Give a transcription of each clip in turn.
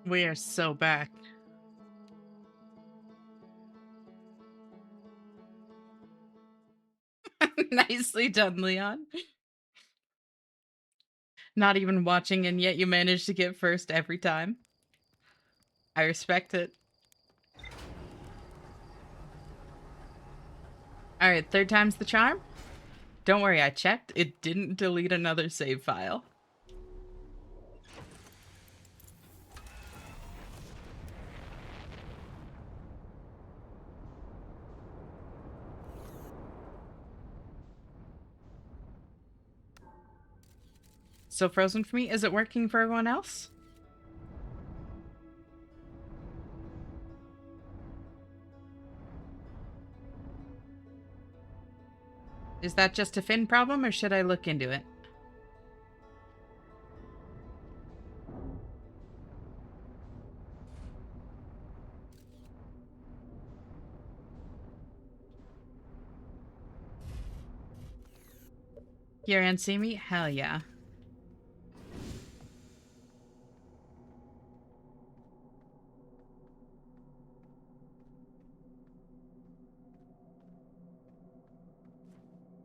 We are so back. Nicely done, Leon. Not even watching, and yet you managed to get first every time. I respect it. Alright, third time's the charm? Don't worry, I checked. It didn't delete another save file. So frozen for me? Is it working for everyone else? Is that just a Finn problem, or should I look into it? Hear and see me? Hell yeah.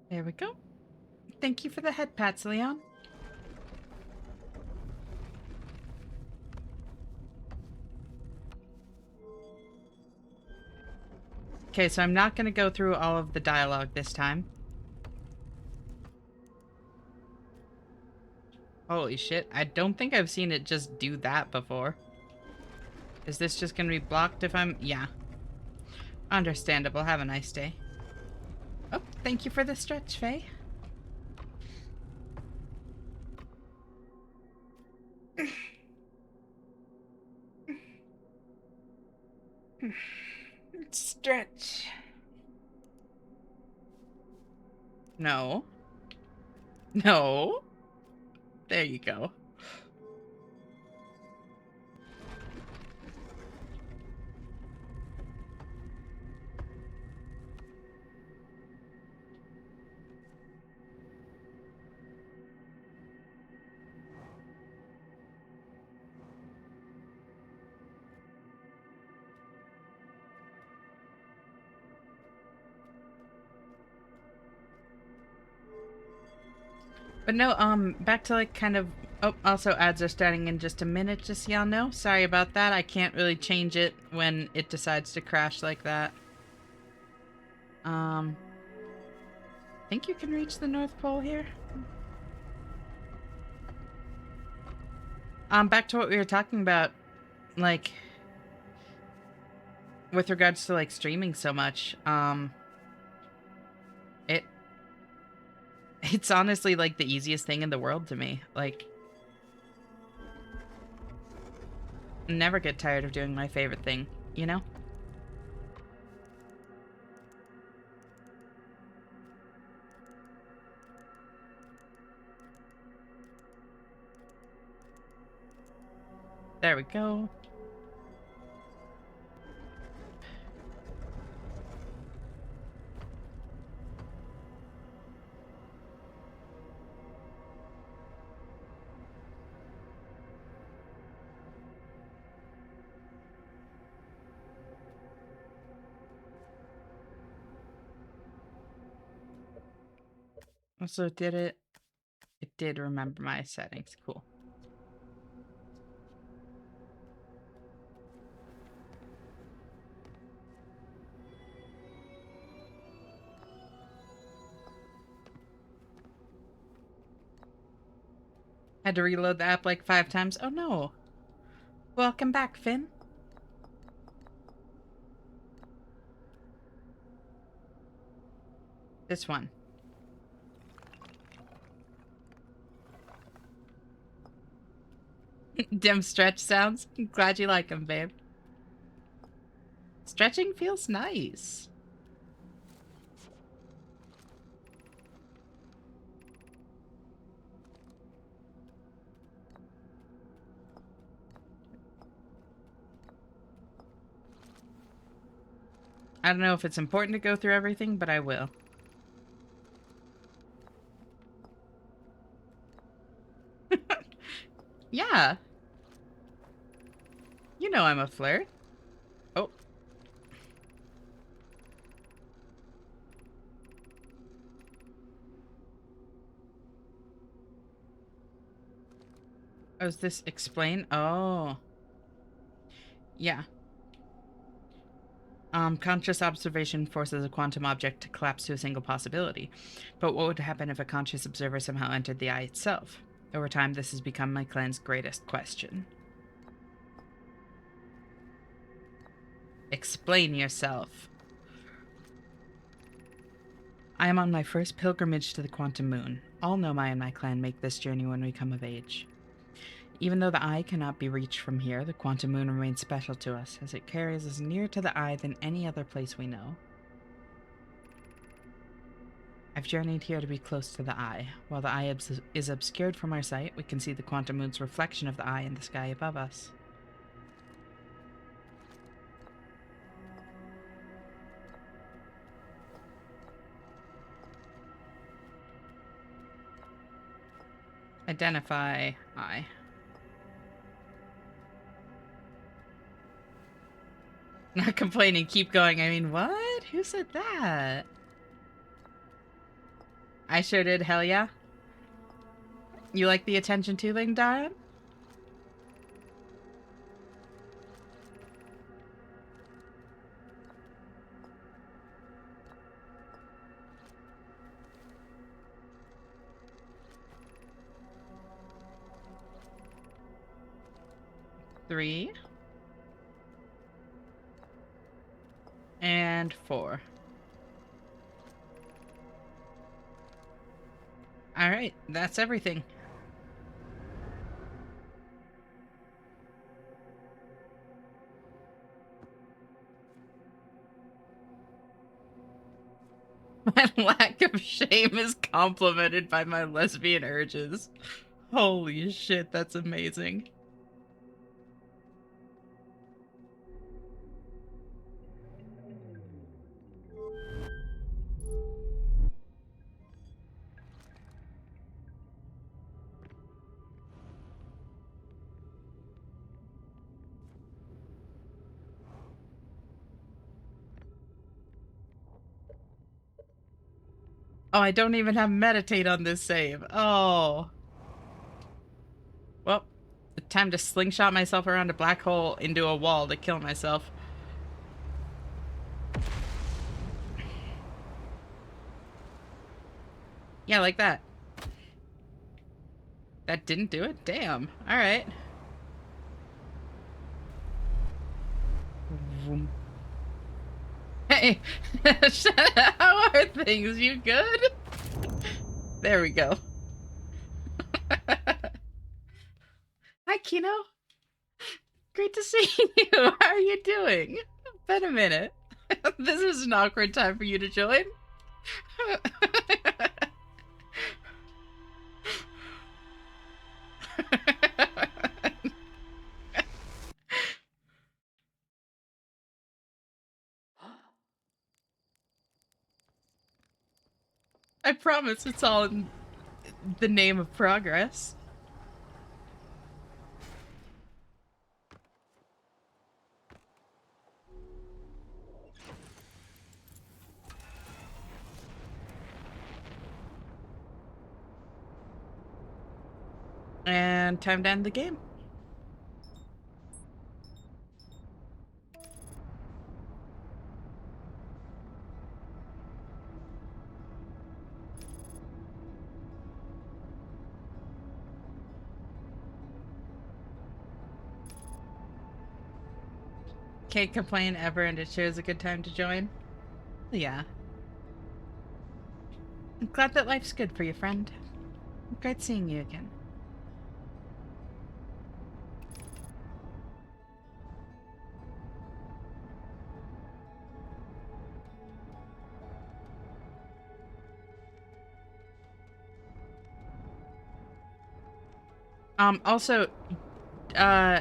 There we go. Thank you for the head pats, Leon. Okay, so I'm not going to go through all of the dialogue this time. Holy shit, I don't think I've seen it just do that before. Is this just going to be blocked if I'm... Yeah. Understandable. Have a nice day. Oh, thank you for the stretch, Faye. Stretch. No. No. There you go. But no, back to like kind of... Oh, also ads are starting in just a minute, just so y'all know. Sorry about that. I can't really change it when it decides to crash like that. I think you can reach the North Pole here. Back to what we were talking about, like, with regards to like streaming so much. It it's honestly like the easiest thing in the world to me. Like, never get tired of doing my favorite thing, you know? There we go. Also, did it? It did remember my settings. Cool. Had to reload the app like 5 times. Oh no. Welcome back, Finn. This one. Dim stretch sounds. Glad you like them, babe. Stretching feels nice. I don't know if it's important to go through everything, but I will. Yeah. You know I'm a flirt. Oh. Oh, does this explain? Oh. Yeah. Conscious observation forces a quantum object to collapse to a single possibility. But what would happen if a conscious observer somehow entered the eye itself? Over time, this has become my clan's greatest question. Explain yourself. I am on my first pilgrimage to the quantum moon. All Nomai and my clan make this journey when we come of age. Even though the eye cannot be reached from here, the quantum moon remains special to us, as it carries us nearer to the eye than any other place we know. I've journeyed here to be close to the eye. While the eye is obscured from our sight, we can see the quantum moon's reflection of the eye in the sky above us. Identify eye. Not complaining, keep going. I mean, what? Who said that? I sure did, hell yeah. You like the attention to thing, Darren? Three. And 4. Alright, that's everything. My lack of shame is complemented by my lesbian urges. Holy shit, that's amazing. Oh, I don't even have meditate on this save. Oh. Well, time to slingshot myself around a black hole into a wall to kill myself. Yeah, like that. That didn't do it? Damn. Alright. Hey, how are things? You good? There we go. Hi, Kino. Great to see you. How are you doing? Been a minute. This is an awkward time for you to join. I promise it's all in the name of progress. And time to end the game. Can't complain ever, and it sure is a good time to join. Yeah. I'm glad that life's good for you, friend. Great seeing you again. Also, uh,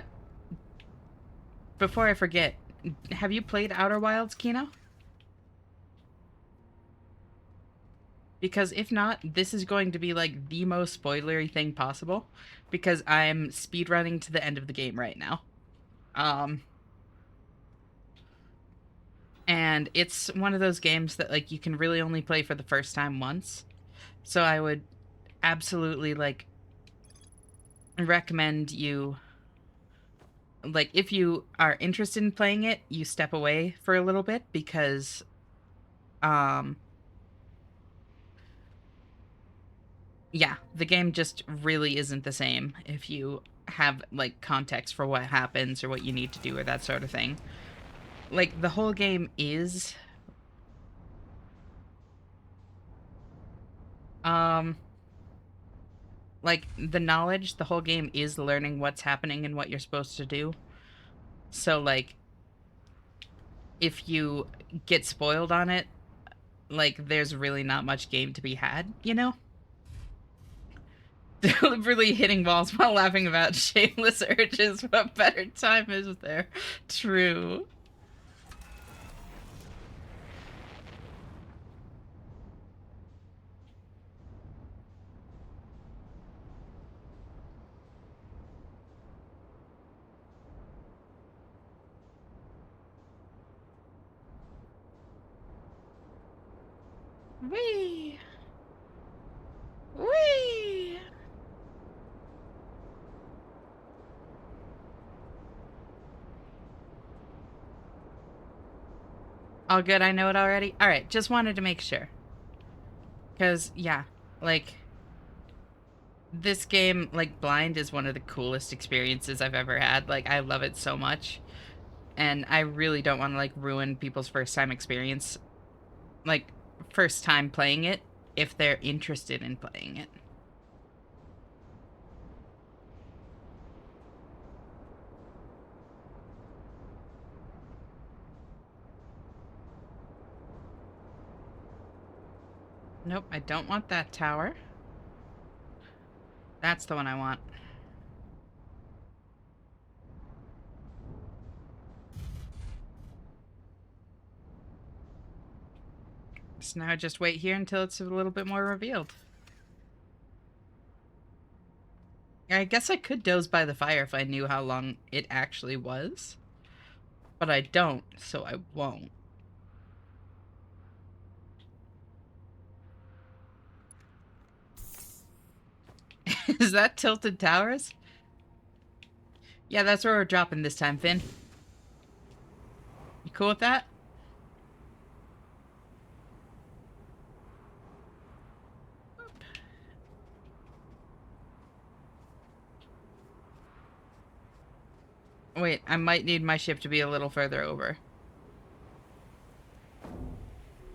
before I forget, have you played Outer Wilds, Kino? Because if not, this is going to be like the most spoilery thing possible, because I'm speedrunning to the end of the game right now. Um, and it's one of those games that like you can really only play for the first time once. So I would absolutely like recommend you, like, if you are interested in playing it, you step away for a little bit because um yeah, the game just really isn't the same if you have like context for what happens or what you need to do or that sort of thing. Like the whole game is um like the knowledge, the whole game is learning what's happening and what you're supposed to do. So like if you get spoiled on it, like there's really not much game to be had, you know? Deliberately hitting walls while laughing about shameless urges. What better time is there? True. Wee. Wee. All good, I know it already? Alright, just wanted to make sure. Because, yeah, like, this game, like, blind is one of the coolest experiences I've ever had. Like, I love it so much. And I really don't want to, like, ruin people's first time experience. Like, first time playing it, if they're interested in playing it. Nope, I don't want that tower. That's the one I want. So now I just wait here until it's a little bit more revealed. I guess I could doze by the fire if I knew how long it actually was. But I don't, so I won't. Is that Tilted Towers? Yeah, that's where we're dropping this time, Finn. You cool with that? Wait, I might need my ship to be a little further over.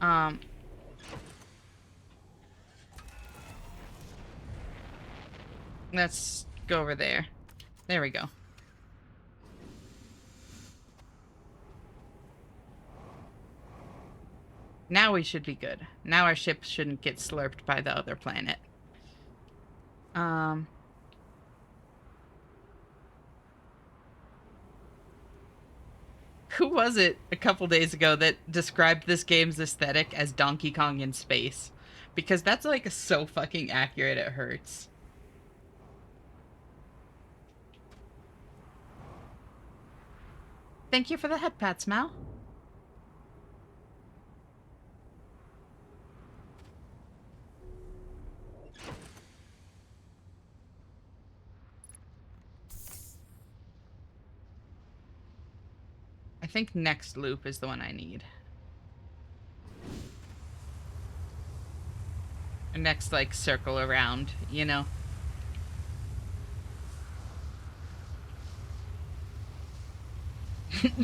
Um, let's go over there. There we go. Now we should be good. Now our ship shouldn't get slurped by the other planet. Um, who was it a couple days ago that described this game's aesthetic as Donkey Kong in space? Because that's like so fucking accurate it hurts. Thank you for the head pats, Mal. I think next loop is the one I need. Next, like, circle around, you know?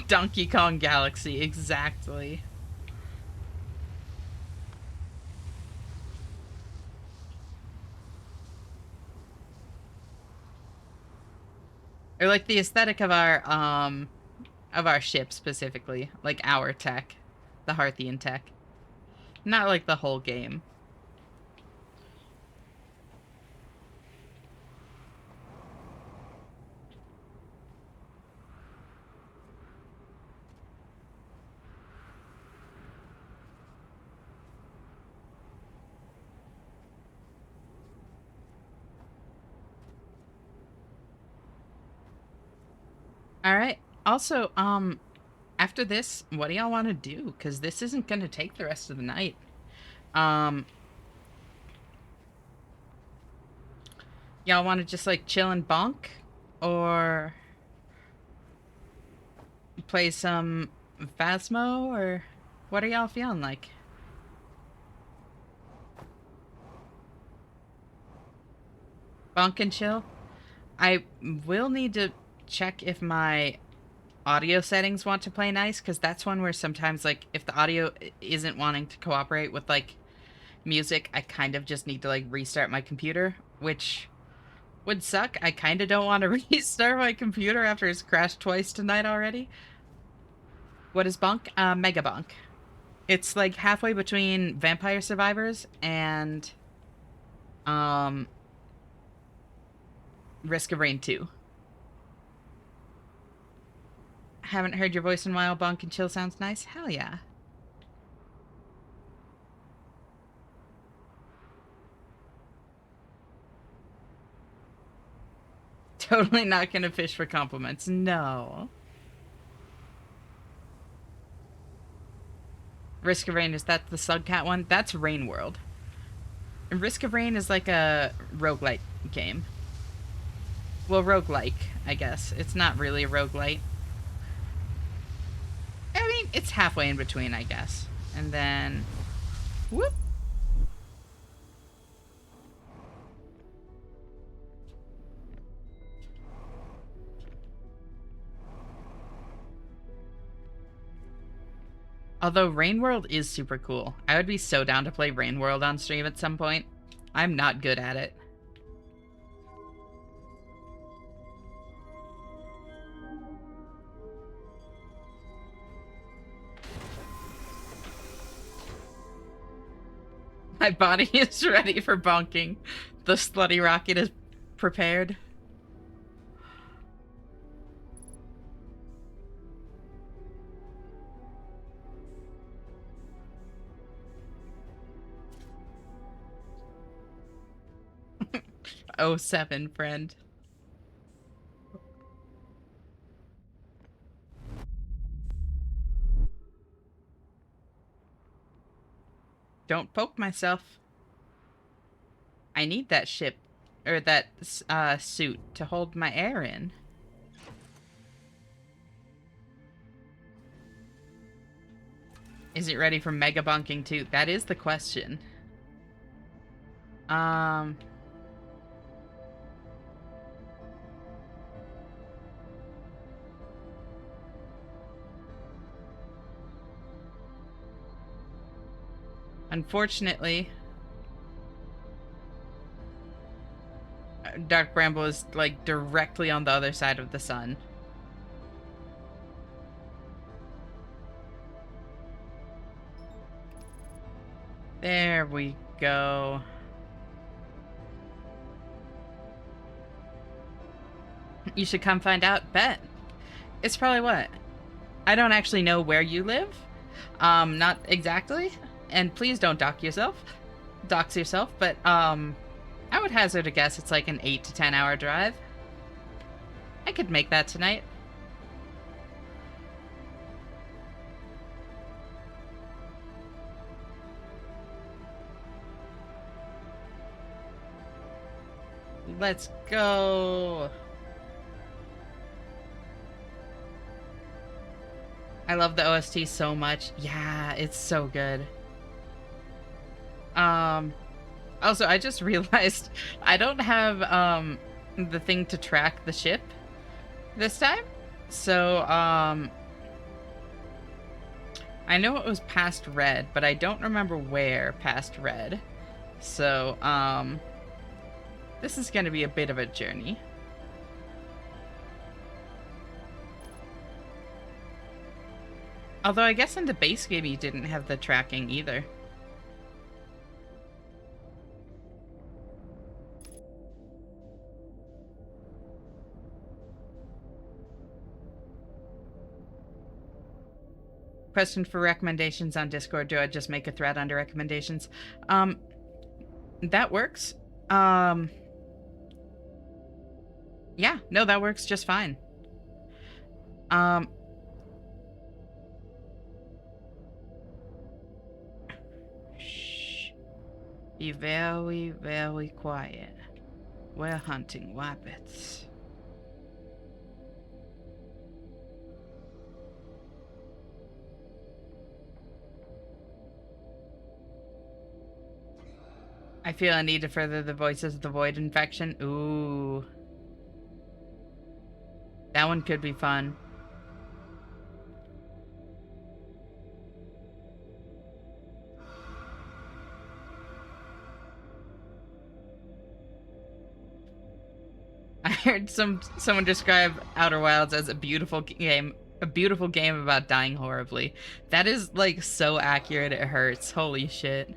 Donkey Kong Galaxy, exactly. Or like the aesthetic of our ship specifically, like our tech, the Hearthian tech. Not like the whole game. All right. Also, after this, what do y'all want to do? Because this isn't going to take the rest of the night. Um, y'all want to just, like, chill and bonk? Or play some Phasmo? Or what are y'all feeling like? Bonk and chill? I will need to check if my audio settings want to play nice, because that's one where sometimes, like, if the audio isn't wanting to cooperate with, like, music, I kind of just need to, like, restart my computer, which would suck. I kind of don't want to restart my computer after it's crashed twice tonight already. What is Bonk? Mega Bonk. It's, like, halfway between Vampire Survivors and um Risk of Rain 2. Haven't heard your voice in a while. Bonk and chill sounds nice. Hell yeah. Totally not gonna fish for compliments. No. Risk of Rain, is that the Slugcat one? That's Rain World. And Risk of Rain is like a roguelite game. Well, roguelike, I guess. It's not really a roguelite. I mean, it's halfway in between, I guess. And then... whoop! Although Rain World is super cool. I would be so down to play Rain World on stream at some point. I'm not good at it. My body is ready for bonking. The slutty rocket is prepared. Oh, 07, friend. Don't poke myself. I need that ship, or that suit to hold my air in. Is it ready for mega bunking too? That is the question. Unfortunately, Dark Bramble is, like, directly on the other side of the sun. There we go. You should come find out. Bet. It's probably what? I don't actually know where you live. Not exactly. And please don't dox yourself. But, I would hazard a guess it's like an 8 to 10 hour drive. I could make that tonight. Let's go. I love the OST so much. Yeah, it's so good. Also, I just realized I don't have, the thing to track the ship this time. So, I know it was past red, but I don't remember where past red. So, this is gonna be a bit of a journey. Although I guess in the base game you didn't have the tracking either. Question for recommendations on Discord. Do I just make a thread under recommendations? That works. Yeah, no, that works just fine. Um, shh. Be very, very quiet. We're hunting rabbits. I feel a need to further the voices of the void infection. Ooh. That one could be fun. I heard someone describe Outer Wilds as a beautiful game about dying horribly. That is like so accurate it hurts. Holy shit.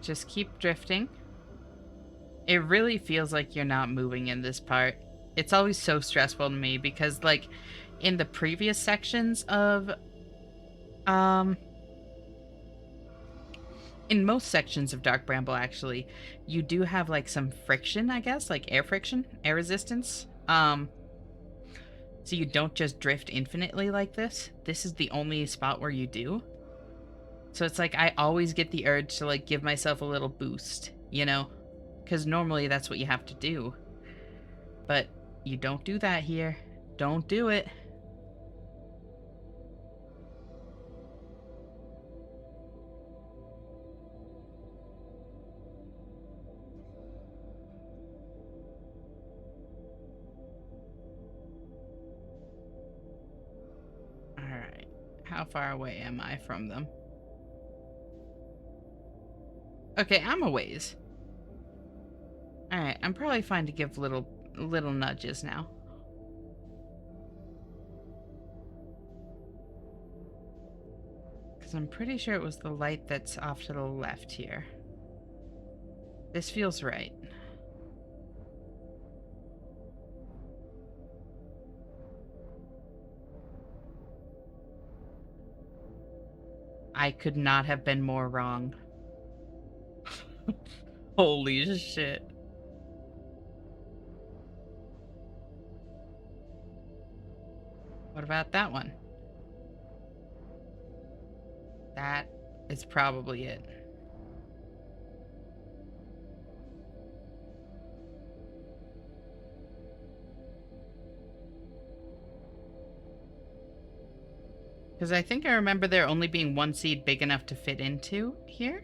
Just keep drifting. It really feels like you're not moving in this part. It's always so stressful to me because like in the previous sections of um in most sections of Dark Bramble actually, you do have like some friction, I guess, like air friction, air resistance. So you don't just drift infinitely like this. This is the only spot where you do. So it's like I always get the urge to like give myself a little boost, you know? Because normally that's what you have to do. But you don't do that here. Don't do it. Alright. How far away am I from them? Okay, I'm a ways. Alright, I'm probably fine to give little nudges now. Because I'm pretty sure it was the light that's off to the left here. This feels right. I could not have been more wrong. Holy shit. What about that one? That is probably it. Because I think I remember there only being one seed big enough to fit into here.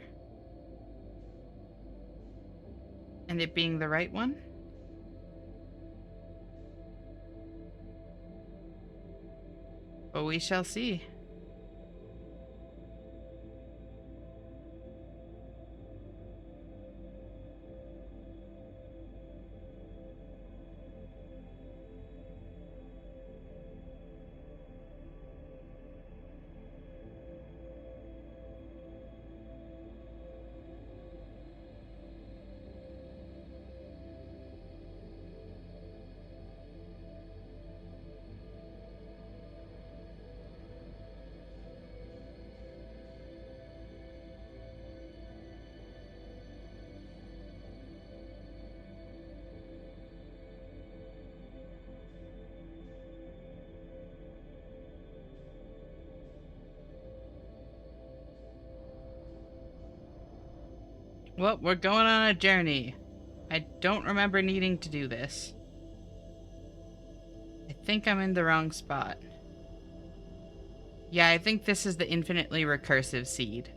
And it being the right one. But we shall see. Well, we're going on a journey. I don't remember needing to do this. I think I'm in the wrong spot. Yeah, I think this is the infinitely recursive seed.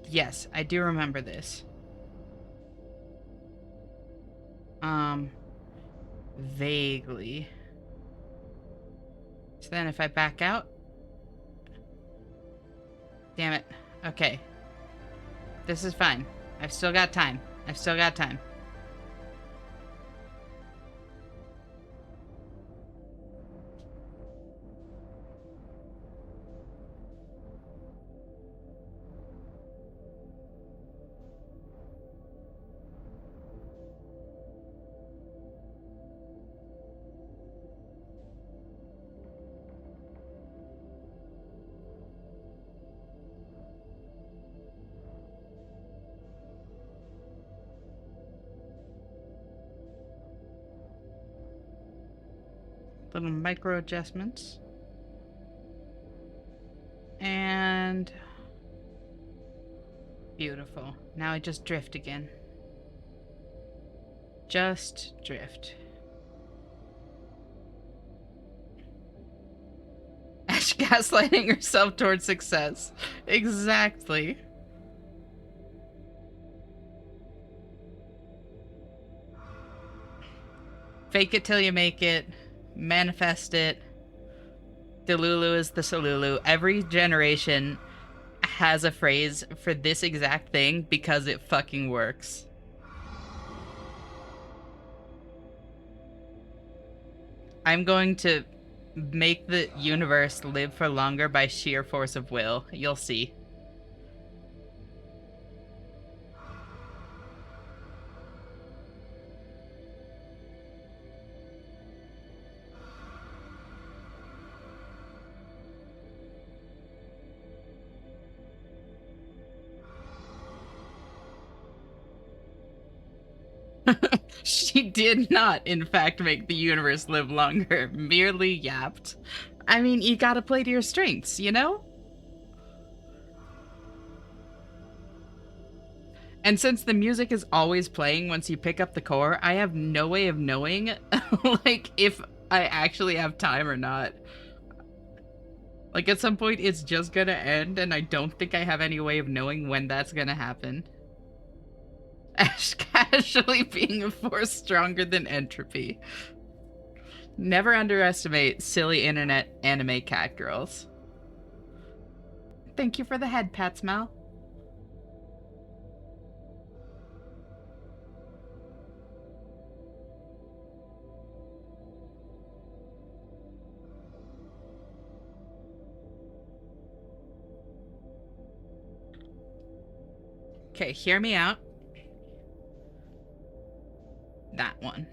Yes, I do remember this. Vaguely. So then if I back out... Damn it. Okay. This is fine. I've still got time. I've still got time. Little micro adjustments. And beautiful. Now I just drift again. Just drift. Ash gaslighting herself towards success. Exactly. Fake it till you make it. Manifest it. Delulu is the Solulu. Every generation has a phrase for this exact thing because it fucking works. I'm going to make the universe live for longer by sheer force of will. You'll see. She did not, in fact, make the universe live longer, merely yapped. I mean, you gotta play to your strengths, you know? And since the music is always playing once you pick up the core, I have no way of knowing, like, if I actually have time or not. Like, at some point, it's just gonna end, and I don't think I have any way of knowing when that's gonna happen. Ash casually being a force stronger than entropy. Never underestimate silly internet anime cat girls. Thank you for the head pats, Mel. Okay, hear me out. That one.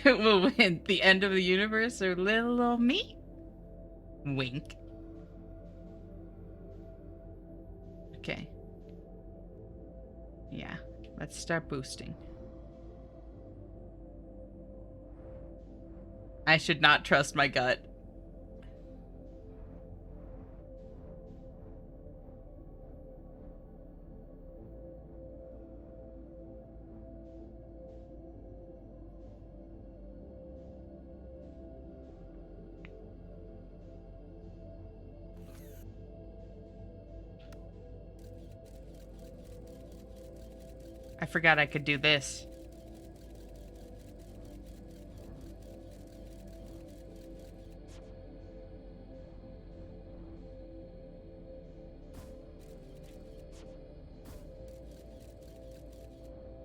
It will win the end of the universe or little old me? Wink. Okay. Yeah, let's start boosting. I should not trust my gut. I forgot I could do this.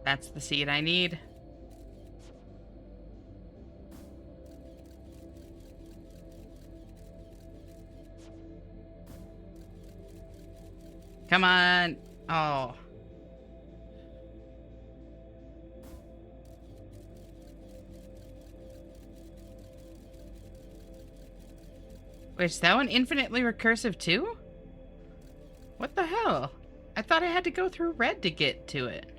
That's the seed I need. Come on. Oh. Wait, is that one infinitely recursive too? What the hell? I thought I had to go through red to get to it.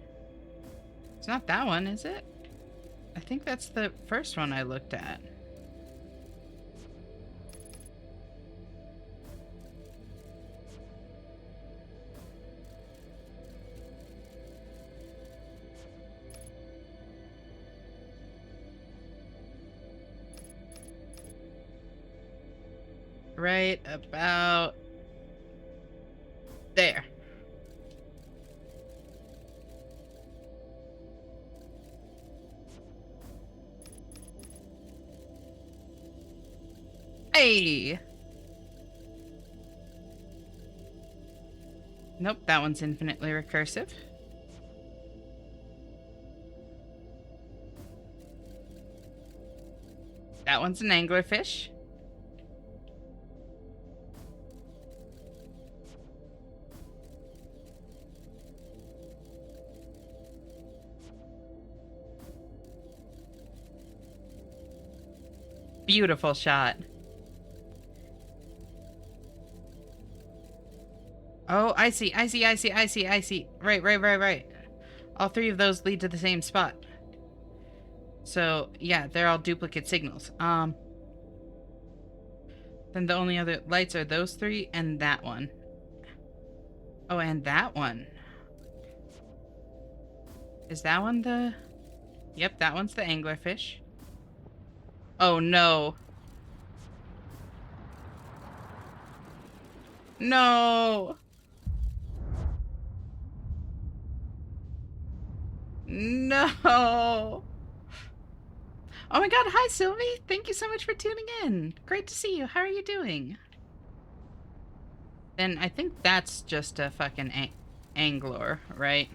It's not that one, is it? I think that's the first one I looked at. Right about there. Hey! Nope, that one's infinitely recursive. That one's an anglerfish. Beautiful shot. Oh, I see. Right. All three of those lead to the same spot. So, yeah, they're all duplicate signals. Then the only other lights are those three and that one. Oh, and that one. Is that one the... Yep, that one's the anglerfish. Oh, no. No! No! Oh my god, hi Sylvie! Thank you so much for tuning in. Great to see you. How are you doing? Then I think that's just a fucking angler, right?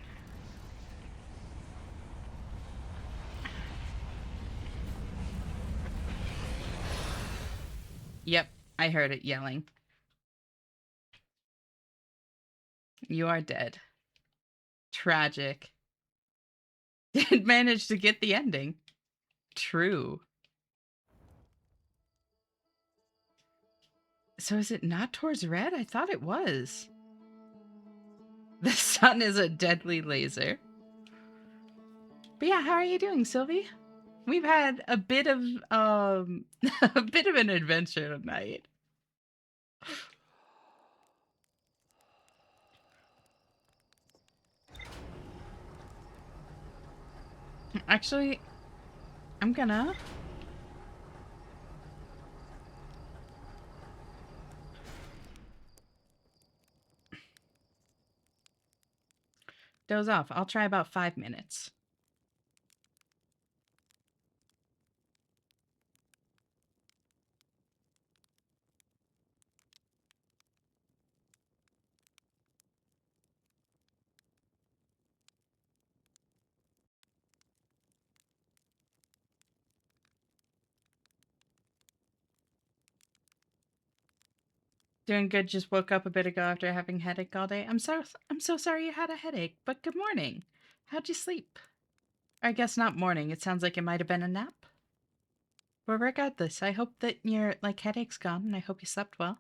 Yep, I heard it yelling. You are dead. Tragic. Did manage to get the ending. True. So is it not towards red? I thought it was. The sun is a deadly laser. But yeah, how are you doing, Sylvie? We've had a bit of a bit of an adventure tonight. Actually, I'm gonna doze off. I'll try about 5 minutes. Doing good. Just woke up a bit ago after having a headache all day. I'm so sorry you had a headache, but good morning. How'd you sleep? I guess not morning. It sounds like it might have been a nap. But regardless, I hope that your headache's gone and I hope you slept well.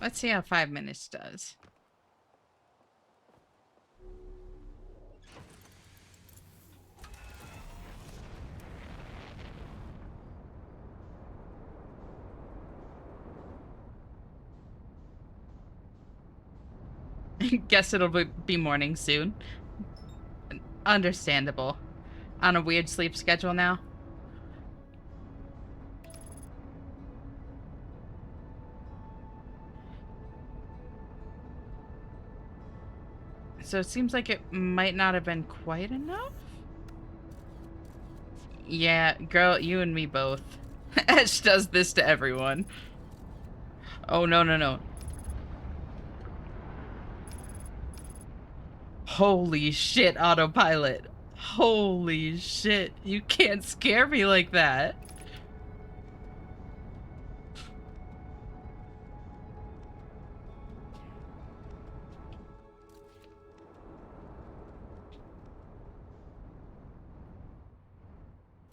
Let's see how 5 minutes does. Guess it'll be morning soon. Understandable. On a weird sleep schedule now. So it seems like it might not have been quite enough? Yeah, girl, you and me both. Ash does this to everyone. Oh, no, no, no. Holy shit, autopilot. Holy shit. You can't scare me like that.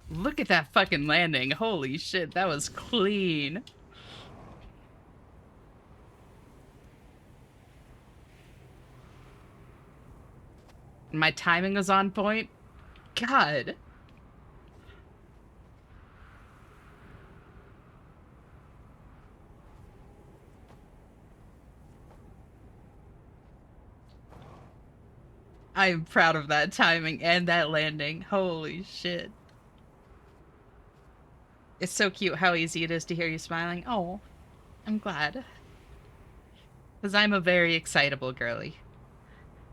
Look at that fucking landing. Holy shit, that was clean. My timing was on point. God. I'm proud of that timing and that landing. Holy shit. It's so cute how easy it is to hear you smiling. Oh, I'm glad. Because I'm a very excitable girly.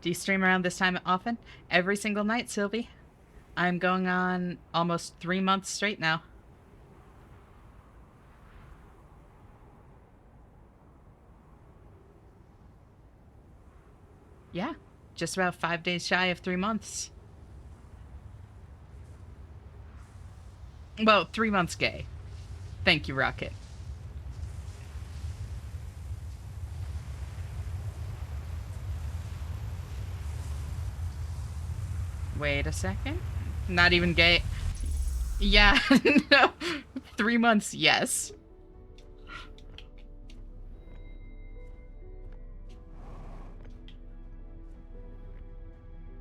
Do you stream around this time often? Every single night, Sylvie. I'm going on almost 3 months straight now. Yeah, just about 5 days shy of 3 months. Well, 3 months gay. Thank you, Rocket. Wait a second. Not even gay. Yeah, no. 3 months, yes.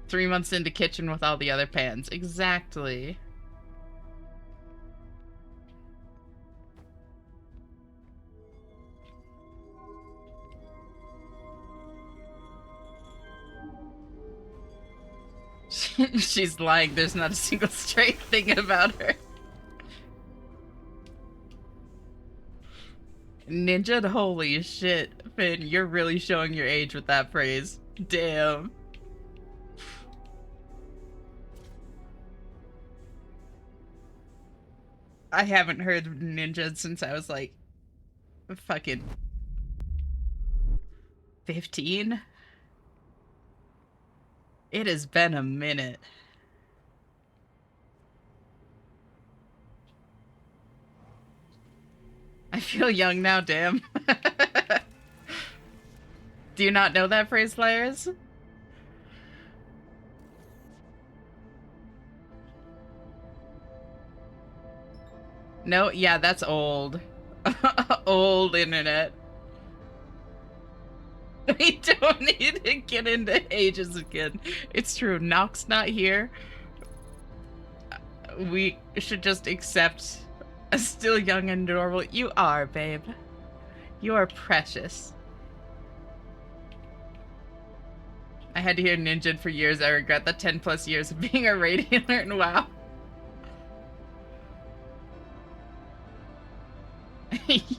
Three months into kitchen with all the other pans. Exactly. She's lying. There's not a single straight thing about her. Ninja, holy shit. Finn, you're really showing your age with that phrase. Damn. I haven't heard ninja since I was like fucking 15. It has been a minute. I feel young now, damn. Do you not know that phrase, Flyers? No? Yeah, that's old. Old internet. We don't need to get into ages again. It's true. Nock's not here. We should just accept a still young and adorable. You are, babe. You are precious. I had to hear ninja for years. I regret the 10 plus years of being a radiator and WoW.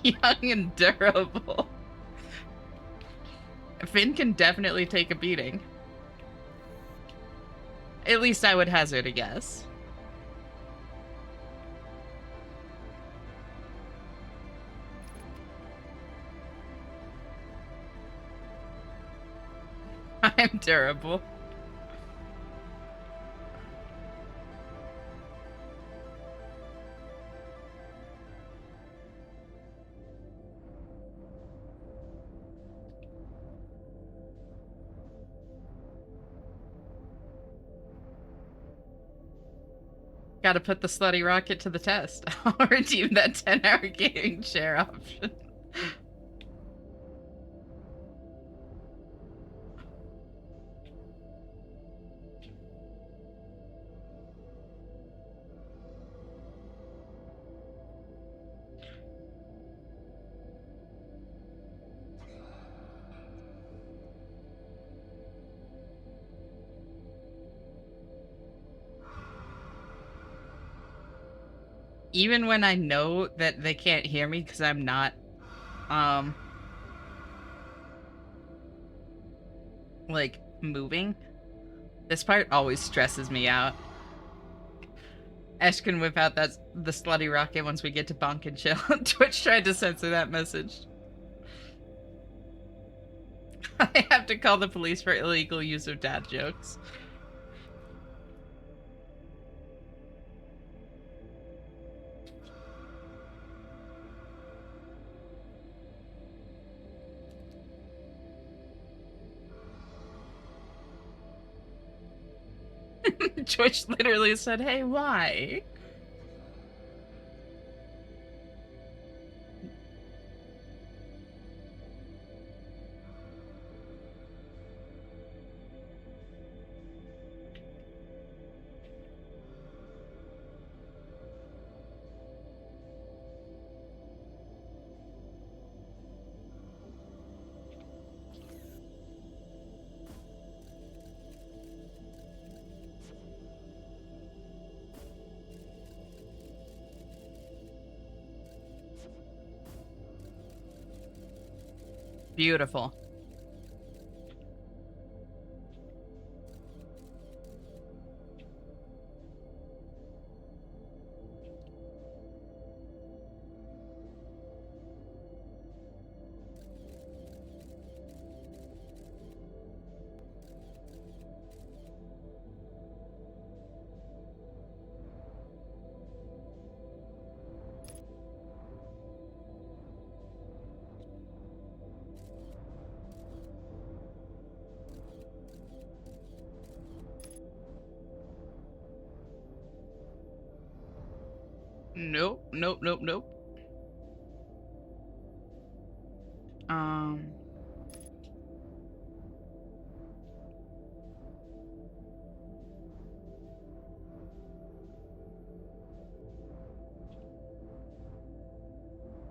Young and durable. Finn can definitely take a beating. At least I would hazard a guess. I'm durable. Gotta put the slutty rocket to the test. I'll redeem that 10-hour gaming share option. Even when I know that they can't hear me because I'm not, like, moving, this part always stresses me out. Ash can whip out the slutty rocket once we get to bonk and chill. Twitch tried to censor that message. I have to call the police for illegal use of dad jokes. Twitch literally said, hey, why? Beautiful. Nope, nope, nope, nope. Um,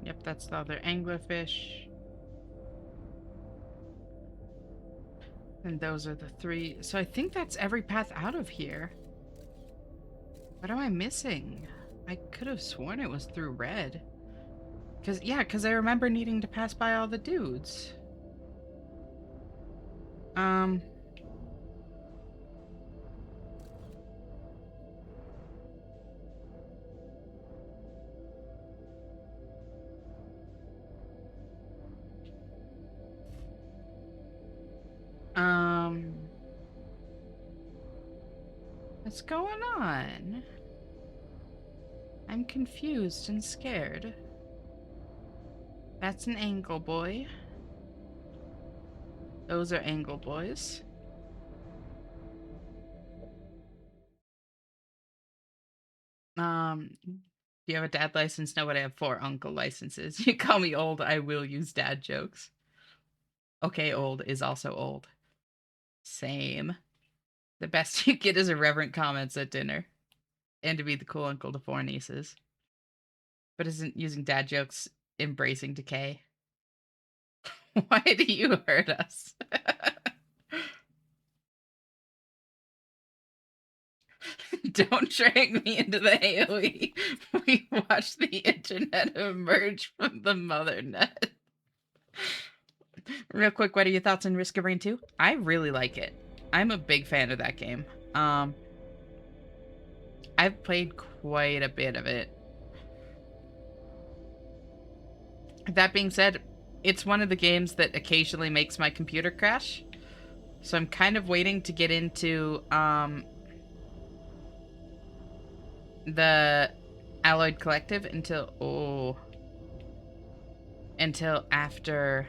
yep, that's the other anglerfish. And those are the three. So I think that's every path out of here. What am I missing? I could have sworn it was through red. Cause I remember needing to pass by all the dudes. Um, um, what's going on? I'm confused and scared. That's an angle boy. Those are angle boys. Do you have a dad license? No, but I have 4 uncle licenses. You call me old, I will use dad jokes. Okay, old is also old. Same. The best you get is irreverent comments at dinner. And to be the cool uncle to 4 nieces. But isn't using dad jokes embracing decay? Why do you hurt us? Don't drag me into the AoE. We watched the internet emerge from the mother net. Real quick, what are your thoughts on Risk of Rain 2? I really like it. I'm a big fan of that game. I've played quite a bit of it. That being said, it's one of the games that occasionally makes my computer crash. So I'm kind of waiting to get into the Alloyed Collective until after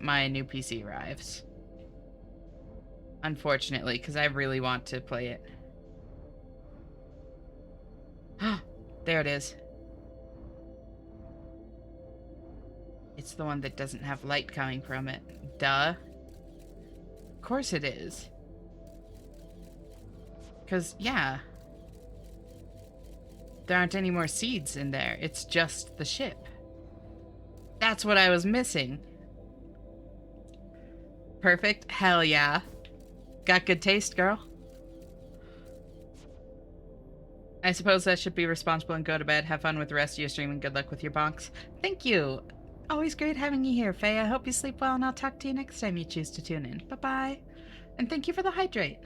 my new PC arrives. Unfortunately, because I really want to play it. There it is. It's the one that doesn't have light coming from it. Duh. Of course it is. Because, yeah. There aren't any more seeds in there. It's just the ship. That's what I was missing. Perfect? Hell yeah. Got good taste, girl. I suppose I should be responsible and go to bed. Have fun with the rest of your stream and good luck with your bonks. Thank you. Always great having you here, Faye. I hope you sleep well and I'll talk to you next time you choose to tune in. Bye-bye. And thank you for the hydrate.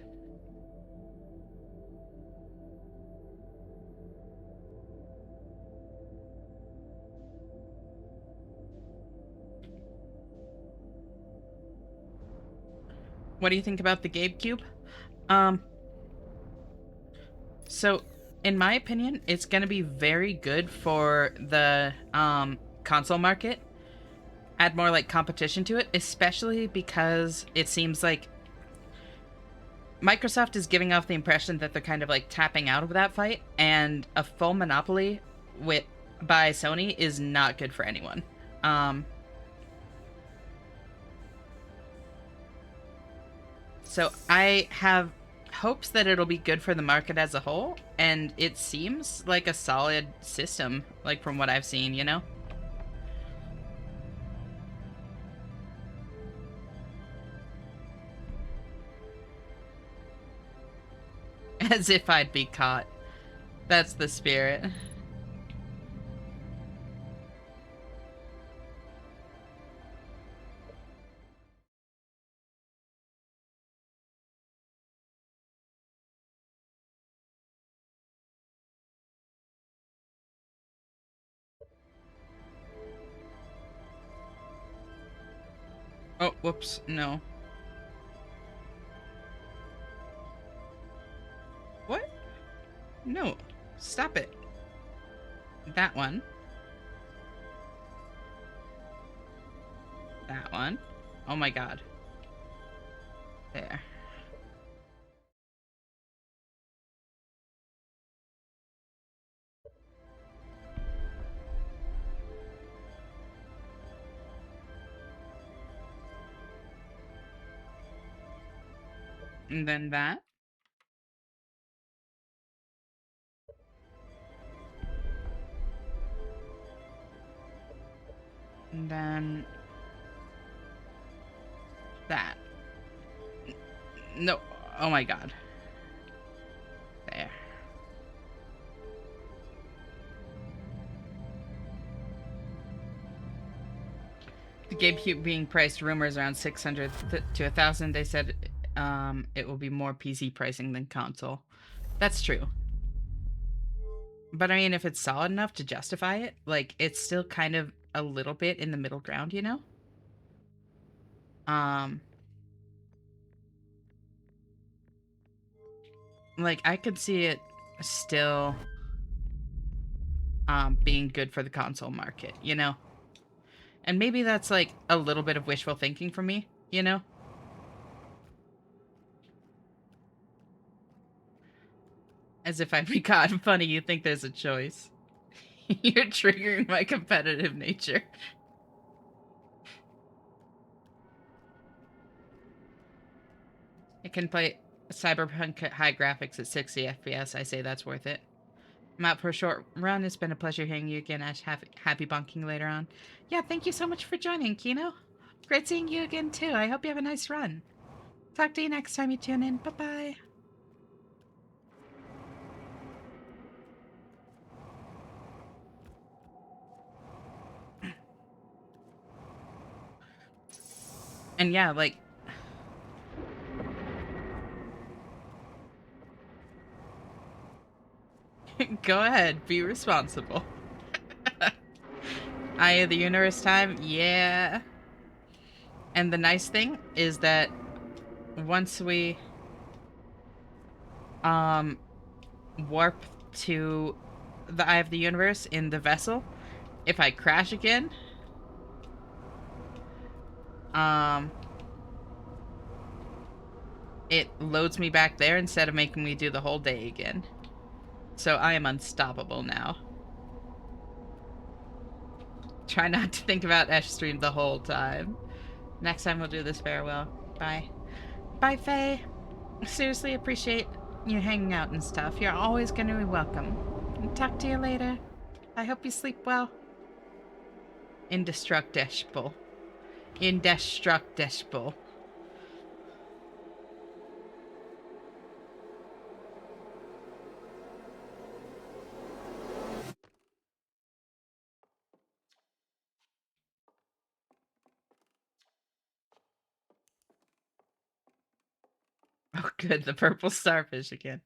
What do you think about the GameCube? So in my opinion, it's going to be very good for the console market. Add more like competition to it, especially because it seems like Microsoft is giving off the impression that they're kind of like tapping out of that fight, and a full monopoly by Sony is not good for anyone. So I have hopes that it'll be good for the market as a whole, and it seems like a solid system, like from what I've seen, you know? As if I'd be caught. That's the spirit. Oh, whoops, no. What? No, stop it. That one. That one. Oh my god. There. And then that. And then that. No. Oh my god. There. The GameCube being priced rumors around 600 to 1,000. They said it will be more PC pricing than console. That's true. But I mean, if it's solid enough to justify it, like, it's still kind of a little bit in the middle ground, you know? Um, like, I could see it still being good for the console market, you know? And maybe that's like a little bit of wishful thinking for me, you know? As if I'd be caught. Funny, you think there's a choice. You're triggering my competitive nature. It can play Cyberpunk at high graphics at 60 FPS. I say that's worth it. I'm out for a short run. It's been a pleasure hearing you again, Ash. Happy bunking later on. Yeah, thank you so much for joining, Kino. Great seeing you again, too. I hope you have a nice run. Talk to you next time you tune in. Bye-bye. And yeah, like... Go ahead. Be responsible. Eye of the Universe time? Yeah. And the nice thing is that once we um warp to the Eye of the Universe in the vessel, if I crash again, um it loads me back there instead of making me do the whole day again. So I am unstoppable now. Try not to think about Esh Stream the whole time. Next time we'll do this farewell. Bye. Bye, Faye. Seriously appreciate you hanging out and stuff. You're always going to be welcome. Talk to you later. I hope you sleep well. Indestructible. Indestructible. Oh, good. The purple starfish again.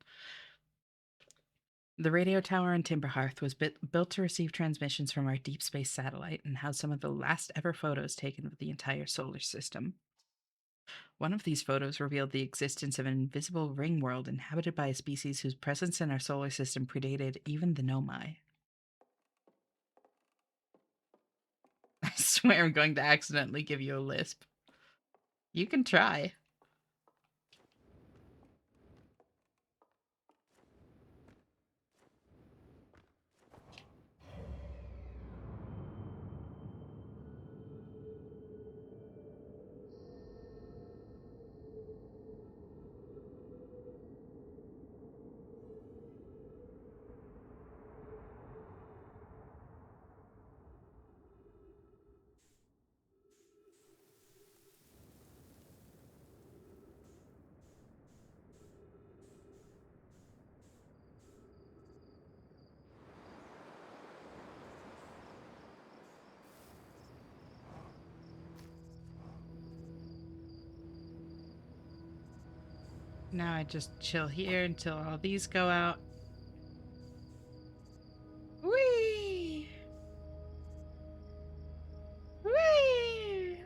The radio tower on Timberhearth was built to receive transmissions from our deep space satellite and housed some of the last ever photos taken of the entire solar system. One of these photos revealed the existence of an invisible ring world inhabited by a species whose presence in our solar system predated even the Nomai. I swear I'm going to accidentally give you a lisp. You can try. Now I just chill here until all these go out. Whee! Whee!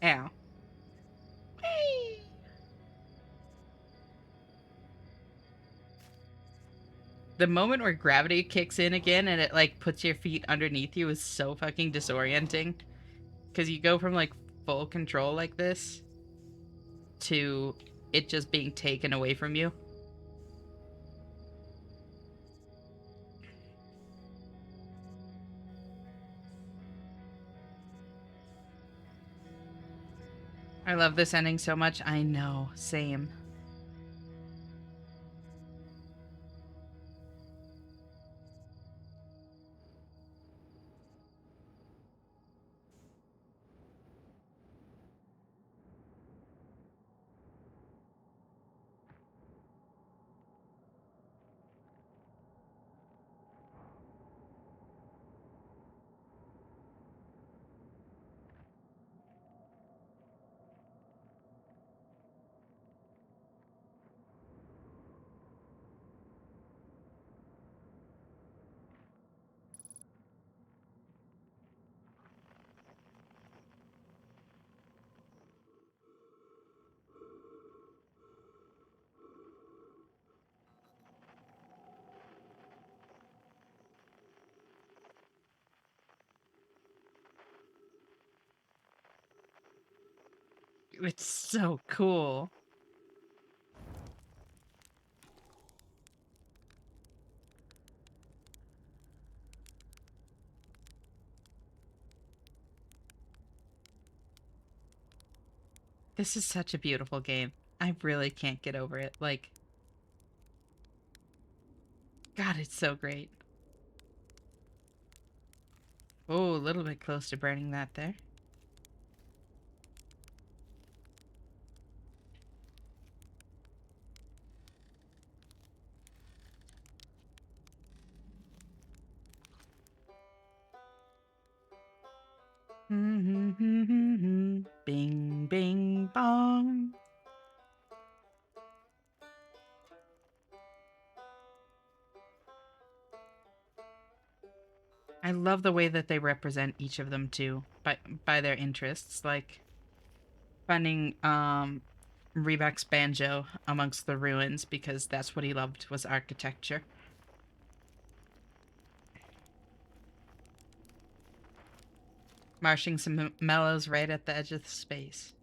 Ow. Whee! The moment where gravity kicks in again and it like puts your feet underneath you is so fucking disorienting. Because you go from like full control like this to it just being taken away from you. I love this ending so much. I know. Same. It's so cool. This is such a beautiful game. I really can't get over it. Like, God, it's so great. Oh, a little bit close to burning that there. Bing, bing, bong. I love the way that they represent each of them too, by their interests, like finding Rebek's banjo amongst the ruins because that's what he loved was architecture. Marshing some mellows right at the edge of the space.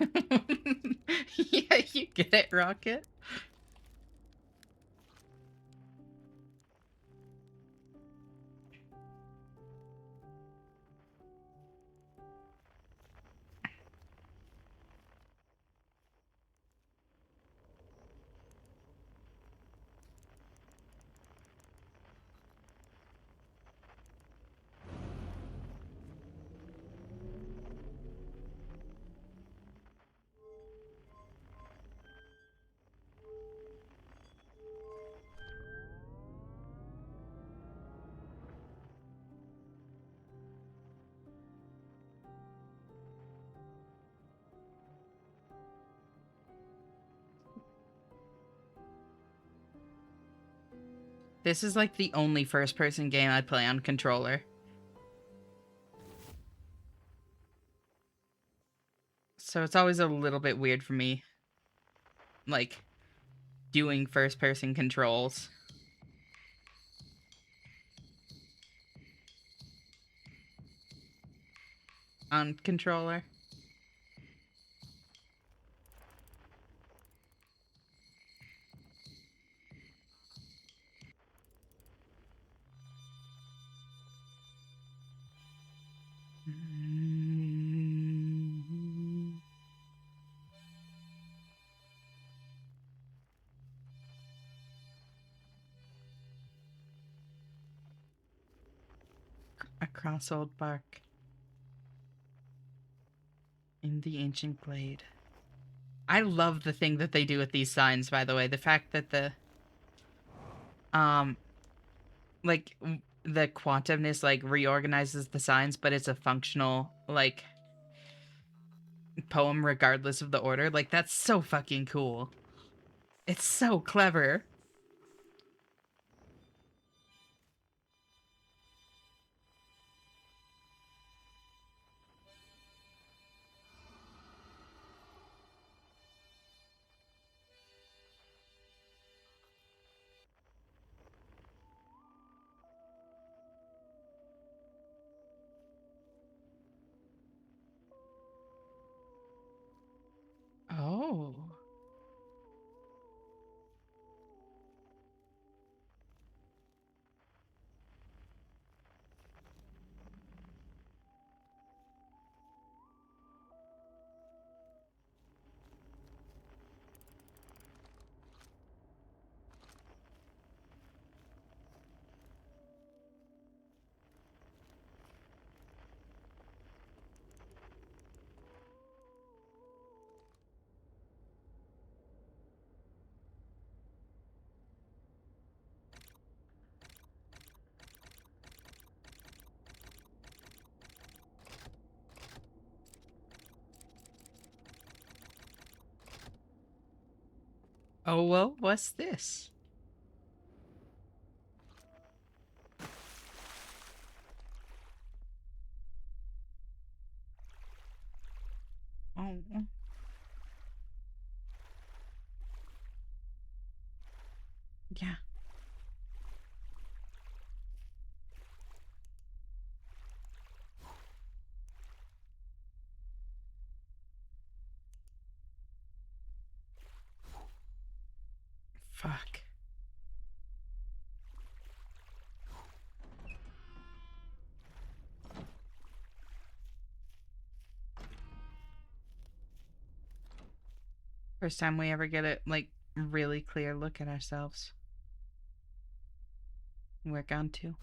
Yeah, you get it, Rocket. This is like the only first-person game I play on controller. So it's always a little bit weird for me, like, doing first-person controls on controller. Across old bark in the ancient glade. I love the thing that they do with these signs, by the way. The fact that um like the quantumness like reorganizes the signs, but it's a functional like poem regardless of the order. Like that's so fucking cool. It's so clever. Oh. Oh, well, what's this? Oh, yeah. Fuck. First time we ever get a, like, really clear look at ourselves. We're gone too.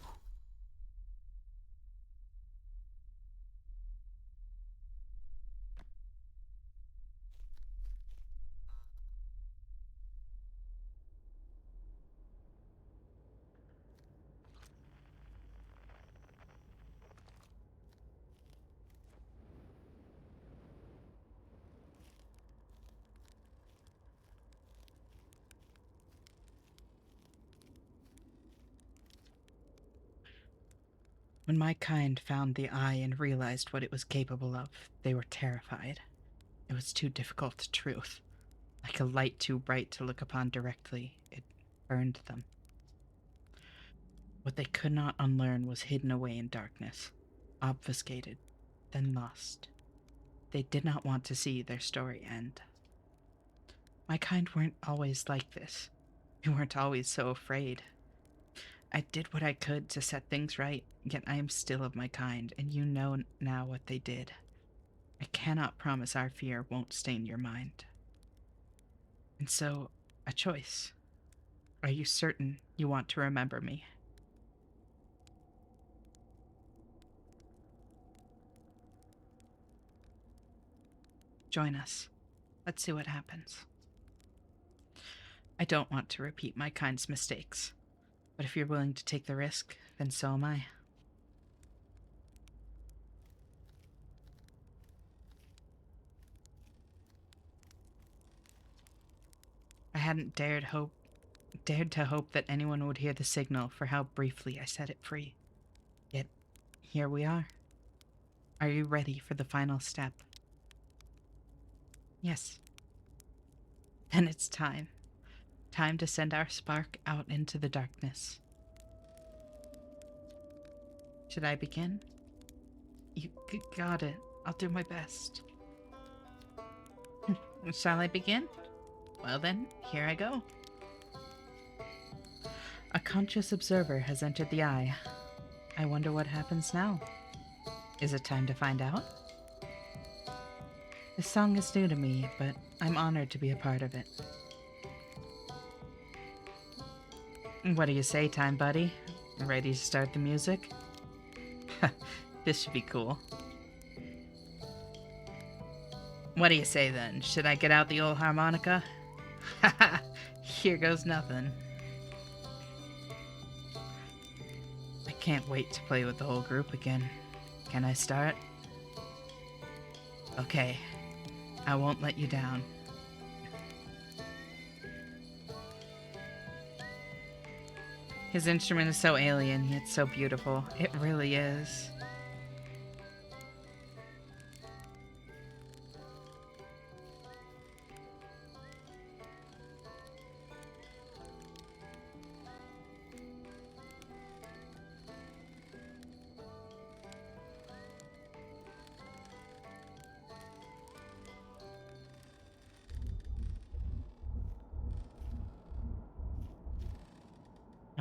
When my kind found the eye and realized what it was capable of, they were terrified. It was too difficult to truth. Like a light too bright to look upon directly, it burned them. What they could not unlearn was hidden away in darkness, obfuscated, then lost. They did not want to see their story end. My kind weren't always like this. They weren't always so afraid. I did what I could to set things right, yet I am still of my kind, and you know now what they did. I cannot promise our fear won't stain your mind. And so, a choice. Are you certain you want to remember me? Join us. Let's see what happens. I don't want to repeat my kind's mistakes, but if you're willing to take the risk, then so am I. I hadn't dared to hope that anyone would hear the signal for how briefly I set it free. Yet, here we are. Are you ready for the final step? Yes. Then it's time. Time to send our spark out into the darkness. Should I begin? You got it. I'll do my best. Shall I begin? Well then, here I go. A conscious observer has entered the eye. I wonder what happens now. Is it time to find out? This song is new to me, but I'm honored to be a part of it. What do you say, Time Buddy? Ready to start the music? This should be cool. What do you say then? Should I get out the old harmonica? Haha, here goes nothing. I can't wait to play with the whole group again. Can I start? Okay, I won't let you down. His instrument is so alien, yet so beautiful. It really is.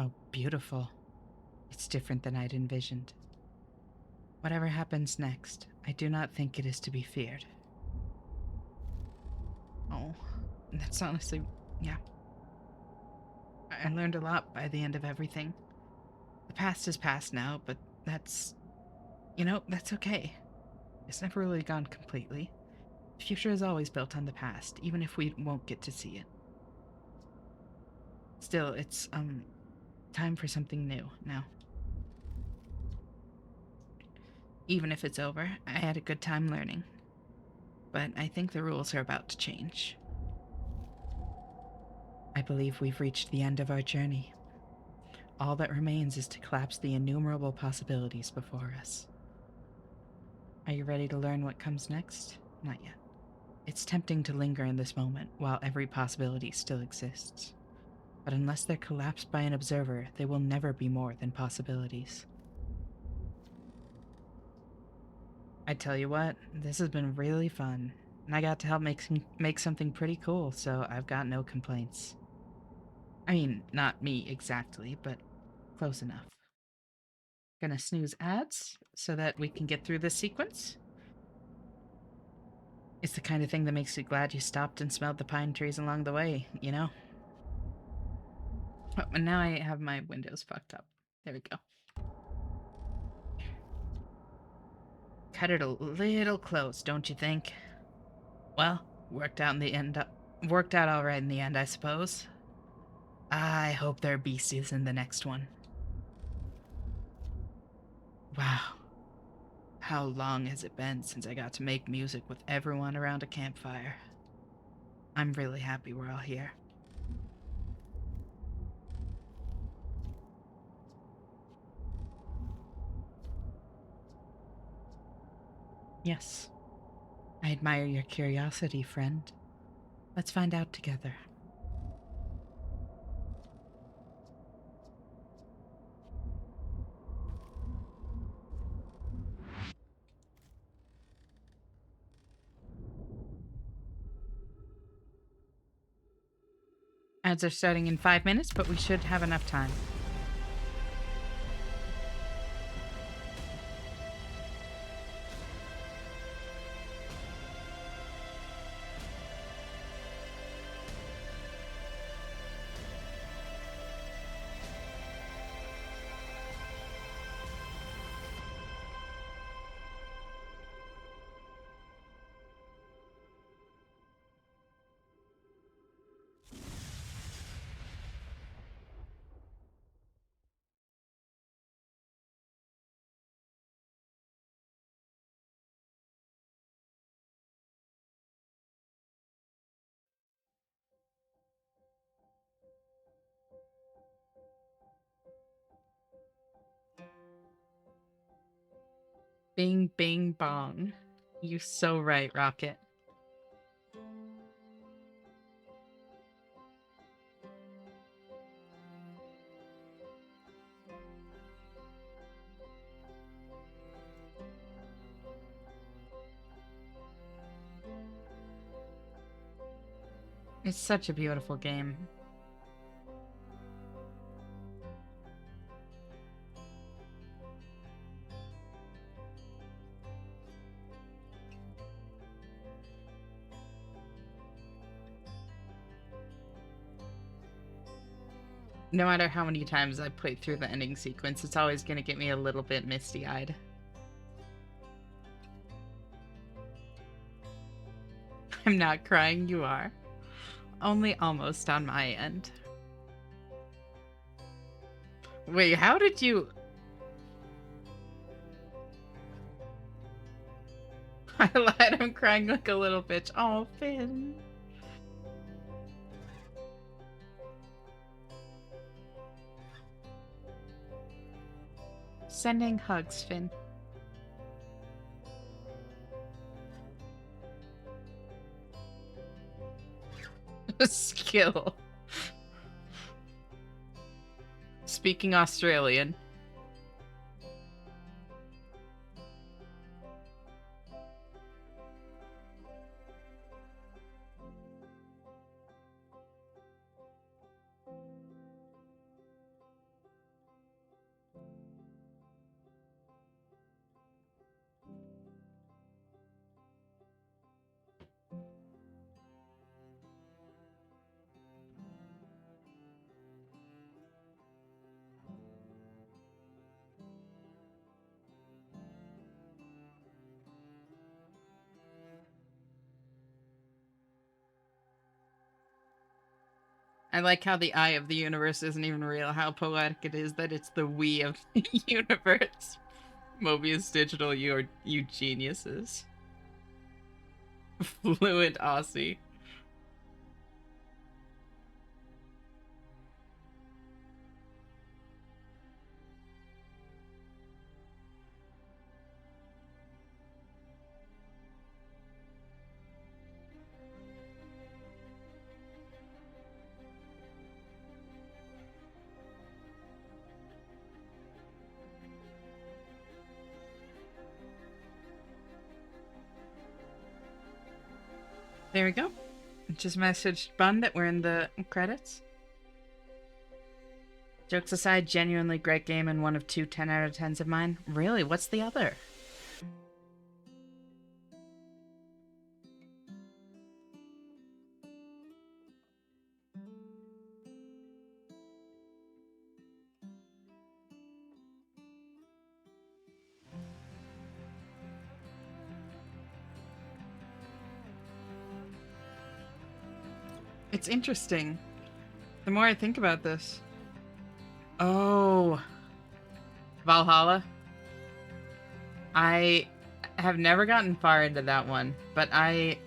Oh, beautiful. It's different than I'd envisioned. Whatever happens next, I do not think it is to be feared. Oh, that's honestly, yeah. I learned a lot by the end of everything. The past is past now, but that's okay. It's never really gone completely. The future is always built on the past, even if we won't get to see it. Still, it's, time for something new now. Even if it's over, I had a good time learning. But I think the rules are about to change. I believe we've reached the end of our journey. All that remains is to collapse the innumerable possibilities before us. Are you ready to learn what comes next? Not yet. It's tempting to linger in this moment while every possibility still exists. But unless they're collapsed by an observer, they will never be more than possibilities. I tell you what, this has been really fun, and I got to help make something pretty cool, so I've got no complaints. I mean, not me exactly, but close enough. Gonna snooze ads so that we can get through this sequence. It's the kind of thing that makes you glad you stopped and smelled the pine trees along the way, you know? Oh, and now I have my windows fucked up. There we go. Cut it a little close, don't you think? Well, worked out all right in the end, I suppose. I hope there are beasties in the next one. Wow. How long has it been since I got to make music with everyone around a campfire? I'm really happy we're all here. Yes. I admire your curiosity, friend. Let's find out together. Ads are starting in 5 minutes, but we should have enough time. Bing, bing, bong. You're so right, Rocket. It's such a beautiful game. No matter how many times I play through the ending sequence, it's always going to get me a little bit misty-eyed. I'm not crying, you are. Only almost on my end. Wait, how did you... I lied, I'm crying like a little bitch. Oh, Finn. Sending hugs, Finn. Skill. Speaking Australian. I like how the eye of the universe isn't even real, how poetic it is that it's the we of the universe. Mobius Digital, you geniuses. Fluent Aussie. There we go. Just messaged Bun that we're in the credits. Jokes aside, genuinely great game and one of 2 10 out of 10s of mine. Really? What's the other? It's interesting. The more I think about this. Oh. Valhalla. I have never gotten far into that one, but I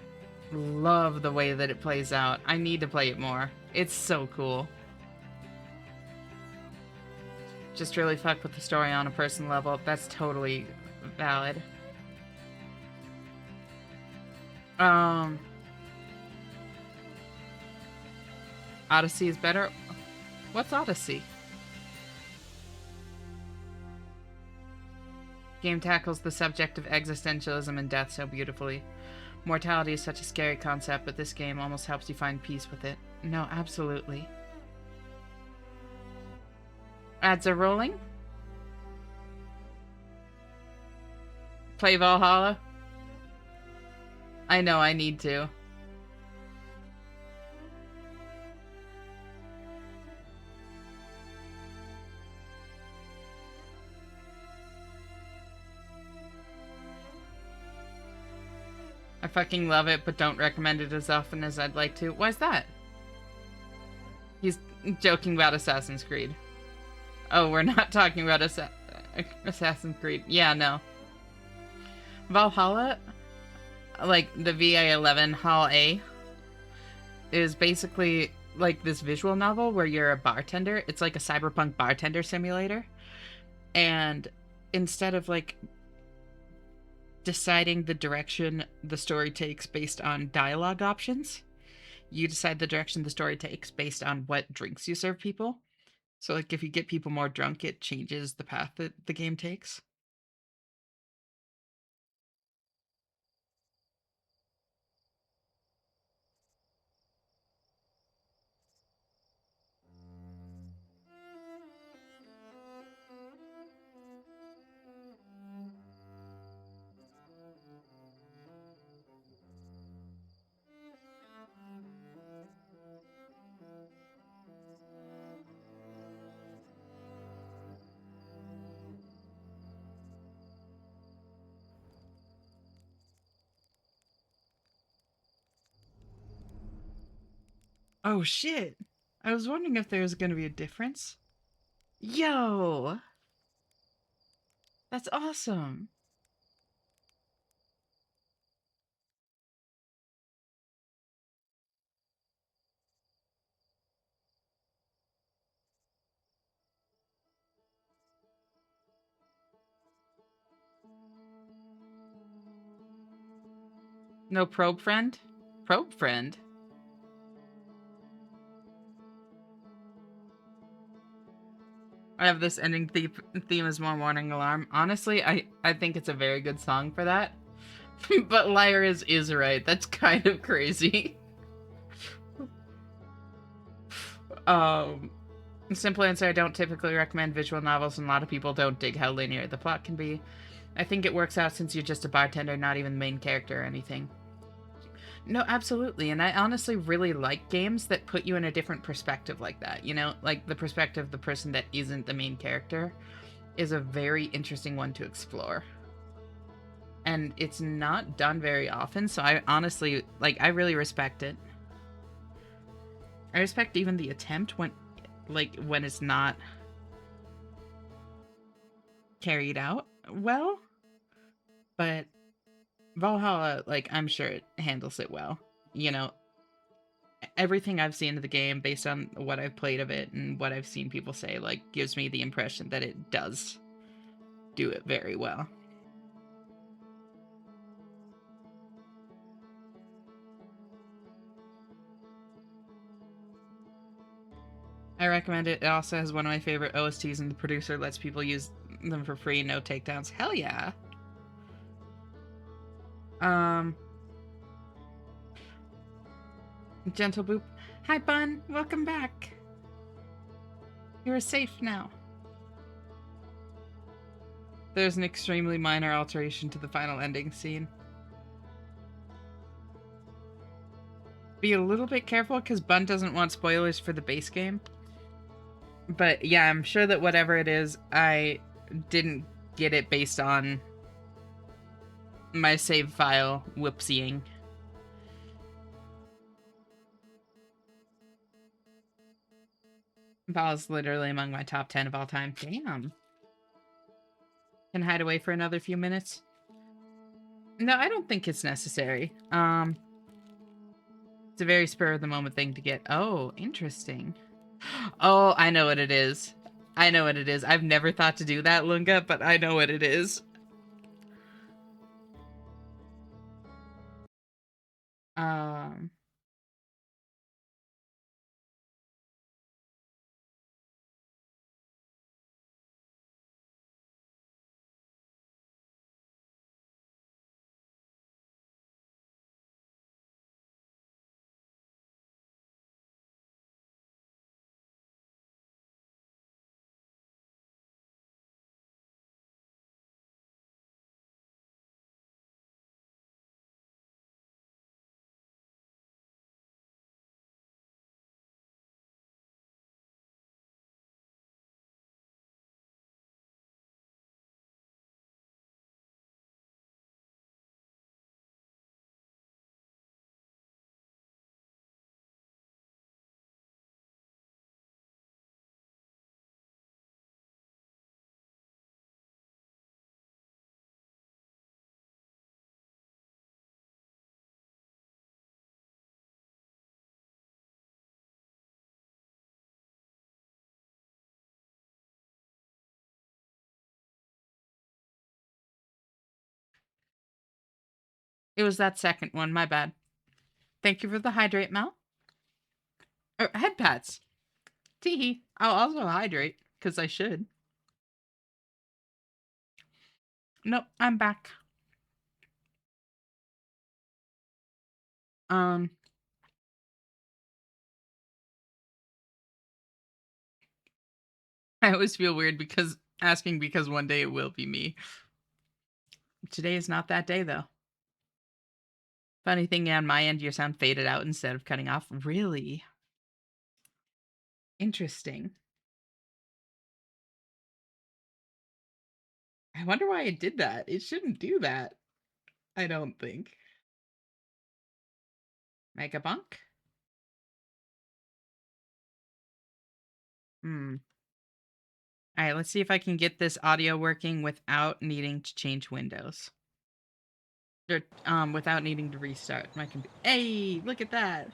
love the way that it plays out. I need to play it more. It's so cool. Just really fuck with the story on a personal level. That's totally valid. Odyssey is better. What's Odyssey? Game tackles the subject of existentialism and death so beautifully. Mortality is such a scary concept, but this game almost helps you find peace with it. No, absolutely. Ads are rolling. Play Valhalla. I know I need to. I fucking love it, but don't recommend it as often as I'd like to. Why's that? He's joking about Assassin's Creed. Oh, we're not talking about Assassin's Creed. Yeah, no. Valhalla, like the VA11 Hall A, is basically like this visual novel where you're a bartender. It's like a cyberpunk bartender simulator. And instead of like deciding the direction the story takes based on dialogue options, you decide the direction the story takes based on what drinks you serve people. So like if you get people more drunk, it changes the path that the game takes. Oh shit. I was wondering if there was going to be a difference. Yo, that's awesome. No probe friend? Probe friend? I have this ending theme as my warning alarm. Honestly, I think it's a very good song for that. But Liar is right. That's kind of crazy. Simple answer, I don't typically recommend visual novels, and a lot of people don't dig how linear the plot can be. I think it works out since you're just a bartender, not even the main character or anything. No, absolutely. And I honestly really like games that put you in a different perspective like that. You know, like the perspective of the person that isn't the main character is a very interesting one to explore. And it's not done very often, so I honestly, like, I really respect it. I respect even the attempt when, like, when it's not carried out well. But Valhalla, like, I'm sure it handles it well. You know, everything I've seen of the game based on what I've played of it and what I've seen people say, like, gives me the impression that it does do it very well. I recommend it. It also has one of my favorite OSTs, and the producer lets people use them for free, no takedowns. Hell yeah. Um, Gentle Boop. Hi, Bun. Welcome back. You're safe now. There's an extremely minor alteration to the final ending scene. Be a little bit careful because Bun doesn't want spoilers for the base game. But yeah, I'm sure that whatever it is, I didn't get it based on my save file whoopsieing. Val's literally among my top 10 of all time. Damn. Can hide away for another few minutes? No, I don't think it's necessary. It's a very spur of the moment thing to get. Oh, interesting. Oh, I know what it is. I know what it is. I've never thought to do that, Lunga, but I know what it is. Um, it was that second one. My bad. Thank you for the hydrate, Mel. Head pats. Teehee. I'll also hydrate, because I should. Nope, I'm back. Um, I always feel weird because asking because one day it will be me. Today is not that day, though. Funny thing on my end, your sound faded out instead of cutting off. Really? Interesting. I wonder why it did that. It shouldn't do that. I don't think. Mega Bunk? Hmm. Alright, let's see if I can get this audio working without needing to change windows. Or, without needing to restart my computer. Hey, look at that!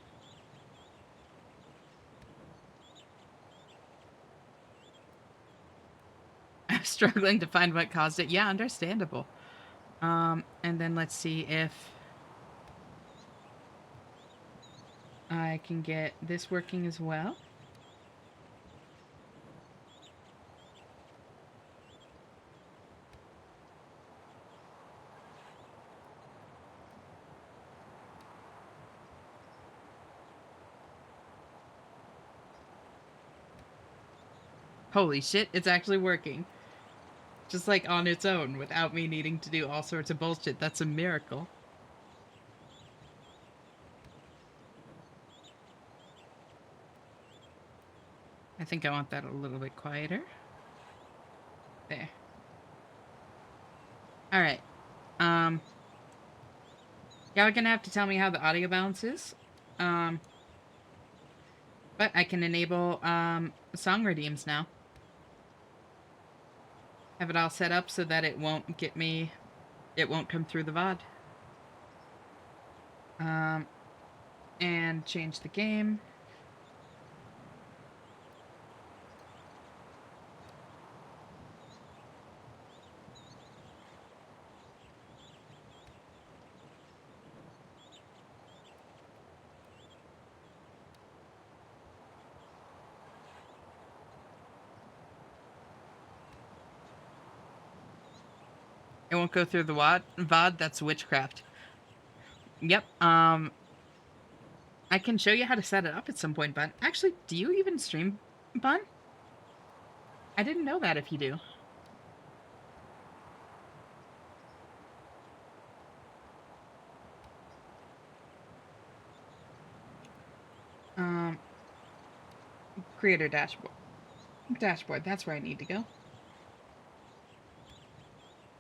I'm struggling to find what caused it. Yeah, understandable. And then let's see if I can get this working as well. Holy shit, it's actually working. Just like on its own, without me needing to do all sorts of bullshit. That's a miracle. I think I want that a little bit quieter. There. Alright. Y'all are gonna have to tell me how the audio balance is. But I can enable, song redeems now. Have it all set up so that it won't get me... It won't come through the VOD. And change the game. It won't go through the VOD. That's witchcraft. Yep, I can show you how to set it up at some point, Bun. Actually, do you even stream, Bun? I didn't know that if you do. Um, Creator dashboard. Dashboard, that's where I need to go.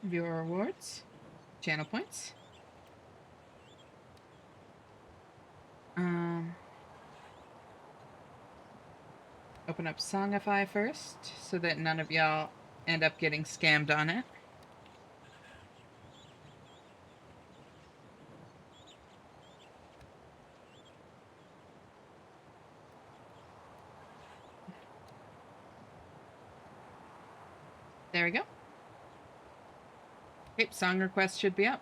Viewer rewards. Channel points. Open up Songify first, so that none of y'all end up getting scammed on it. There we go. Okay, song request should be up.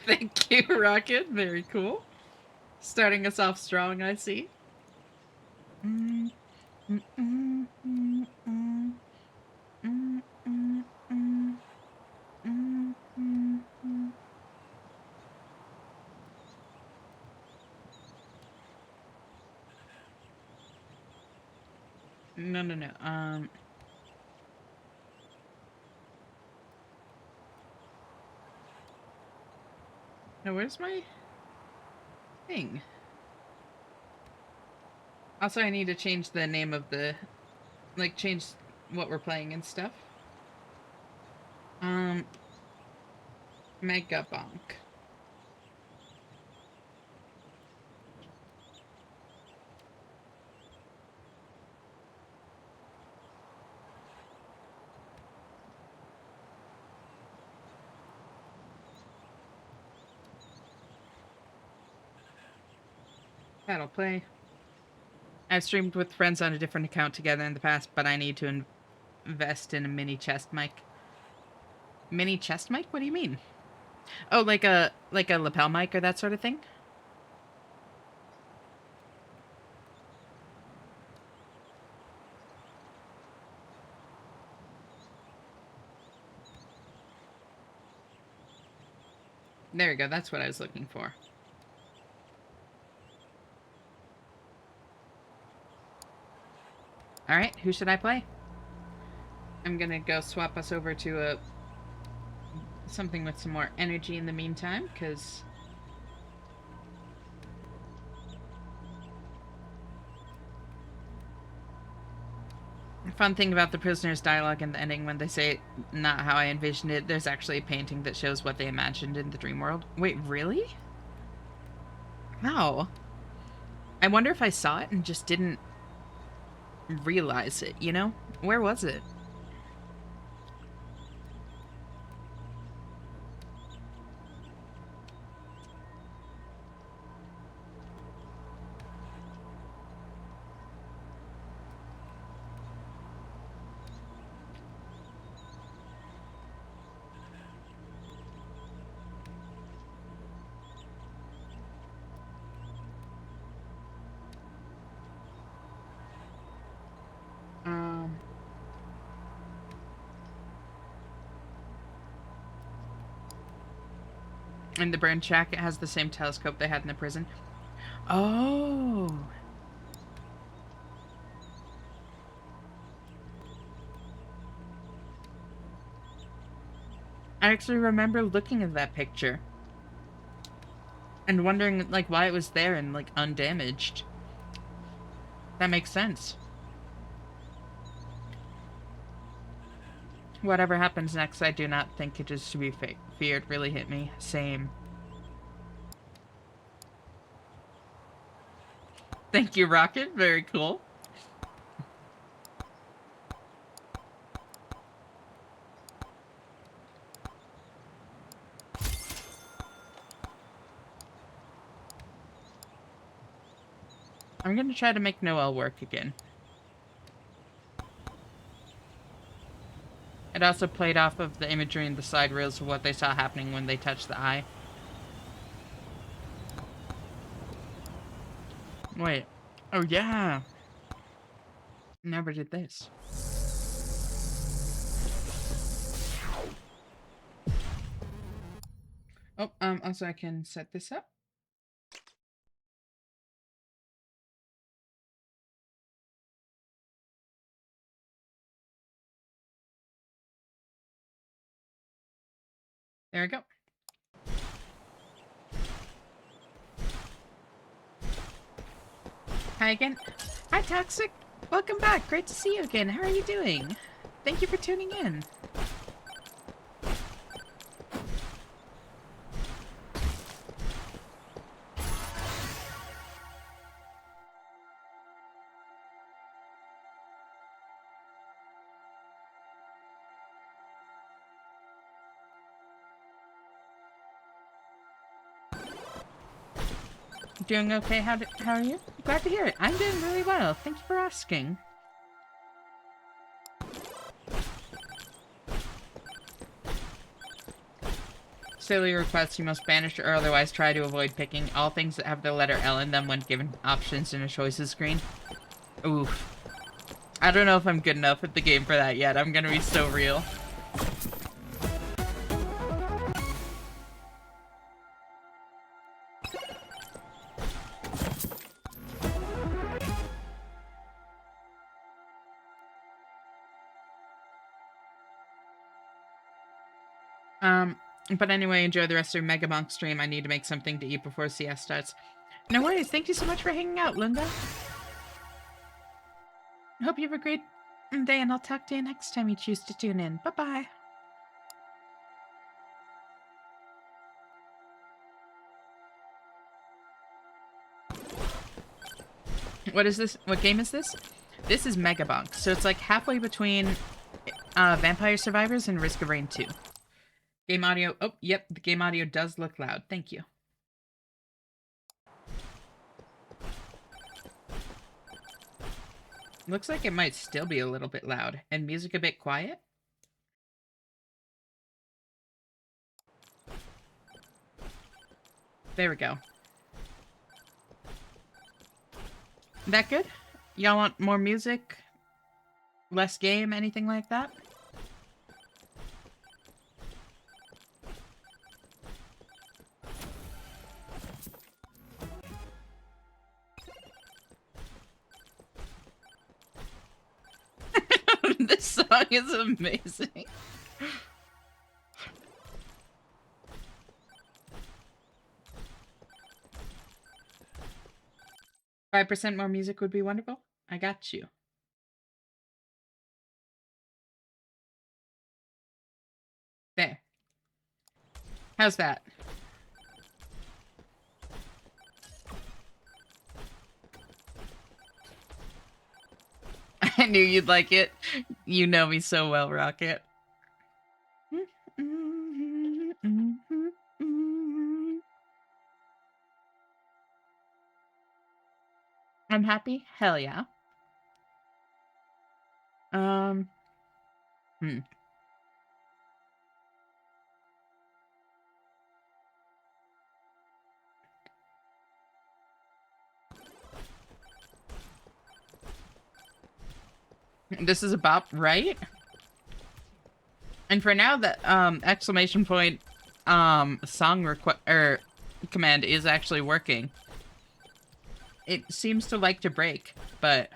Thank you, Rocket. Very cool. Starting us off strong, I see. No. No, where's my thing? Also, I need to change the name of the, like, change what we're playing and stuff. Mega Bonk. That'll play. I've streamed with friends on a different account together in the past, but I need to invest in a mini chest mic. Mini chest mic? What do you mean? Oh, like a lapel mic or that sort of thing? There we go. That's what I was looking for. All right, who should I play? I'm gonna go swap us over to something with some more energy in the meantime, because the fun thing about the prisoner's dialogue in the ending, when they say not how I envisioned it, there's actually a painting that shows what they imagined in the dream world. Wait, really? How? I wonder if I saw it and just didn't realize it, you know? Where was it? In the burn shack, it has the same telescope they had in the prison. Oh. I actually remember looking at that picture and wondering, like, why it was there and, like, undamaged. That makes sense. Whatever happens next, I do not think it is to be feared. Really hit me. Same. Thank you, Rocket. Very cool. I'm gonna try to make Noelle work again. It also played off of the imagery in the side reels of what they saw happening when they touched the eye. Wait. Oh, yeah. Never did this. Oh, also I can set this up. There we go. Hi again. Hi, Toxic. Welcome back. Great to see you again. How are you doing? Thank you for tuning in. Doing okay? How are you? Glad to hear it. I'm doing really well. Thank you for asking. Silly request, you must banish or otherwise try to avoid picking all things that have the letter L in them when given options in a choices screen. Oof. I don't know if I'm good enough at the game for that yet. I'm gonna be so real. But anyway, enjoy the rest of your Mega Monk stream. I need to make something to eat before CS starts. No worries. Thank you so much for hanging out, Linda. Hope you have a great day, and I'll talk to you next time you choose to tune in. Bye-bye. What is this? What game is this? This is Mega Monk. So it's like halfway between Vampire Survivors and Risk of Rain 2. Game audio. Oh, yep. The game audio does look loud. Thank you. Looks like it might still be a little bit loud. And music a bit quiet. There we go. That good? Y'all want more music? Less game? Anything like that? This song is amazing. 5% more music would be wonderful. I got you. There. How's that? I knew you'd like it. You know me so well, Rocket. I'm happy? Hell yeah. Hmm. This is a bop, right? And for now, that exclamation point song command is actually working. It seems to like to break, but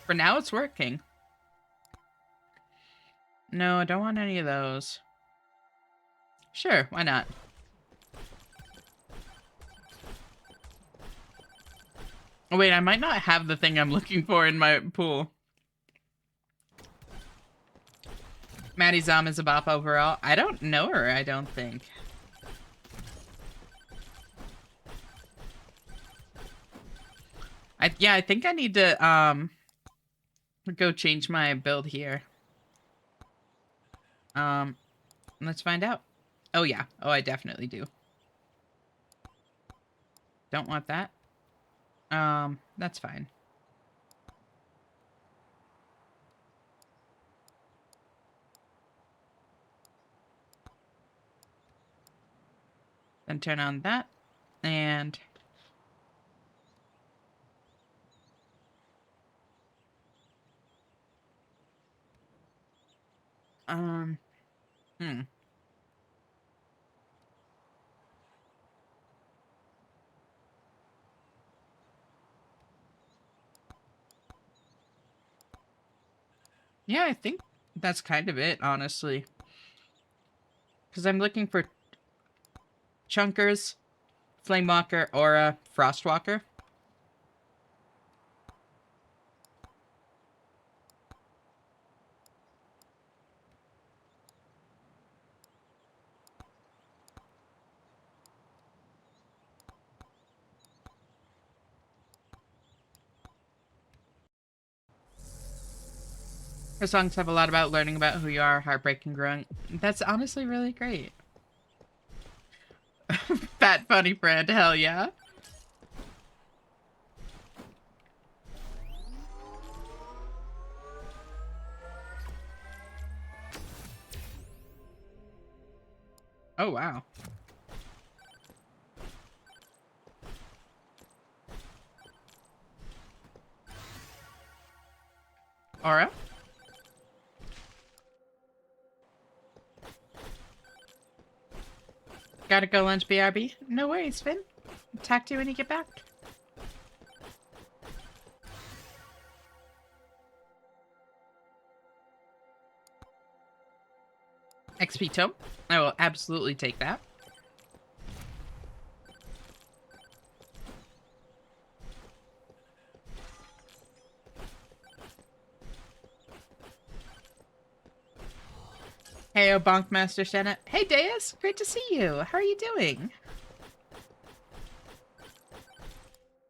for now it's working. No, I don't want any of those. Sure, why not? Oh, wait, I might not have the thing I'm looking for in my pool. Maddie Zom is a bop overall. I don't know her, I don't think. I think I need to go change my build here. Let's find out. Oh yeah. Oh, I definitely do. Don't want that. That's fine. Then turn on that and Hmm. Yeah, I think that's kind of it, honestly. Because I'm looking for Chunkers, Flamewalker, Aura, Frostwalker. Her songs have a lot about learning about who you are, heartbreak, and growing. That's honestly really great. Fat funny friend, hell yeah. Oh wow. Aura? Gotta go lunch, BRB? No worries, Finn. Talk to you when you get back. XP tome. I will absolutely take that. Hey, Bonkmaster Senna. Hey, Deus. Great to see you. How are you doing?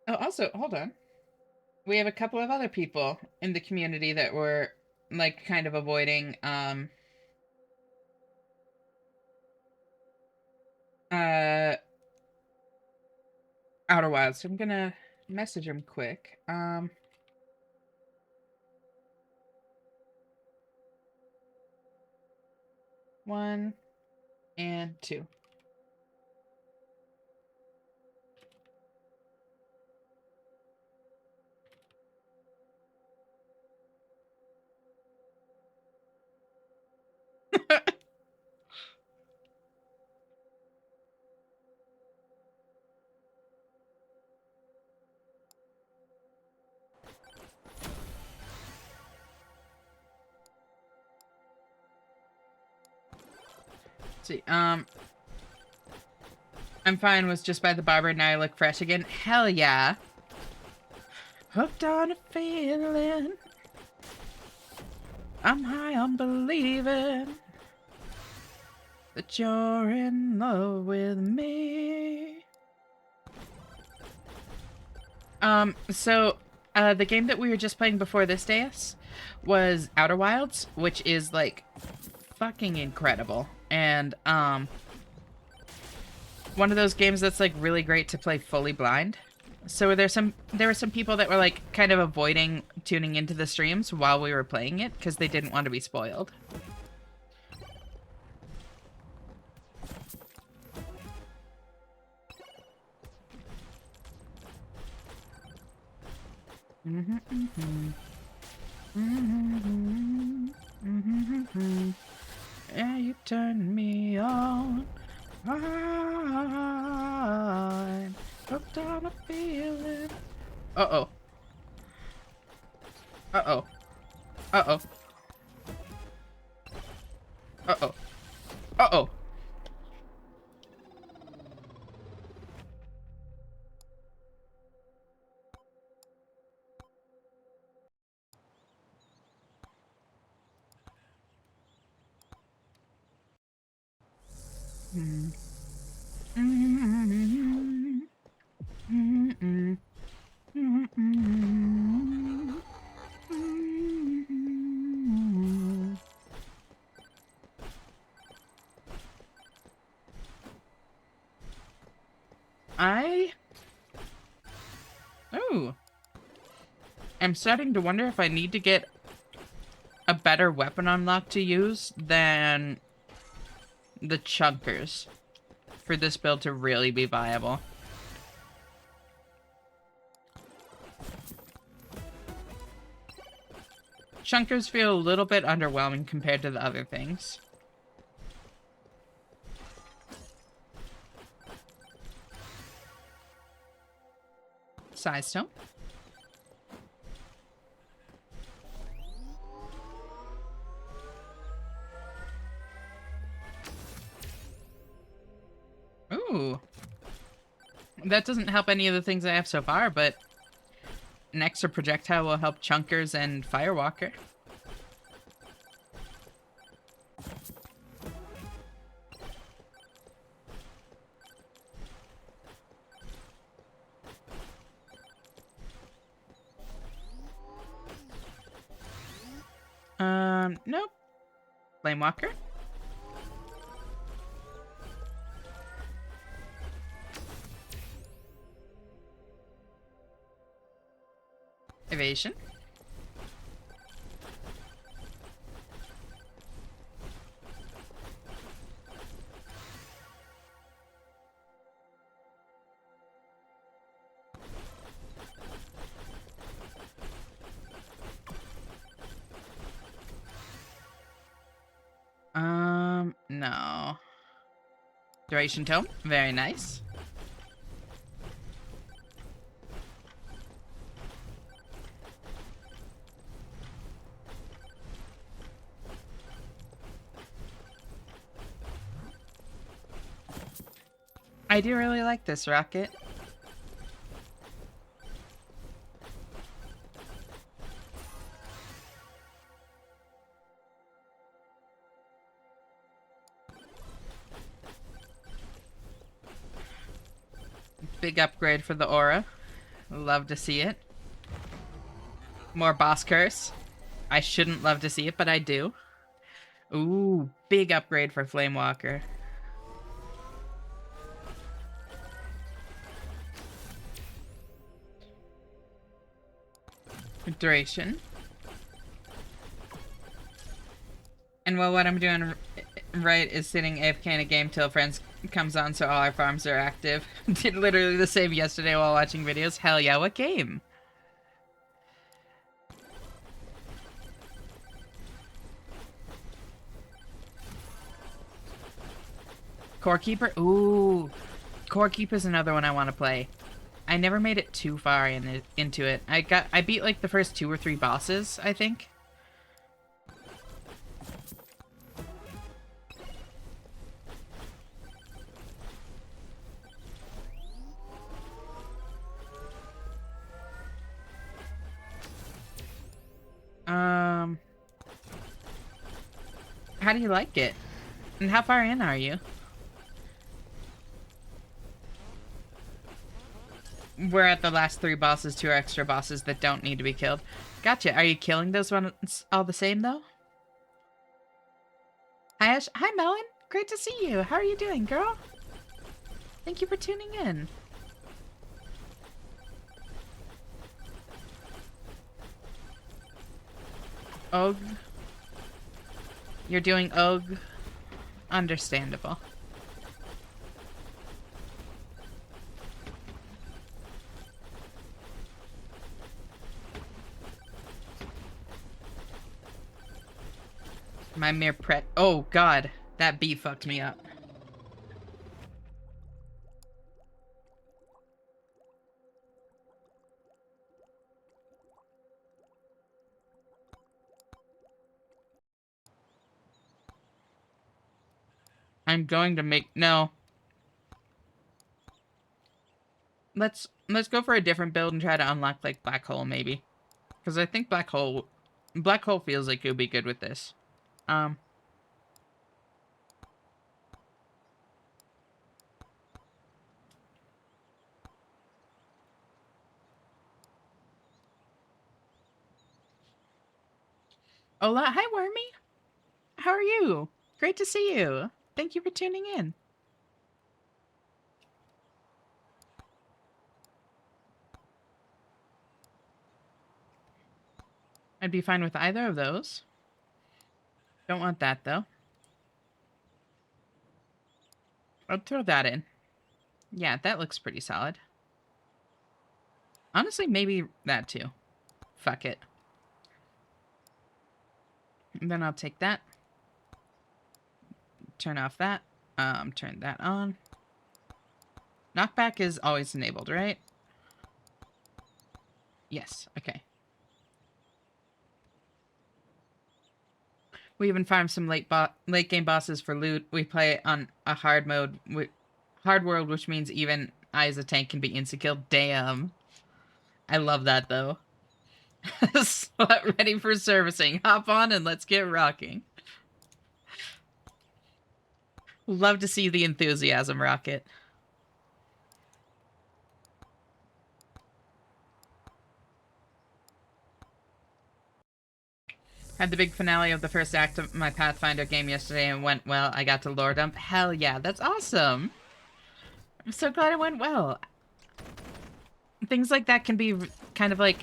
Oh, also, hold on. We have a couple of other people in the community that were, like, kind of avoiding, uh, Outer Wilds. So I'm gonna message him quick. 1 and 2. Let's see, I'm fine, was just by the barber, now I look fresh again. Hell yeah. Hooked on a feeling. I'm high on believing that you're in love with me. The game that we were just playing before this, Deus, was Outer Wilds, which is, like, fucking incredible. And, one of those games that's, like, really great to play fully blind. So there were some people that were, like, kind of avoiding tuning into the streams while we were playing it because they didn't want to be spoiled. Yeah, you turn me on. I'm hooked on a feeling. Uh-oh. Uh-oh. Uh-oh. Uh-oh. Uh-oh. I... Oh. I'm starting to wonder if I need to get a better weapon unlock to use than the chunkers for this build to really be viable. Chunkers feel a little bit underwhelming compared to the other things. Size stone. Ooh. That doesn't help any of the things I have so far, but an extra projectile will help Chunkers and Firewalker. Nope. Flamewalker. Evasion. No. Duration Tome. Very nice. I do really like this rocket. Big upgrade for the aura. Love to see it. More boss curse. I shouldn't love to see it, but I do. Ooh, big upgrade for Flamewalker. Duration. And well, what I'm doing right is sitting AFK in a game till friends comes on so all our farms are active. Did literally the same yesterday while watching videos. Hell yeah, what game? Core Keeper? Ooh. Core Keeper's another one I want to play. I never made it too far into it. I beat like the first 2 or 3 bosses, I think. How do you like it? And how far in are you? We're at the last 3 bosses, 2 extra bosses that don't need to be killed. Gotcha. Are you killing those ones all the same, though? Hi, Ash. Hi, Melon. Great to see you. How are you doing, girl? Thank you for tuning in. Og. You're doing Og. Understandable. My mere pret. Oh, God. That bee fucked me up. I'm going to make... No. Let's go for a different build and try to unlock, like, Black Hole, maybe. Because I think Black Hole feels like it would be good with this. Oh, hi, Wormy. How are you? Great to see you. Thank you for tuning in. I'd be fine with either of those. Don't want that, though. I'll throw that in. Yeah, that looks pretty solid. Honestly, maybe that, too. Fuck it. And then I'll take that. Turn off that. Turn that on. Knockback is always enabled, right? Yes, okay. We even farmed some late game bosses for loot. We play on a hard mode, hard world, which means even I as a tank can be insta-killed. Damn. I love that, though. Slut ready for servicing. Hop on and let's get rocking. Love to see the enthusiasm, Rocket. Had the big finale of the first act of my Pathfinder game yesterday and went well. I got to lore dump. Hell yeah, that's awesome. I'm so glad it went well. Things like that can be kind of like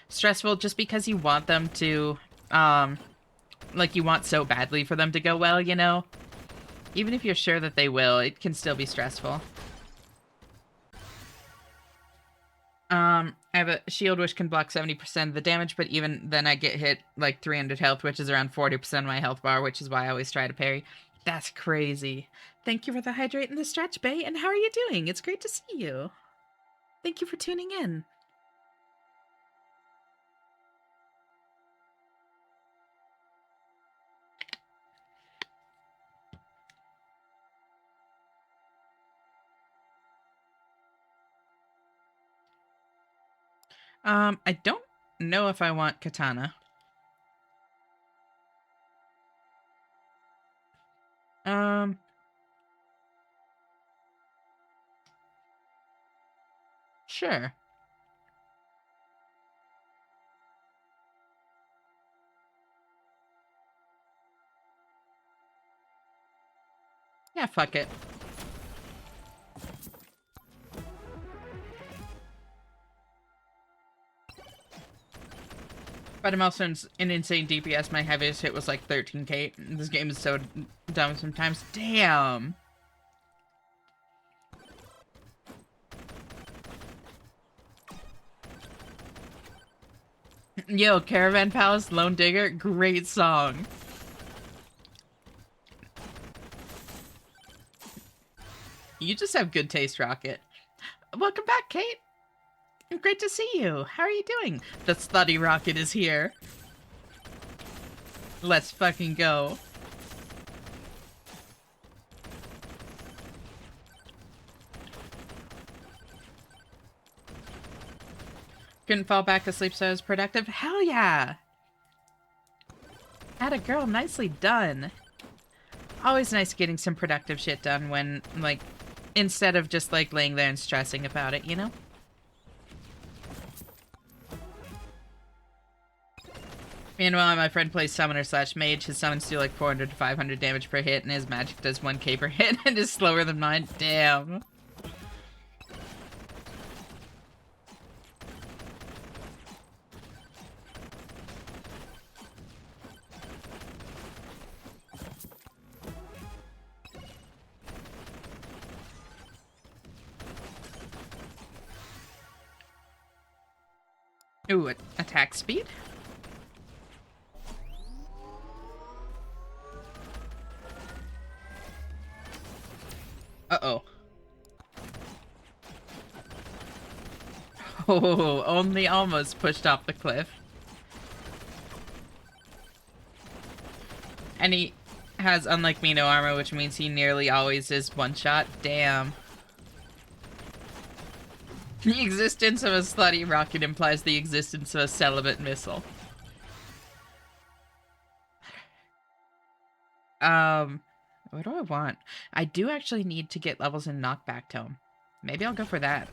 stressful just because you want them to, like you want so badly for them to go well, you know? Even if you're sure that they will, it can still be stressful. I have a shield which can block 70% of the damage, but even then I get hit like 300 health, which is around 40% of my health bar, which is why I always try to parry. That's crazy. Thank you for the hydrate and the stretch, Bay, and how are you doing? It's great to see you. Thank you for tuning in. I don't know if I want katana. Sure. Yeah, fuck it. But I'm also an insane DPS. My heaviest hit was like 13k. This game is so dumb sometimes. Damn. Yo, Caravan Palace, Lone Digger, great song. You just have good taste, Rocket. Welcome back, Kate. Great to see you. How are you doing? The slutty Rocket is here. Let's fucking go. Couldn't fall back asleep, so I was productive. Hell yeah! Atta girl, nicely done. Always nice getting some productive shit done when, like, instead of just, like, laying there and stressing about it, you know? Meanwhile, my friend plays summoner slash mage. His summons do like 400 to 500 damage per hit, and his magic does 1k per hit, and is slower than mine. Damn. Ooh, attack speed? Uh-oh. Oh, only almost pushed off the cliff. And he has, unlike me, no armor, which means he nearly always is one-shot. Damn. The existence of a slutty rocket implies the existence of a celibate missile. What do I want? I do actually need to get levels in Knockback Tome. Maybe I'll go for that.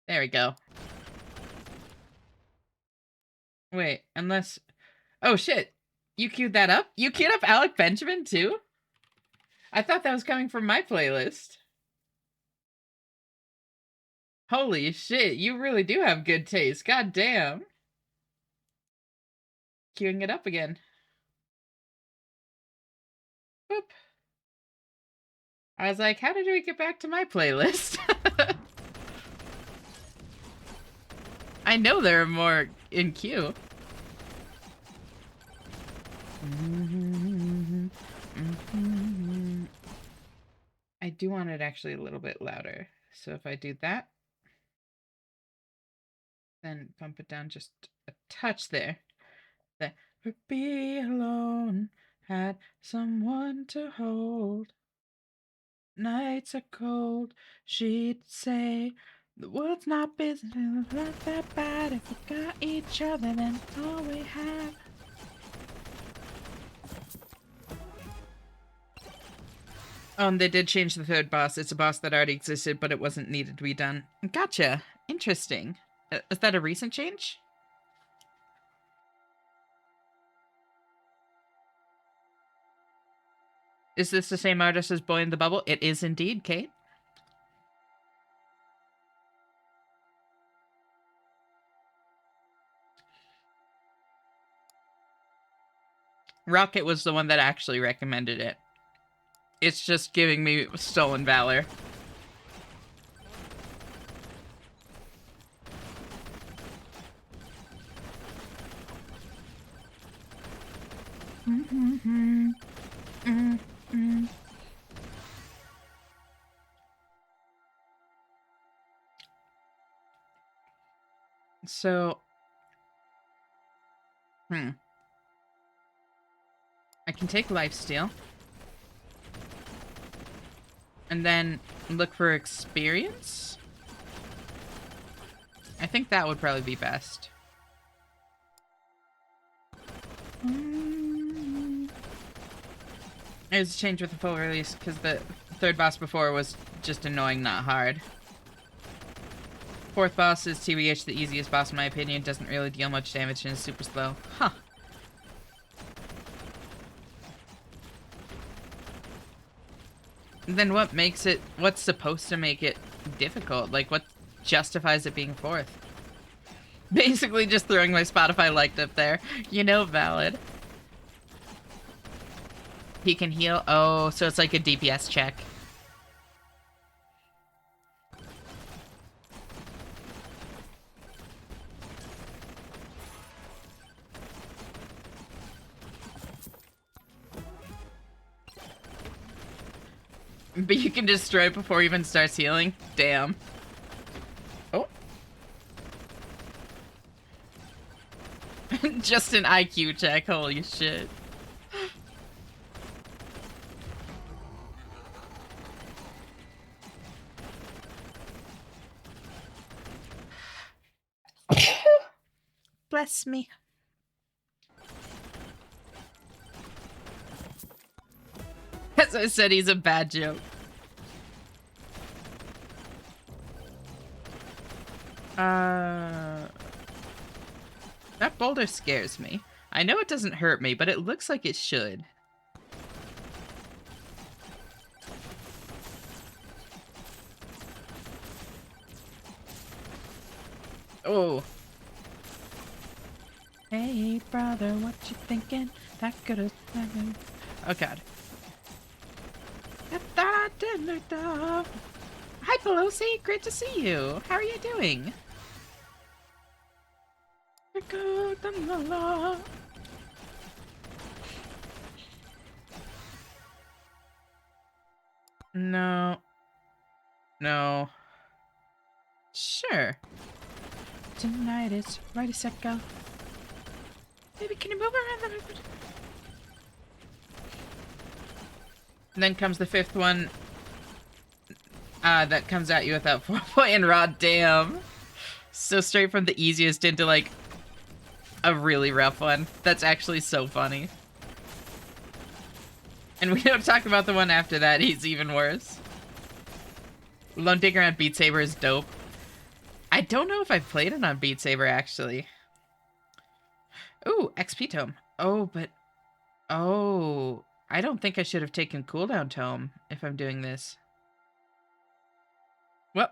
There we go. Wait, unless... Oh, shit! You queued that up? You queued up Alec Benjamin, too? I thought that was coming from my playlist. Holy shit, you really do have good taste. God damn. Queuing it up again. Boop. I was like, how did we get back to my playlist? I know there are more in queue. I do want it actually a little bit louder. So if I do that, then bump it down just a touch there. Never be alone, had someone to hold. Nights are cold, she'd say. The world's not business, not that bad. If we got each other, then it's all we have. They did change the third boss. It's a boss that already existed, but it wasn't needed to be done. Gotcha. Interesting. Is that a recent change? Is this the same artist as Boy in the Bubble? It is indeed, Kate. Rocket was the one that actually recommended it. It's just giving me stolen valor. So, I can take lifesteal. And then look for experience? I think that would probably be best. It was a change with the full release because the third boss before was just annoying, not hard. Fourth boss is TBH, the easiest boss in my opinion. Doesn't really deal much damage and is super slow. Huh. And then what makes it... What's supposed to make it difficult? Like, what justifies it being fourth? Basically just throwing my Spotify liked up there. You know, valid. He can heal? Oh, so it's like a DPS check. But you can destroy it before he even starts healing? Damn. Oh. Just an IQ check, holy shit. Bless me. As I said, he's a bad joke. That boulder scares me. I know it doesn't hurt me, but it looks like it should. Oh. Hey, brother, what you thinking? That could have happened. Oh, God. I thought I did look up. Hi, Pelosi. Great to see you. How are you doing? No. No. Sure. Tonight it's ready, set, go. Baby, can you move around? And then comes the fifth one. That comes at you without 4-point and rod. Damn. So straight from the easiest into, like, a really rough one. That's actually so funny. And we don't talk about the one after that. He's even worse. Lone Digger on Beat Saber is dope. I don't know if I've played it on Beat Saber, actually. Ooh, XP Tome. Oh, but... Oh... I don't think I should have taken Cooldown Tome if I'm doing this. Well...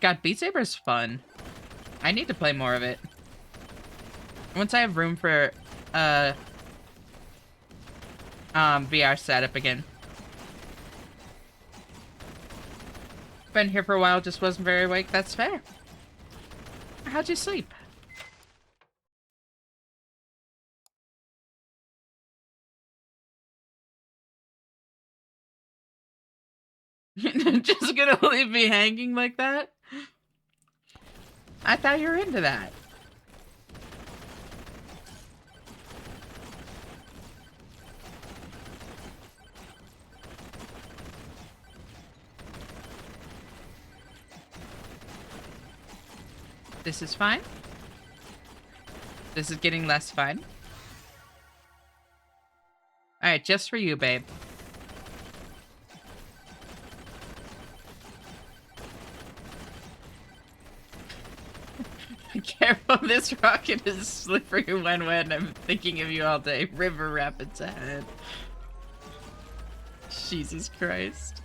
God, Beat Saber's fun. I need to play more of it. Once I have room for VR setup again. Been here for a while, just wasn't very awake. That's fair. How'd you sleep? Just gonna leave me hanging like that? I thought you were into that. This is fine. This is getting less fine. Alright, just for you, babe. Careful, this rocket is slippery when wet. I'm thinking of you all day. River Rapids ahead. Jesus Christ.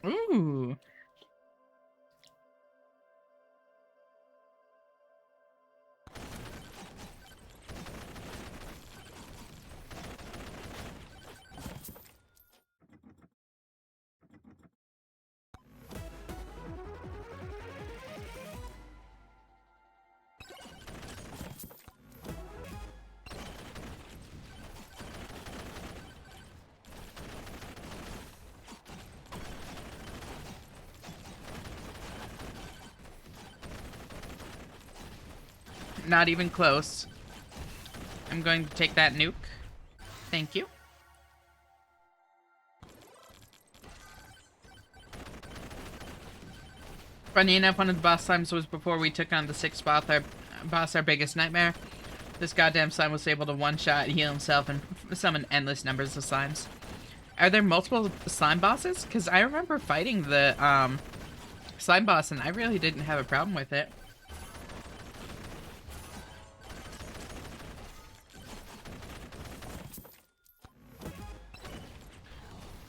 Ooh. Not even close. I'm going to take that nuke. Thank you. Funny enough, one of the boss slimes was before we took on the 6th boss, our biggest nightmare. This goddamn slime was able to one-shot, heal himself, and summon endless numbers of slimes. Are there multiple slime bosses? Because I remember fighting the slime boss, and I really didn't have a problem with it.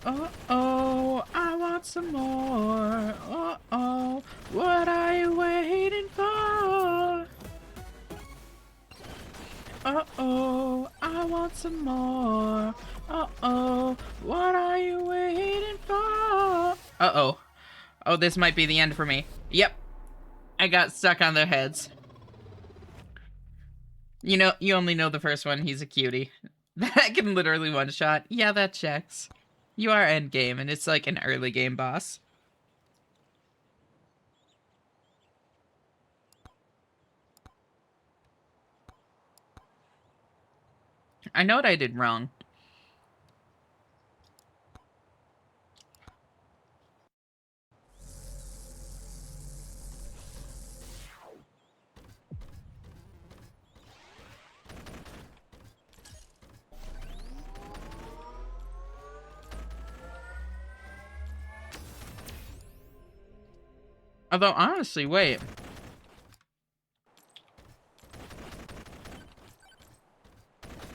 Uh-oh, I want some more. Uh-oh, what are you waiting for? Uh-oh, I want some more. Uh-oh, what are you waiting for? Uh-oh. Oh, this might be the end for me. Yep. I got stuck on their heads. You know, you only know the first one. He's a cutie. That can literally one-shot. Yeah, that checks. You are endgame, and it's like an early game boss. I know what I did wrong. Although, honestly, wait.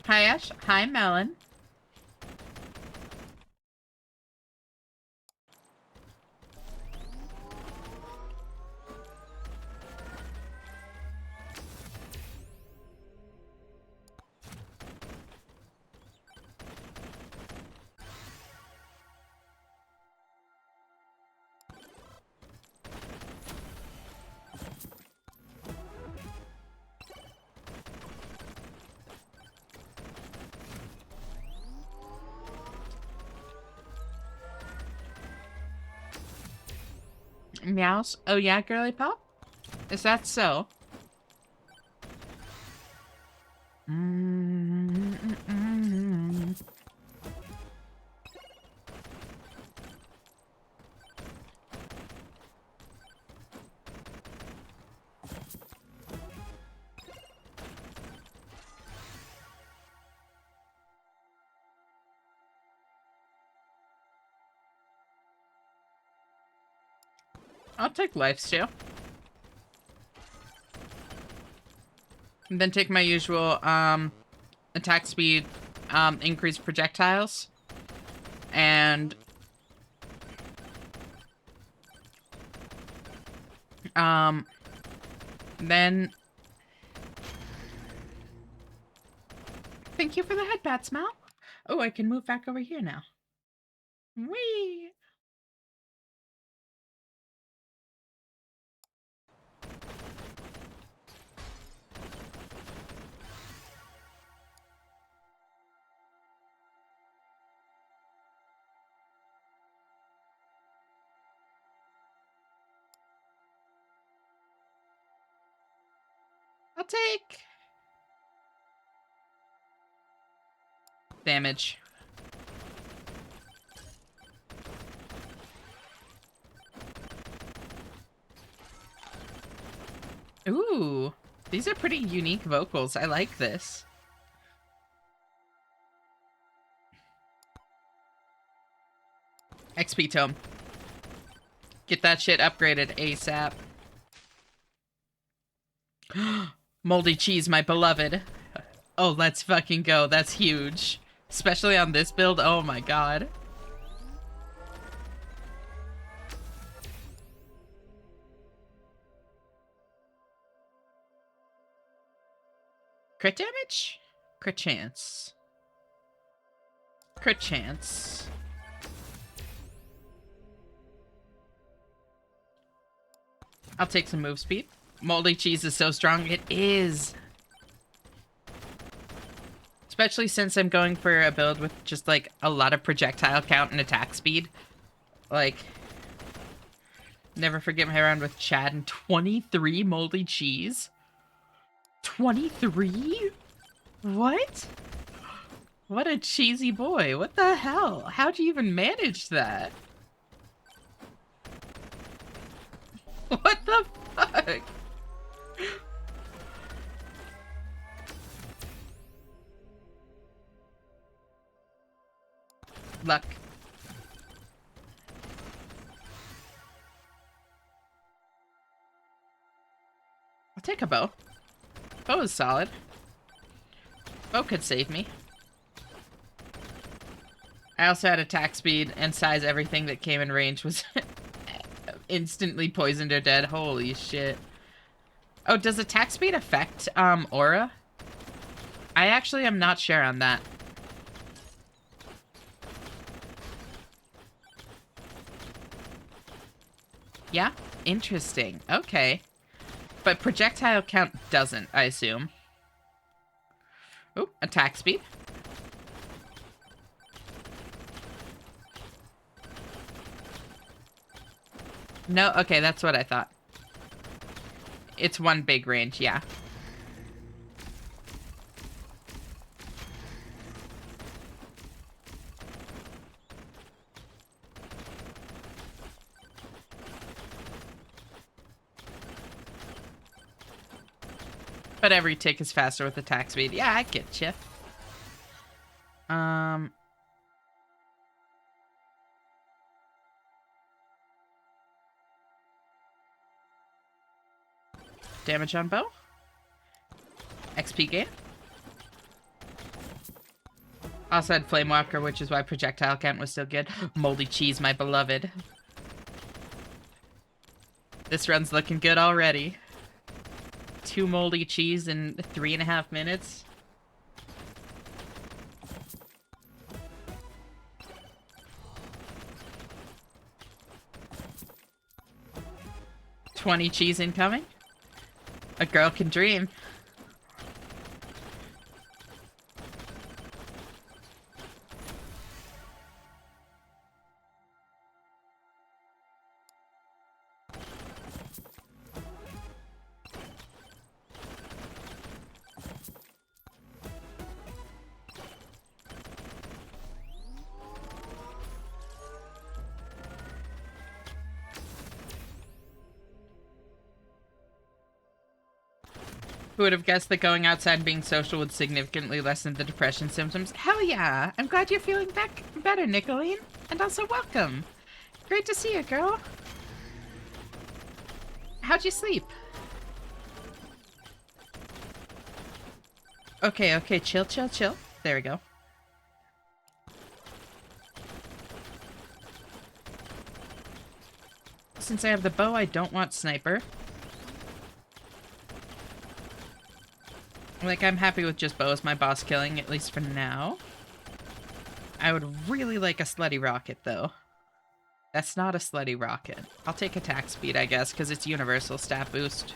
Hi, Ash. Hi, Melon. Meows. Oh, yeah, girly pop? Is that so? I'll take lifesteal. And then take my usual, attack speed, increase projectiles. And Then... Thank you for the head pat, Smile. Oh, I can move back over here now. Whee! I'll take... damage. Ooh, these are pretty unique vocals. I like this. XP tome. Get that shit upgraded ASAP. Moldy cheese, my beloved. Oh, let's fucking go. That's huge. Especially on this build. Oh my god. Crit damage? Crit chance. Crit chance. I'll take some move speed. Moldy cheese is so strong. It is. Especially since I'm going for a build with just, like, a lot of projectile count and attack speed. Like, never forget my round with Chad and 23 moldy cheese. 23? What? What a cheesy boy. What the hell? How'd you even manage that? What the fuck? Luck. I'll take a bow. Bow is solid. Bow could save me. I also had attack speed and size. Everything that came in range was instantly poisoned or dead. Holy shit. Oh, does attack speed affect aura? I actually am not sure on that. Yeah? Interesting. Okay. But projectile count doesn't, I assume. Oh, attack speed. No, okay, that's what I thought. It's one big range, yeah. But every tick is faster with attack speed. Yeah, I get you. Damage on bow. XP gain. Also had Flame Walker, which is why projectile count was still good. Moldy cheese, my beloved. This run's looking good already. 2 moldy cheese in 3.5 minutes. $20 cheese incoming. A girl can dream. Who would have guessed that going outside and being social would significantly lessen the depression symptoms? Hell yeah! I'm glad you're feeling back better, Nicolene. And also welcome. Great to see you, girl. How'd you sleep? Okay, okay, chill, chill, chill. There we go. This since I have the bow, I don't want sniper. Like, I'm happy with just bow as my boss killing, at least for now. I would really like a slutty rocket, though. That's not a slutty rocket. I'll take attack speed, I guess, because it's universal stat boost.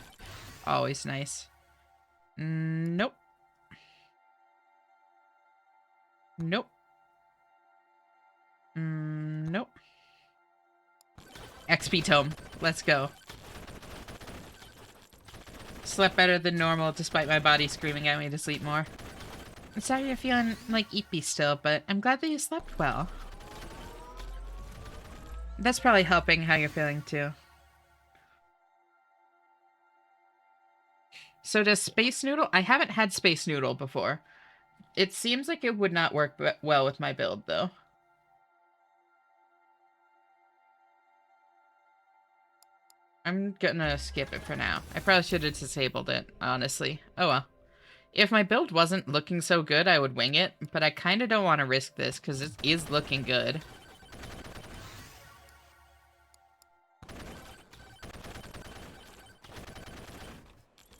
Always nice. Nope. Nope. Nope. XP tome. Let's go. Slept better than normal, despite my body screaming at me to sleep more. I'm sorry you're feeling, like, eepy still, but I'm glad that you slept well. That's probably helping how you're feeling, too. So does Space Noodle? I haven't had Space Noodle before. It seems like it would not work well with my build, though. I'm gonna skip it for now. I probably should have disabled it, honestly. Oh well. If my build wasn't looking so good, I would wing it, but I kind of don't want to risk this, because it is looking good.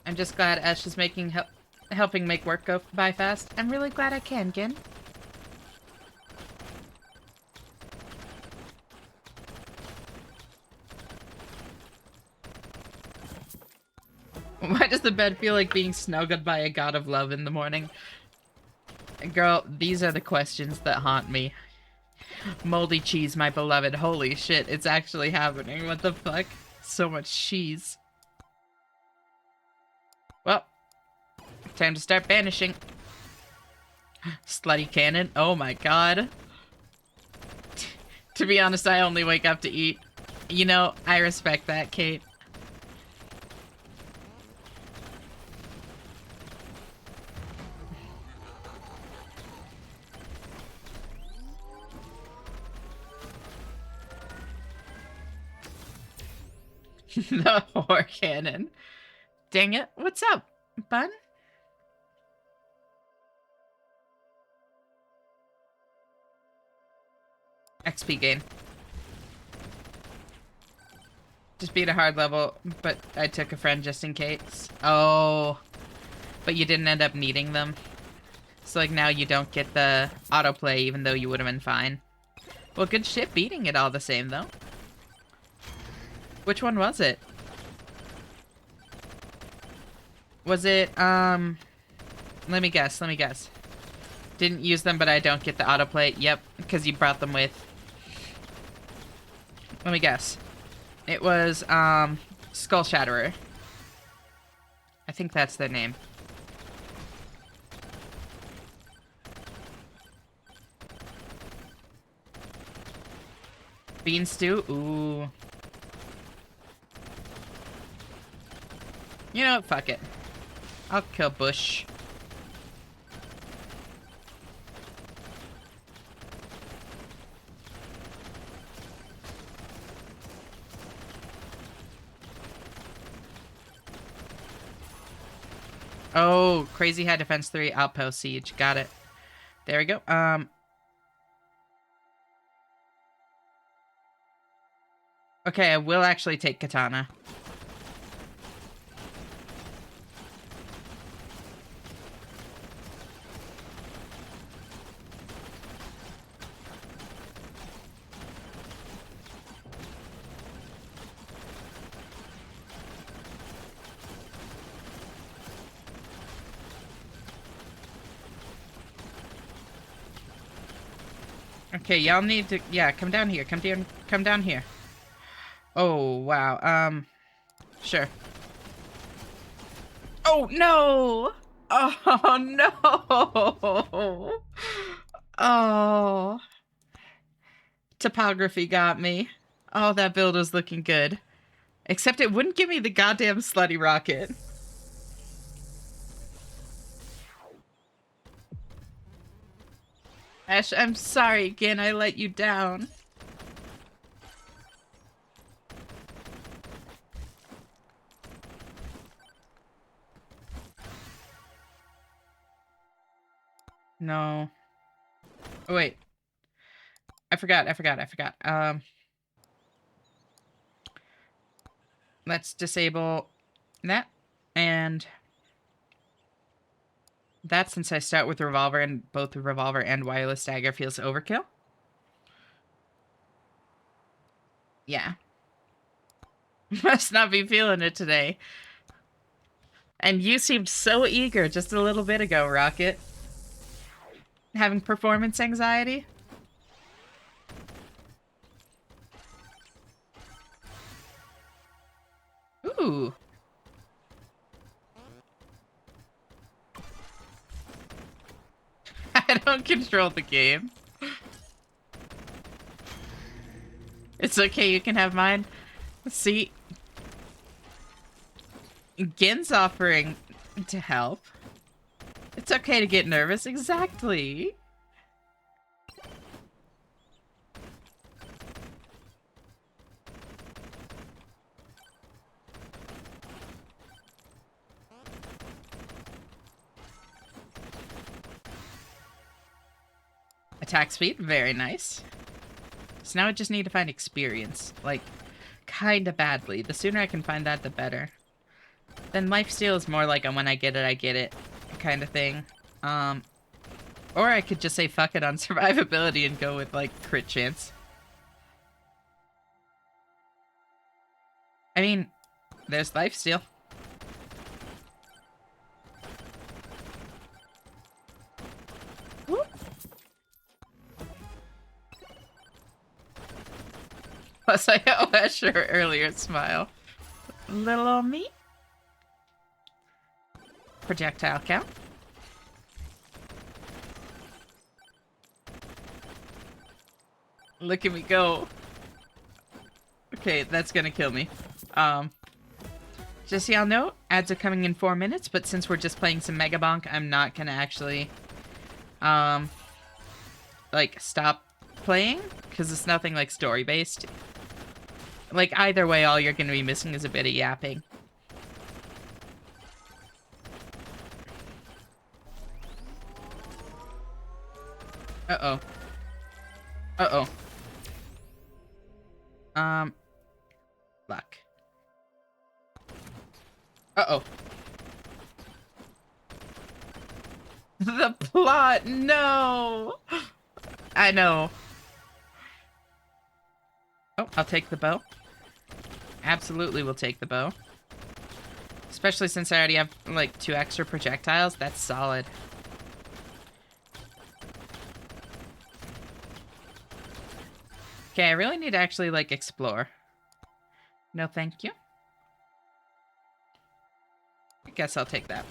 I'm just glad Ash is helping make work go by fast. I'm really glad I can, Gin. Why does the bed feel like being snuggled by a god of love in the morning? Girl, these are the questions that haunt me. Moldy cheese, my beloved. Holy shit, it's actually happening. What the fuck? So much cheese. Well, time to start banishing. Slutty cannon. Oh my god. To be honest, I only wake up to eat. You know, I respect that, Kate. The whore cannon. Dang it. What's up, bun? XP gain. Just beat a hard level, but I took a friend just in case. Oh. But you didn't end up needing them. So, like, now you don't get the autoplay, even though you would have been fine. Well, good shit beating it all the same, though. Which one was it? Was it, let me guess. Didn't use them, but I don't get the autoplay. Yep, because you brought them with. Let me guess. It was, Skull Shatterer. I think that's their name. Bean stew? Ooh. You know what? Fuck it. I'll kill Bush. Oh, Crazy High Defense 3 Outpost Siege. Got it. There we go. Okay, I will actually take Katana. Okay, y'all need to, yeah, come down here. Come down here. Oh, wow. Sure. Oh, no! Oh, no! Oh. Topography got me. Oh, that build was looking good. Except it wouldn't give me the goddamn slutty rocket. Ash, I'm sorry again, I let you down. No. Oh, wait. I forgot. Let's disable that. And that, since I start with revolver and both the revolver and wireless dagger feels overkill. Yeah. Must not be feeling it today. And you seemed so eager just a little bit ago, Rocket. Having performance anxiety? Ooh. I don't control the game. It's okay, you can have mine. See? Gin's offering to help. It's okay to get nervous. Exactly. Attack speed, very nice. So now I just need to find experience. Like, kinda badly. The sooner I can find that, the better. Then lifesteal is more like a when I get it kind of thing. Or I could just say fuck it on survivability and go with, like, crit chance. I mean, there's lifesteal. Plus, I OS your earlier smile. Little old me. Projectile count. Look at me go. Okay, that's gonna kill me. Just so y'all know, ads are coming in 4 minutes, but since we're just playing some Mega Bonk, I'm not gonna actually, like, stop playing, because it's nothing, like, story-based. Like, either way, all you're gonna be missing is a bit of yapping. Uh-oh. Uh-oh. Luck. Uh-oh. The plot, no! I know. Oh, I'll take the bow. Absolutely will take the bow. Especially since I already have, like, 2 extra projectiles. That's solid. Okay, I really need to actually, like, explore. No, thank you. I guess I'll take that.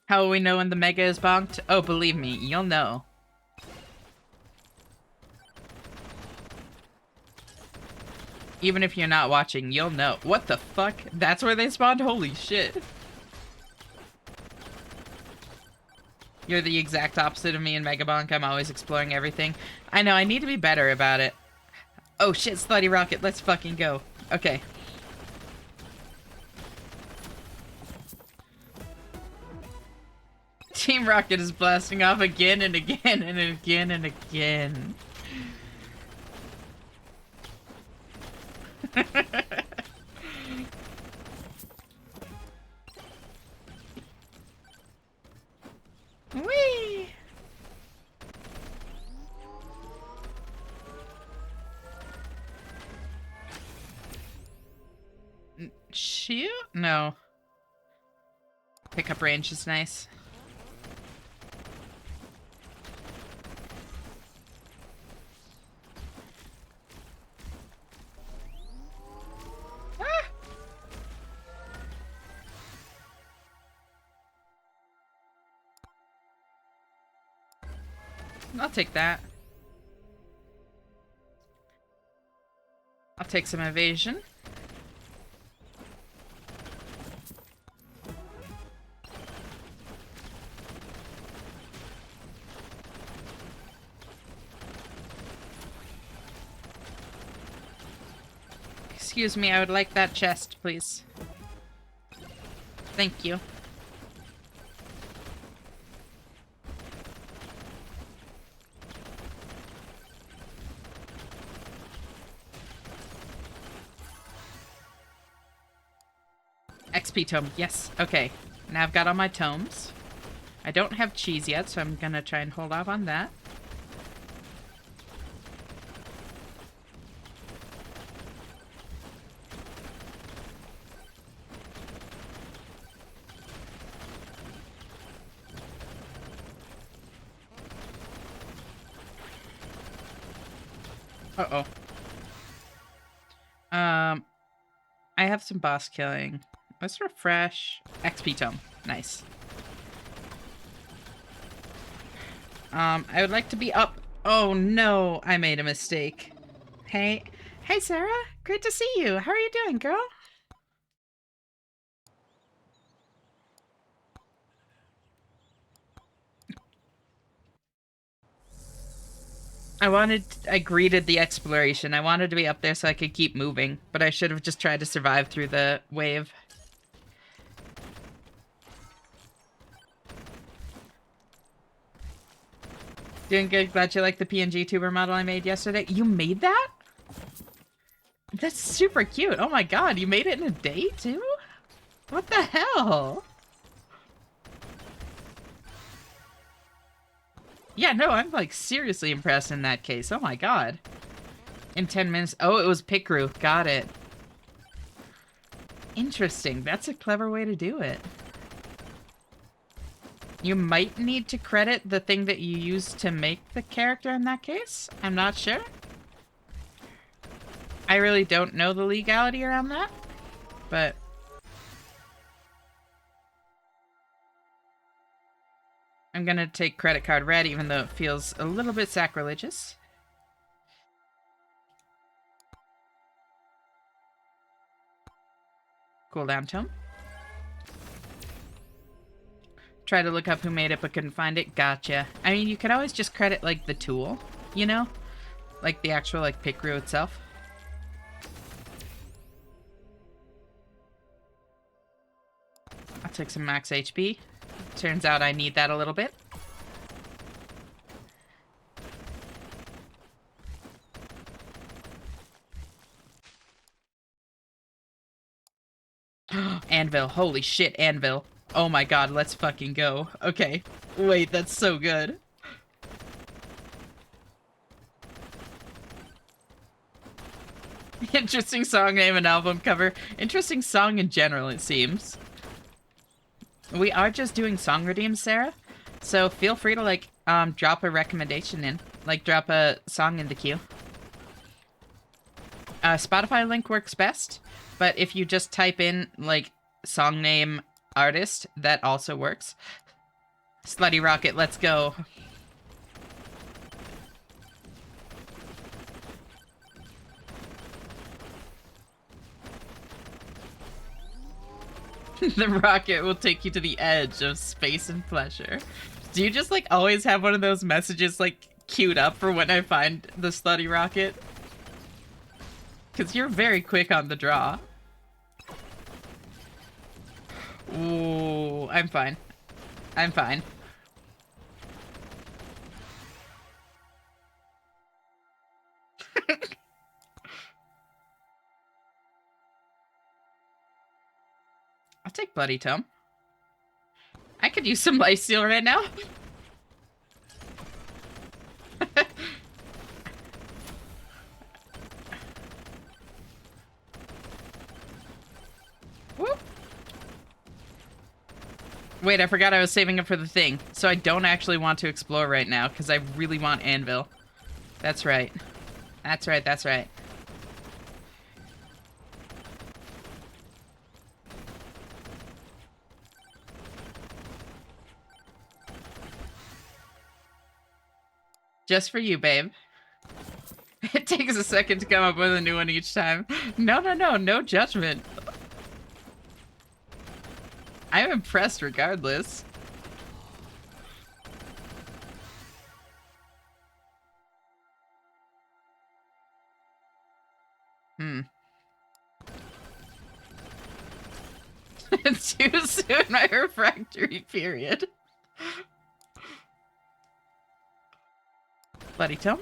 How will we know when the mega is bonked? Oh, believe me, you'll know. Even if you're not watching, you'll know. What the fuck? That's where they spawned? Holy shit. You're the exact opposite of me in Megabonk. I'm always exploring everything. I know, I need to be better about it. Oh shit, Slutty Rocket, let's fucking go. Okay. Team Rocket is blasting off again and again and again and again. Whee! Shoot? No. Pickup range is nice. Ah! I'll take that. I'll take some evasion. Excuse me, I would like that chest, please. Thank you. XP tome. Yes. Okay. Now I've got all my tomes. I don't have cheese yet, so I'm gonna try and hold off on that. Uh-oh. I have some boss killing. Let's refresh. XP tome. Nice. I would like to be up. Oh no, I made a mistake. Hey. Hey, Sarah. Great to see you. How are you doing, girl? I greeted the exploration. I wanted to be up there so I could keep moving, but I should have just tried to survive through the wave. Doing good. Glad you like the PNG tuber model I made yesterday. You made that? That's super cute. Oh my god, you made it in a day too? What the hell? Yeah, no, I'm like seriously impressed in that case. Oh my god. In 10 minutes. Oh, it was Picru. Got it. Interesting. That's a clever way to do it. You might need to credit the thing that you used to make the character in that case. I'm not sure. I really don't know the legality around that, but... I'm gonna take credit card red, even though it feels a little bit sacrilegious. Cooldown tome. Try to look up who made it, but couldn't find it. Gotcha. I mean, you could always just credit, like, the tool, you know? Like, the actual, like, Picru itself. I'll take some max HP. Turns out I need that a little bit. Anvil. Holy shit, Anvil. Oh my god, let's fucking go. Okay. Wait, that's so good. Interesting song name and album cover. Interesting song in general, it seems. We are just doing song redeems, Sarah. So feel free to, like, drop a recommendation in. Like, drop a song in the queue. Spotify link works best, but if you just type in, like, song name artist, that also works. Slutty Rocket, let's go. The rocket will take you to the edge of space and pleasure. Do you just, like, always have one of those messages, like, queued up for when I find the slutty rocket? Because you're very quick on the draw. Ooh, I'm fine. I'm fine. I'll take Bloody Tome. I could use some lifesteal right now. Whoop. Wait, I forgot I was saving it for the thing. So I don't actually want to explore right now, because I really want Anvil. That's right. That's right, that's right. Just for you, babe. It takes a second to come up with a new one each time. No, no, no, no judgment. I'm impressed regardless. Too soon, my refractory period. Bloody Tome.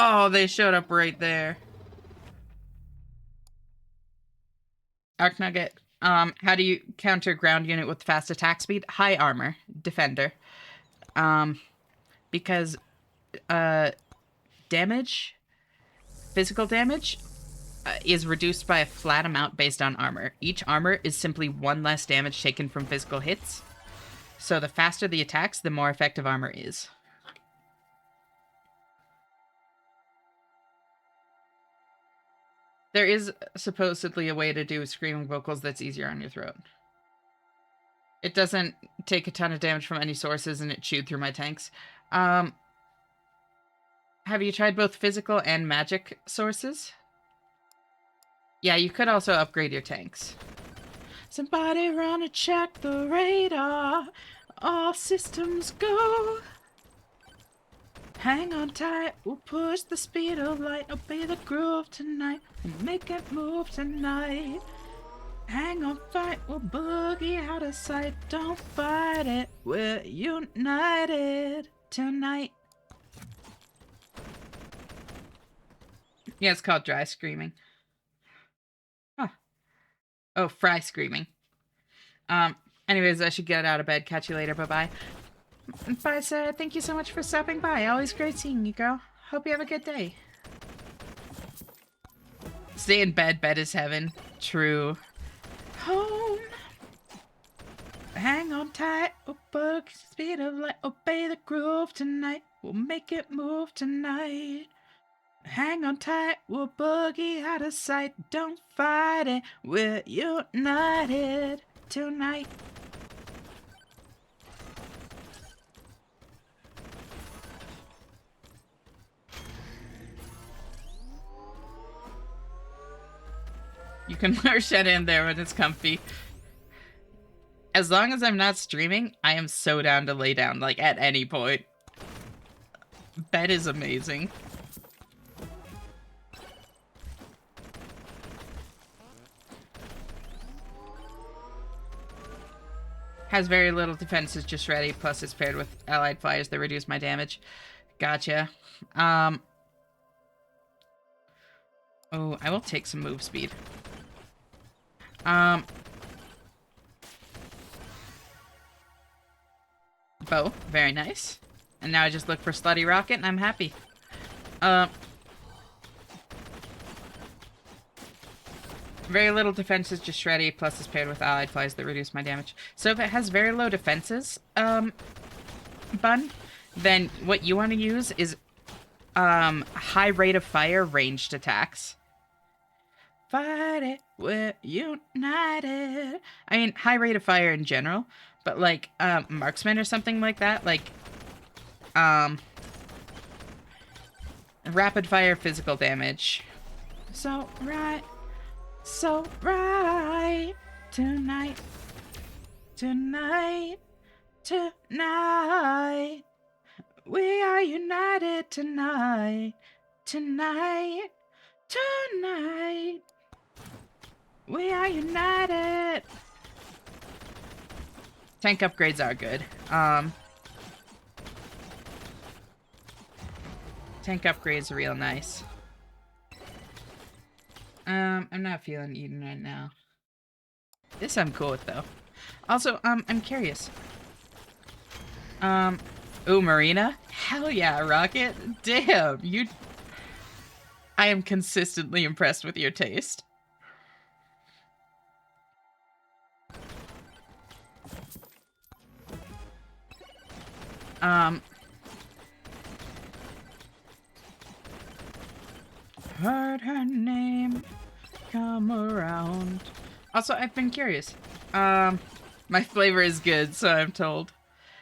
Oh, they showed up right there. Arc Nugget. How do you counter ground unit with fast attack speed? High armor. Defender. Because, damage, physical damage, is reduced by a flat amount based on armor. Each armor is simply one less damage taken from physical hits. So the faster the attacks, the more effective armor is. There is supposedly a way to do screaming vocals that's easier on your throat. It doesn't take a ton of damage from any sources, and it chewed through my tanks. Have you tried both physical and magic sources? Yeah, you could also upgrade your tanks. Somebody run and check the radar. All systems go. Hang on tight, we'll push the speed of light. Obey the groove tonight, and make it move tonight. Hang on tight, we'll boogie out of sight. Don't fight it, we're united tonight. Yeah, it's called dry screaming. Huh. Oh, fry screaming. Anyways, I should get out of bed. Catch you later, bye-bye. Bye, Sarah. Thank you so much for stopping by. Always great seeing you, girl. Hope you have a good day. Stay in bed. Bed is heaven. True. Home. Hang on tight. Oh, speed of light. Obey the groove tonight. We'll make it move tonight. Hang on tight. We'll boogie out of sight. Don't fight it. We're united tonight. You can Marshetta in there when it's comfy. As long as I'm not streaming, I am so down to lay down, like, at any point. Bed is amazing. Has very little defenses, just ready, plus it's paired with allied flyers that reduce my damage. Gotcha. Oh, I will take some move speed. Bow, very nice. And now I just look for Slutty Rocket and I'm happy. Very little defenses, just shreddy, plus it's paired with allied flies that reduce my damage. So if it has very low defenses, Bun, then what you want to use is, high rate of fire ranged attacks. Fight it, we're united. I mean, high rate of fire in general, but like, marksman or something like that, like, rapid fire physical damage. So right tonight, we are united tonight, we are united. Tank upgrades are good. Tank upgrades are real nice. I'm not feeling Eden right now. This I'm cool with, though. Also, I'm curious. Ooh, Marina? Hell yeah, Rocket. Damn, you... I am consistently impressed with your taste. Heard her name come around. Also, I've been curious. My flavor is good, so I'm told.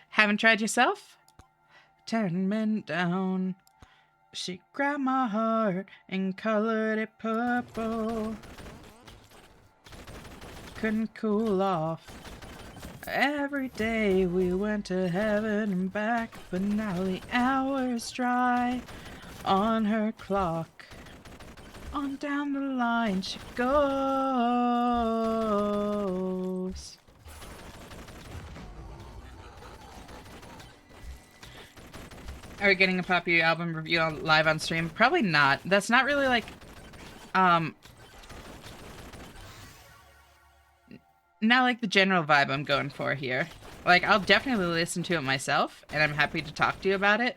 Haven't tried yourself? Turn men down. She grabbed my heart and colored it purple. Couldn't cool off. Every day we went to heaven and back, but now the hour's dry on her clock. On down the line she goes. Are we getting a Poppy album review live on stream? Probably not. That's not really like, not like the general vibe I'm going for here. Like, I'll definitely listen to it myself, and I'm happy to talk to you about it.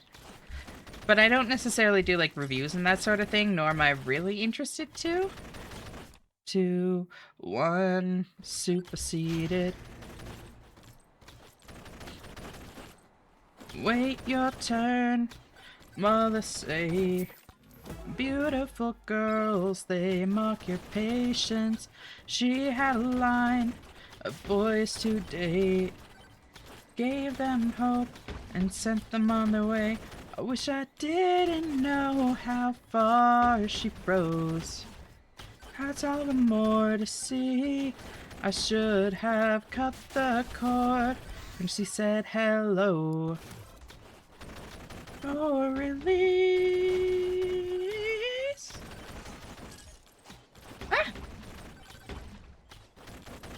But I don't necessarily do, like, reviews and that sort of thing, nor am I really interested to. 2, 1, superseded. Wait your turn, mother say. Beautiful girls, they mock your patience. She had a line of boys to date, gave them hope and sent them on their way. I wish I didn't know how far she froze. That's all the more to see. I should have cut the cord when she said hello. Oh, release. Ah!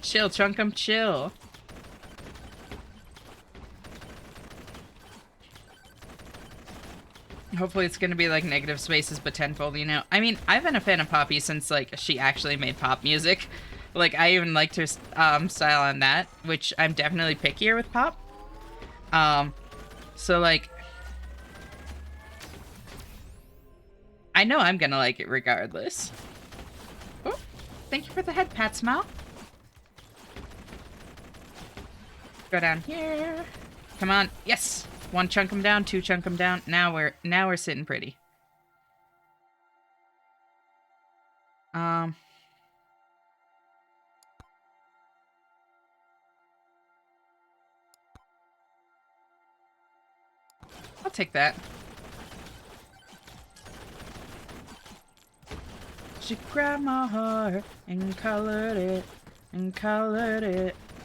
Chill, Chunkum, chill. Hopefully it's gonna be like Negative Spaces, but tenfold, you know? I mean, I've been a fan of Poppy since, like, she actually made pop music. Like, I even liked her style on that, which I'm definitely pickier with pop. So, like, I know I'm gonna like it regardless. Oh, thank you for the head pat, Smile. Go down here. Come on. Yes! 1 chunk 'em down, 2 chunk 'em down. Now we're sitting pretty. I'll take that. She grabbed my heart and colored it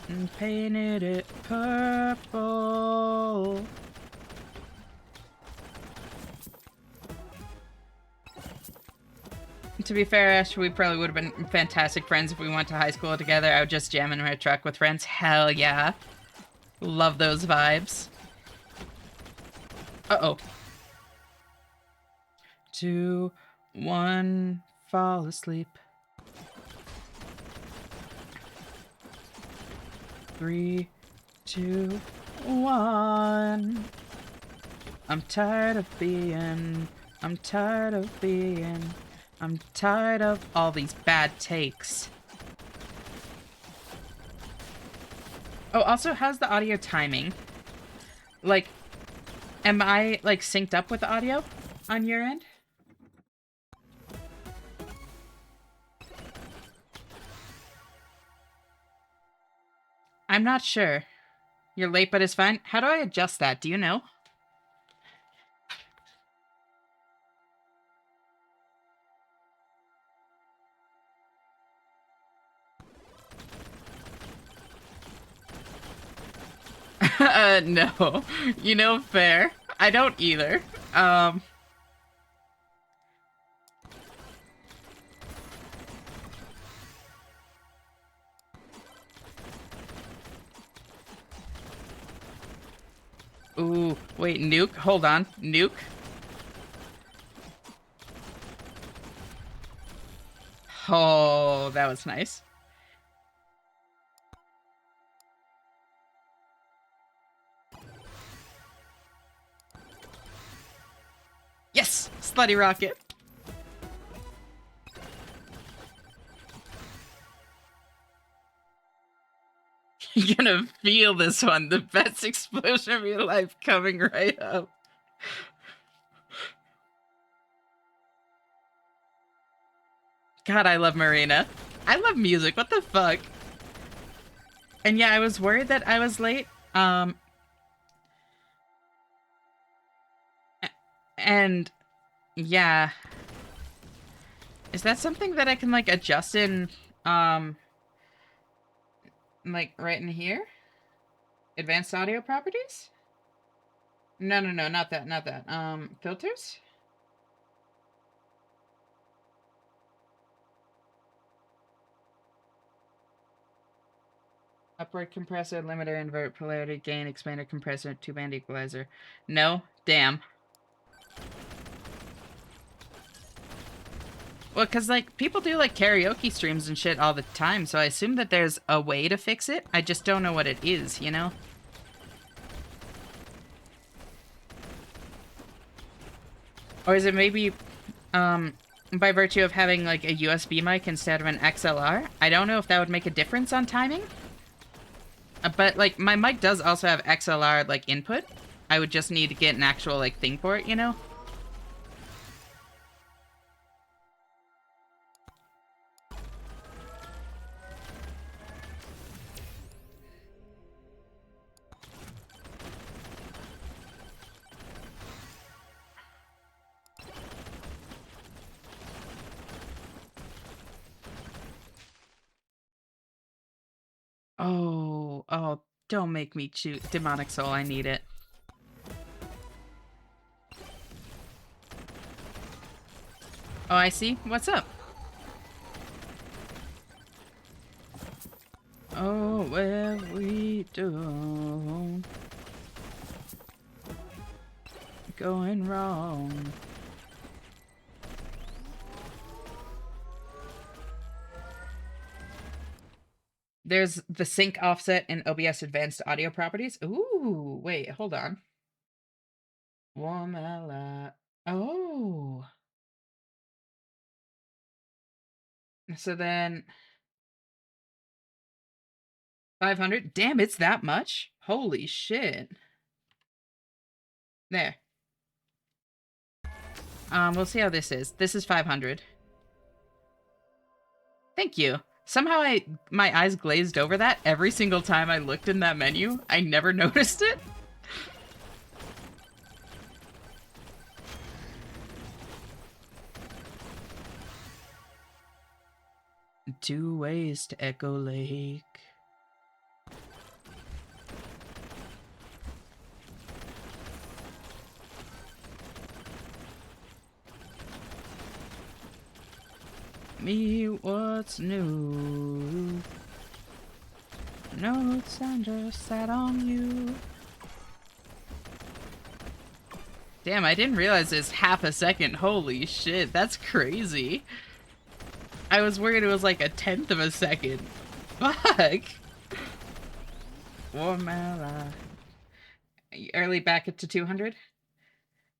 and painted it purple. To be fair, Ash, we probably would have been fantastic friends if we went to high school together. I would just jam in my truck with friends. Hell yeah. Love those vibes. Uh-oh. 2, 1, fall asleep. 3, 2, 1. I'm tired of being I'm tired of all these bad takes. Oh, also, how's the audio timing? Like, am I, like, synced up with the audio on your end? I'm not sure. You're late, but it's fine. How do I adjust that? Do you know? No. You know, fair. I don't either. Ooh, wait, nuke? Hold on. Nuke? Oh, that was nice. Yes! Slutty rocket. You're gonna feel this one. The best explosion of your life coming right up. God, I love Marina. I love music. What the fuck? And yeah, I was worried that I was late. And yeah. Is that something that I can, like, adjust in, like, right in here? Advanced audio properties? No, not that, not that. Filters? Upward compressor, limiter, invert, polarity, gain, expander, compressor, two-band equalizer. No? Damn. Well, because, like, people do, like, karaoke streams and shit all the time, so I assume that there's a way to fix it. I just don't know what it is, you know? Or is it maybe, by virtue of having, like, a USB mic instead of an XLR? I don't know if that would make a difference on timing. But, like, my mic does also have XLR, like, input. I would just need to get an actual, like, thing for it, you know? Oh, don't make me choose Demonic Soul. I need it. Oh, I see. What's up? Oh, where we do going wrong. There's the sync offset in OBS advanced audio properties. Ooh, wait, hold on. Womela. Oh. So then 500. Damn, it's that much? Holy shit. There. We'll see how this is. This is 500. Thank you. Somehow my eyes glazed over that every single time I looked in that menu. I never noticed it. Two ways to Echo Lake. Me, what's new? Notes under sat on you. Damn, I didn't realize it's half a second. Holy shit, that's crazy. I was worried it was like a 1/10 of a second. Fuck. Womela. Early back it to 200?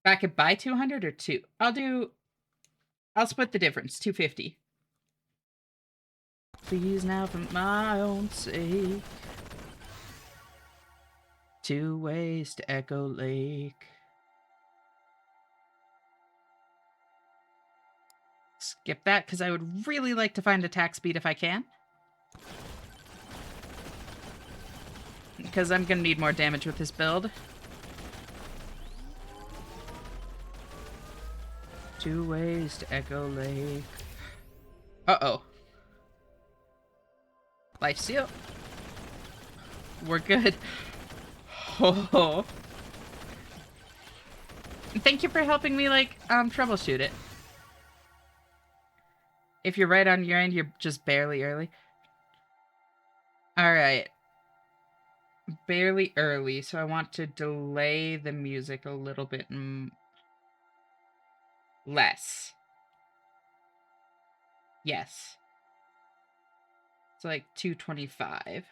Back it by 200 or 2? I'll split the difference, 250. Please now for my own sake. Two ways to Echo Lake. Skip that, because I would really like to find attack speed if I can. Because I'm going to need more damage with this build. Two ways to Echo Lake. Uh-oh. Life steal. We're good. Oh. Thank you for helping me, like, troubleshoot it. If you're right on your end, you're just barely early. Alright. Barely early, so I want to delay the music a little bit less. Yes. It's like 225.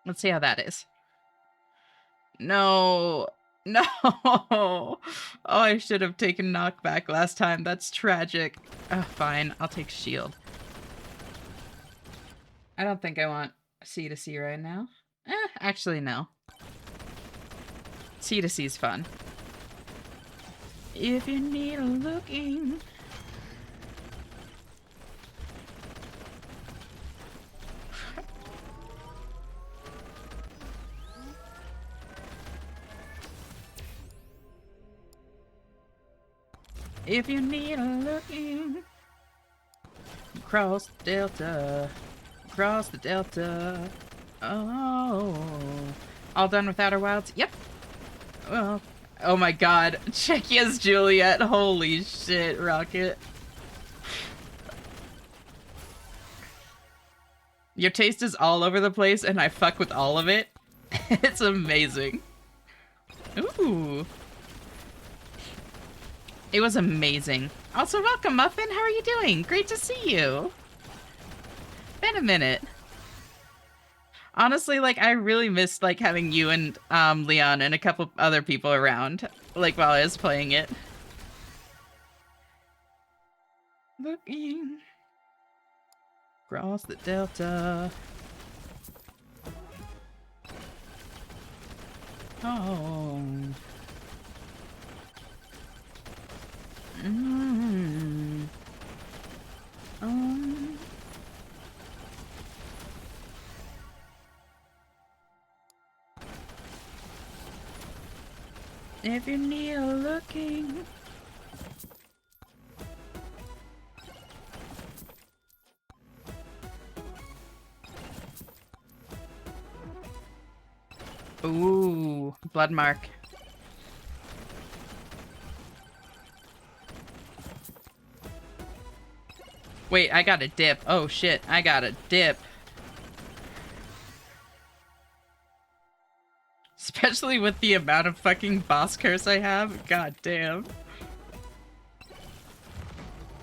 Let's see how that is. No. No. Oh, I should have taken knockback last time. That's tragic. Oh, fine. I'll take shield. I don't think I want C to C right now. Actually, no. C to C is fun. If you need a looking. If you need a looking. Cross the Delta. Cross the Delta. Oh. All done with Outer Wilds? Yep. Well. Oh my god. Czechia's Juliet. Holy shit, Rocket. Your taste is all over the place and I fuck with all of it. It's amazing. Ooh. It was amazing. Also, welcome, Muffin. How are you doing? Great to see you. Been a minute. Honestly, like, I really missed, like, having you and, Leon and a couple other people around, like, while I was playing it. Looking across the delta. Oh. Mm. Um. If you're near looking. Ooh, blood mark. Wait, I got a dip. Oh shit, I got a dip. Especially with the amount of fucking boss curse I have. God damn.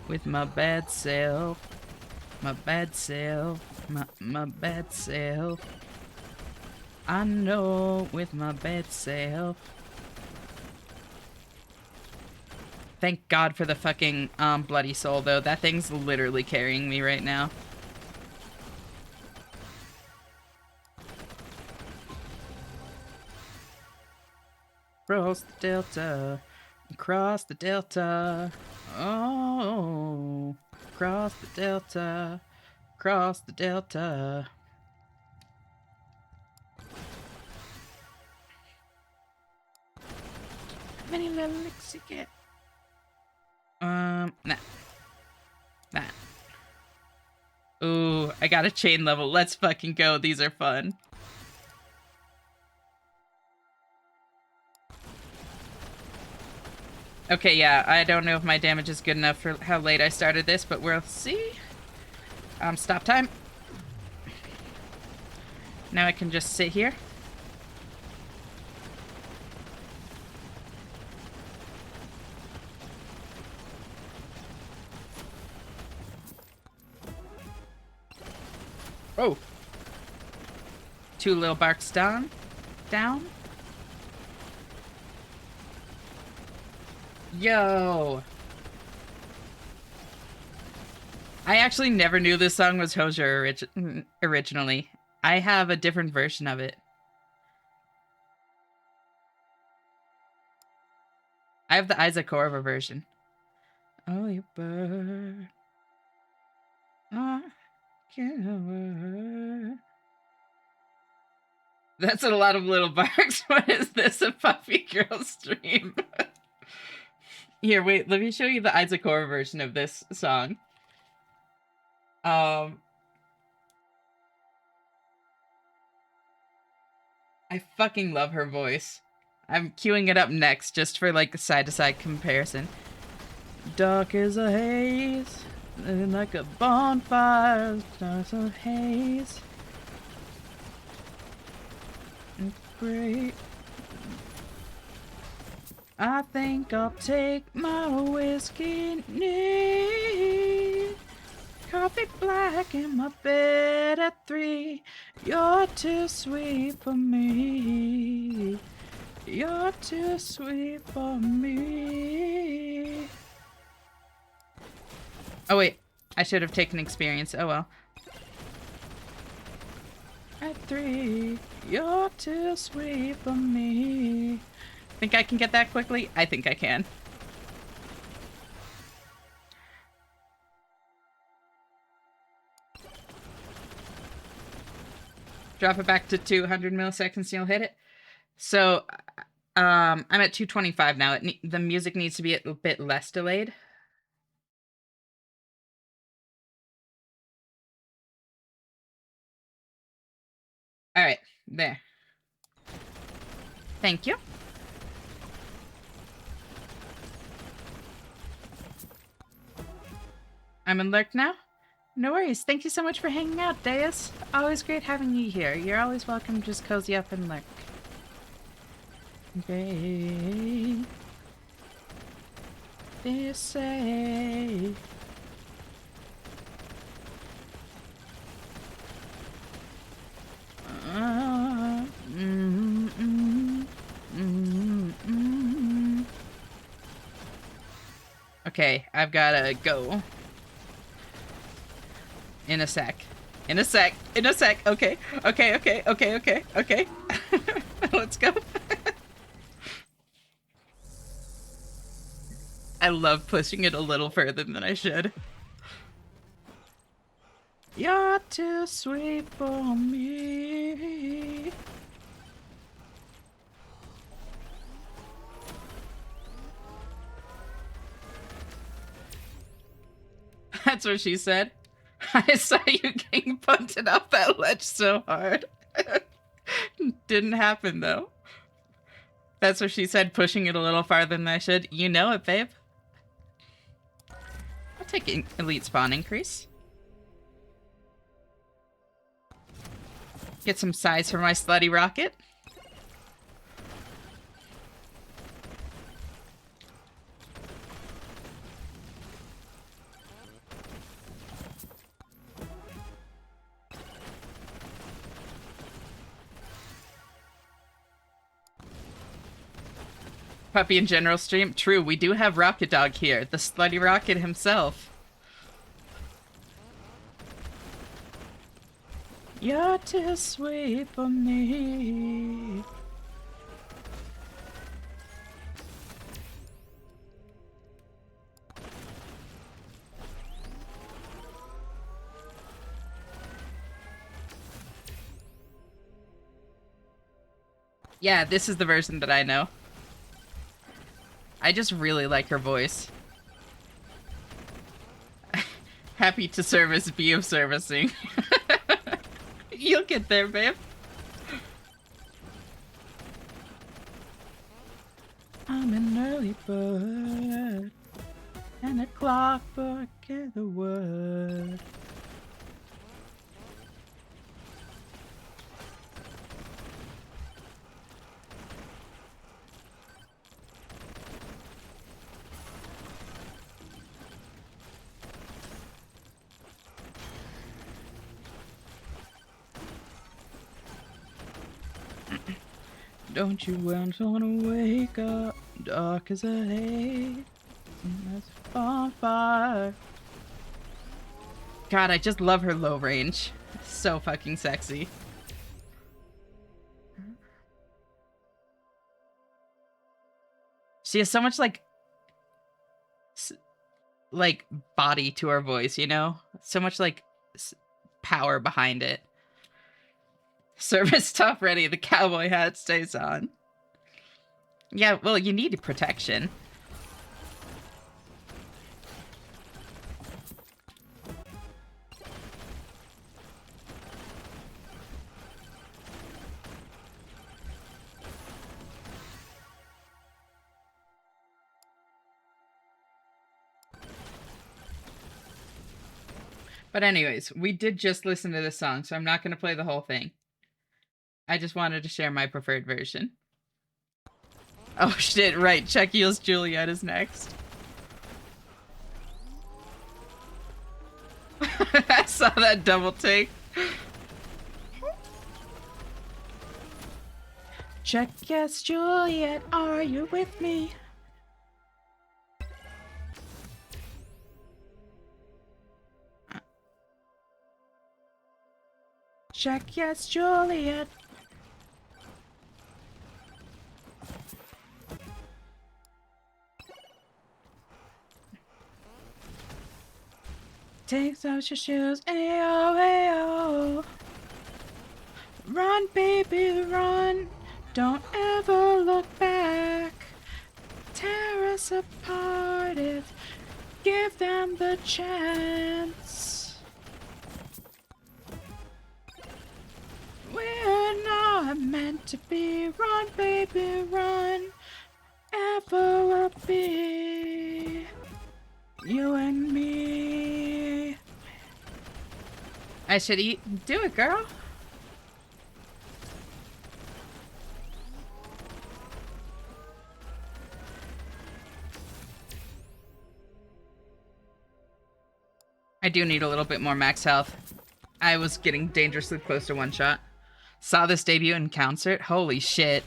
With my bad self. My bad self. My bad self. I know with my bad self. Thank God for the fucking bloody soul though. That thing's literally carrying me right now. Cross the delta. Cross the delta. Oh. Cross the delta. Cross the delta. How many little licks you get? Nah. Nah. Ooh, I got a chain level. Let's fucking go. These are fun. Okay, yeah, I don't know if my damage is good enough for how late I started this, but we'll see. Stop time. Now I can just sit here. Oh. 2 little barks down. Down. Yo. I actually never knew this song was Hosier originally. I have a different version of it. I have the Isaac Corva version. Oh, you bird. I can't. That's a lot of little barks. What is this? A puppy girl stream? Here, wait, let me show you the Isaac Corva version of this song. I fucking love her voice. I'm queuing it up next just for like a side-to-side comparison. Dark as a haze, like a bonfire, stars of haze. Great. I think I'll take my whiskey neat. Coffee black in my bed at 3. You're too sweet for me. You're too sweet for me. Oh wait, I should have taken experience. Oh well. At 3, you're too sweet for me. Think I can get that quickly? I think I can. Drop it back to 200 milliseconds and you'll hit it. So, I'm at 225 now. The music needs to be a bit less delayed. All right, there. Thank you. I'm in Lurk now? No worries. Thank you so much for hanging out, Deus. Always great having you here. You're always welcome to just cozy up and lurk. Great. be safe. Okay, I've gotta go. In a sec. In a sec. In a sec. Okay. Okay, okay, okay, okay, okay. Let's go. I love pushing it a little further than I should. You're too sweet for me. That's what she said. I saw you getting punted off that ledge so hard. Didn't happen, though. That's what she said, pushing it a little farther than I should. You know it, babe. I'll take an elite spawn increase. Get some size for my slutty rocket. Puppy in general stream. True, we do have Rocket Dog here. The slutty rocket himself. You're too sweet for me. Yeah, this is the version that I know. I just really like her voice. Happy to service, be of servicing. You'll get there, babe. I'm an early bird, and a clockwork is the word. Don't you want to wake up, dark as a haze, that's a bonfire. God, I just love her low range. So fucking sexy. She has so much like body to her voice, you know? So much like power behind it. Service top ready, the cowboy hat stays on. Yeah, well, you need protection. But anyways, we did just listen to this song, so I'm not going to play the whole thing. I just wanted to share my preferred version. Oh shit, right. Check Heels Juliet is next. I saw that double take. Check yes, Juliet, are you with me? Check yes, Juliet. Take off your shoes, ayo, ayo. Run, baby, run. Don't ever look back. Tear us apart if give them the chance. We're not meant to be. Run, baby, run. Ever will be you and me. I should eat. Do it, girl. I do need a little bit more max health. I was getting dangerously close to one shot. Saw this debut in concert. Holy shit.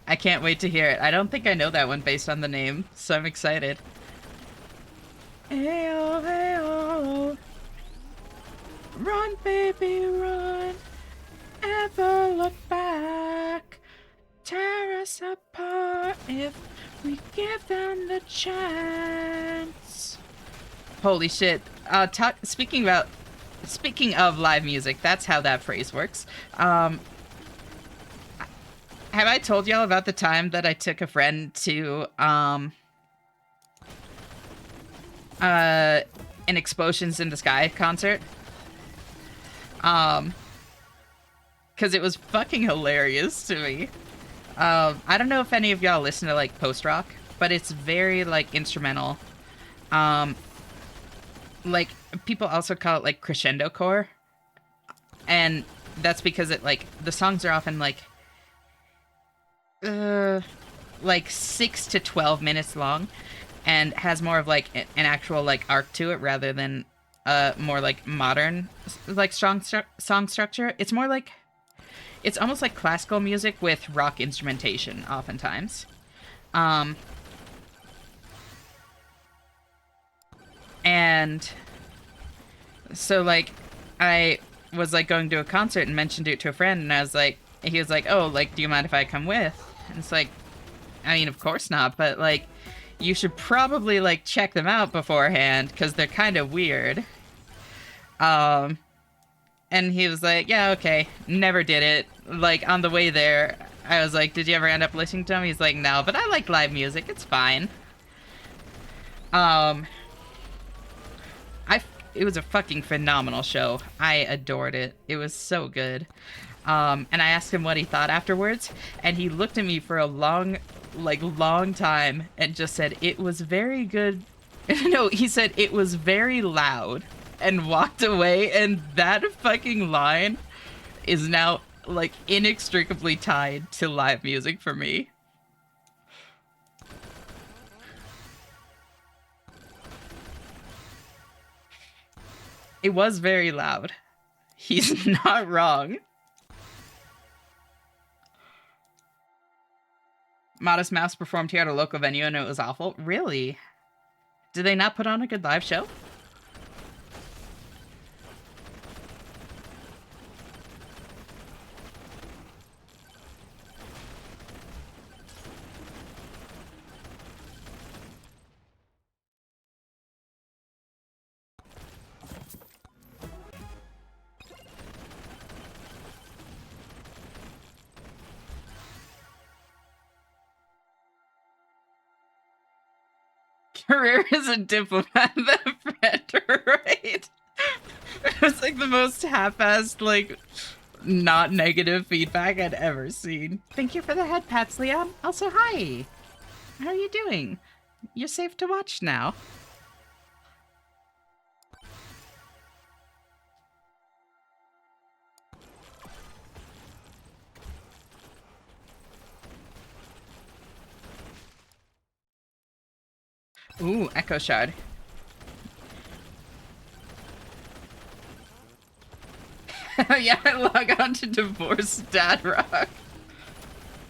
I can't wait to hear it. I don't think I know that one based on the name, so I'm excited. Ayo, ayo. Run, baby, run. Ever look back. Tear us apart if we give them the chance. Holy shit. Speaking of live music, that's how that phrase works. Have I told y'all about the time that I took a friend to an Explosions in the Sky concert? Because it was fucking hilarious to me. I don't know if any of y'all listen to like post-rock, but it's very like instrumental. Like people also call it like crescendo core, and that's because it like the songs are often like 6 to 12 minutes long, and has more of like an actual like arc to it rather than more like modern like song structure. It's more like it's almost like classical music with rock instrumentation oftentimes. And so like I was like going to a concert and mentioned it to a friend, and I was like, he was like, oh, like, do you mind if I come with? And it's like, I mean, of course not, but like you should probably like check them out beforehand because they're kind of weird. And he was like, yeah, okay. Never did it. Like on the way there, I was like, did you ever end up listening to them? He's like, no, but I like live music, it's fine. It was a fucking phenomenal show. I adored it. It was so good. And I asked him what he thought afterwards, and he looked at me for a long time and just said, it was very good. No, he said it was very loud and walked away, and that fucking line is now like inextricably tied to live music for me. It was very loud. He's not wrong. Modest Mouse performed here at a local venue and it was awful. Really? Did they not put on a good live show? Career is a diplomat, the friend, right? It was like the most half-assed, like, not negative feedback I'd ever seen. Thank you for the head pats, Leon. Also, hi. How are you doing? You're safe to watch now. Ooh, Echo Shard. Yeah, log on to Divorce Dad Rock.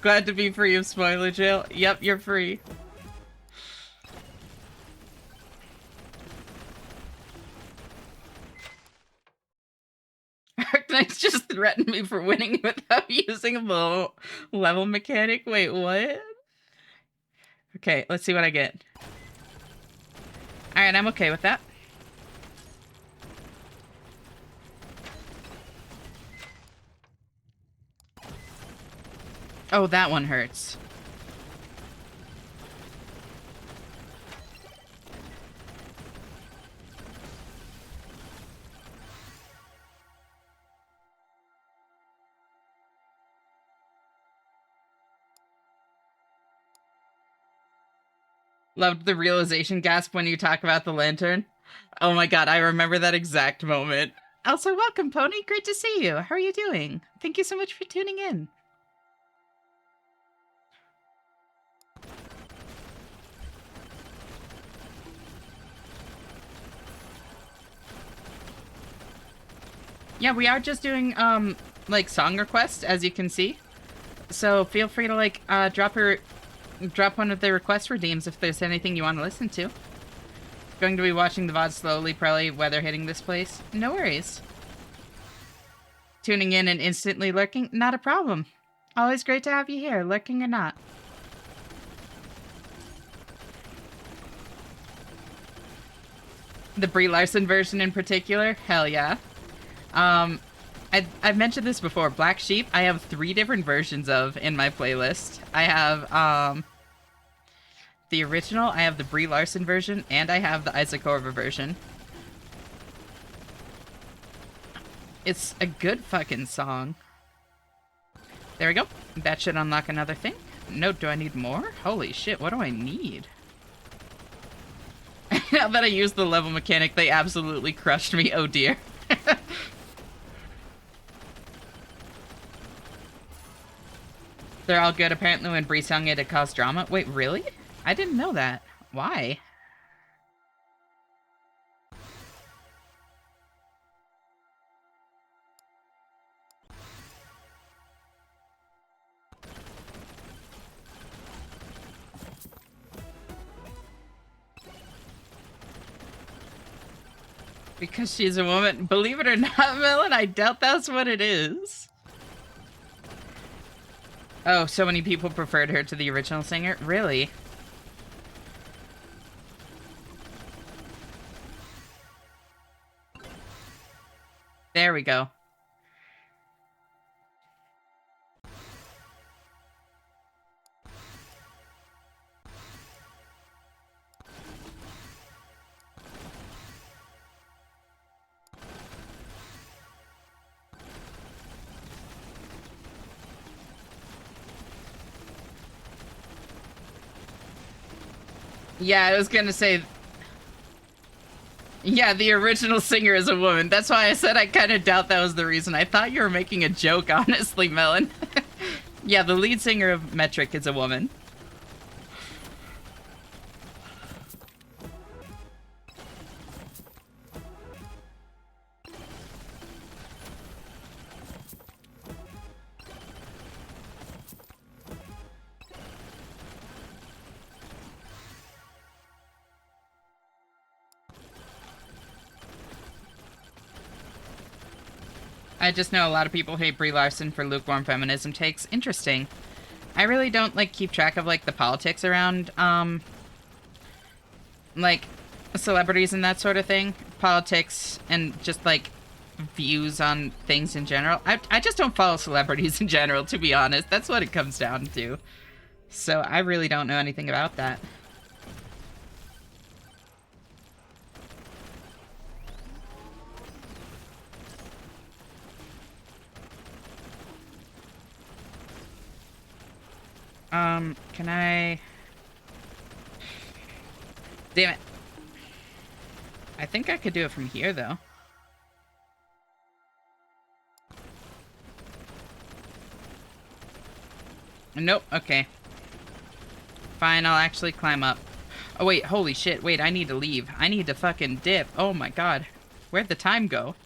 Glad to be free of spoiler jail. Yep, you're free. Arknights just threatened me for winning without using a low level mechanic. Wait, what? Okay, let's see what I get. Alright, I'm okay with that. Oh, that one hurts. Loved the realization gasp when you talk about the lantern. Oh my god, I remember that exact moment. Also, welcome, Pony. Great to see you. How are you doing? Thank you so much for tuning in. Yeah, we are just doing, like, song requests, as you can see. So feel free to, like, drop one of the request redeems if there's anything you want to listen to. Going to be watching the VOD slowly, probably weather hitting this place. No worries. Tuning in and instantly lurking? Not a problem. Always great to have you here, lurking or not. The Brie Larson version in particular? Hell yeah. I've mentioned this before. Black Sheep, I have 3 different versions of in my playlist. I have, the original, I have the Brie Larson version, and I have the Isaac Horva version. It's a good fucking song. There we go. That should unlock another thing. Note, do I need more? Holy shit, what do I need? Now that I used the level mechanic, they absolutely crushed me. Oh dear. They're all good. Apparently when Bree sung it caused drama. Wait, really? I didn't know that. Why? Because she's a woman. Believe it or not, Melon, I doubt that's what it is. Oh, so many people preferred her to the original singer? Really? There we go. Yeah, I was gonna say... Yeah, the original singer is a woman. That's why I said I kind of doubt that was the reason. I thought you were making a joke, honestly, Melon. Yeah, the lead singer of Metric is a woman. I just know a lot of people hate Brie Larson for lukewarm feminism takes. Interesting. I really don't, like, keep track of, like, the politics around, like, celebrities and that sort of thing. Politics and just, like, views on things in general. I just don't follow celebrities in general, to be honest. That's what it comes down to. So I really don't know anything about that. Can I... Damn it. I think I could do it from here, though. Nope, okay. Fine, I'll actually climb up. Oh, wait, holy shit. Wait, I need to leave. I need to fucking dip. Oh my god. Where'd the time go?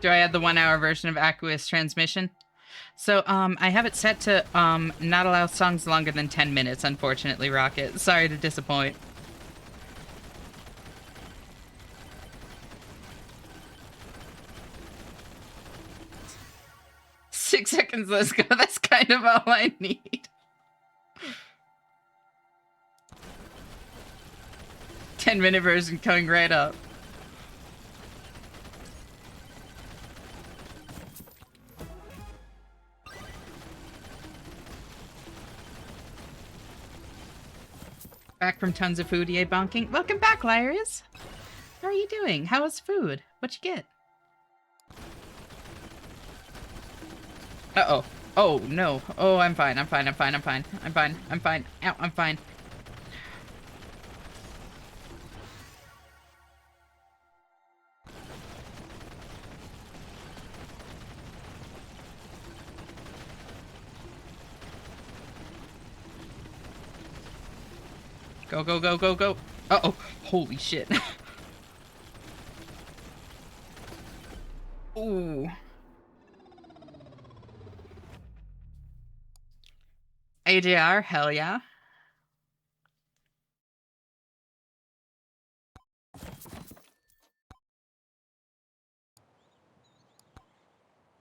Do I have the 1 hour version of Aqueous Transmission? So, I have it set to, not allow songs longer than 10 minutes, unfortunately, Rocket. Sorry to disappoint. Six seconds, let's go. That's kind of all I need. 10-minute version coming right up. Back from tons of food, yay bonking. Welcome back, Lyris! How are you doing? How was food? What'd you get? Uh-oh. Oh, no. Oh, I'm fine. I'm fine. I'm fine. I'm fine. I'm fine. I'm fine. Ow, I'm fine. Go, go, go, go, go. Uh-oh. Holy shit. Ooh. ADR, hell yeah.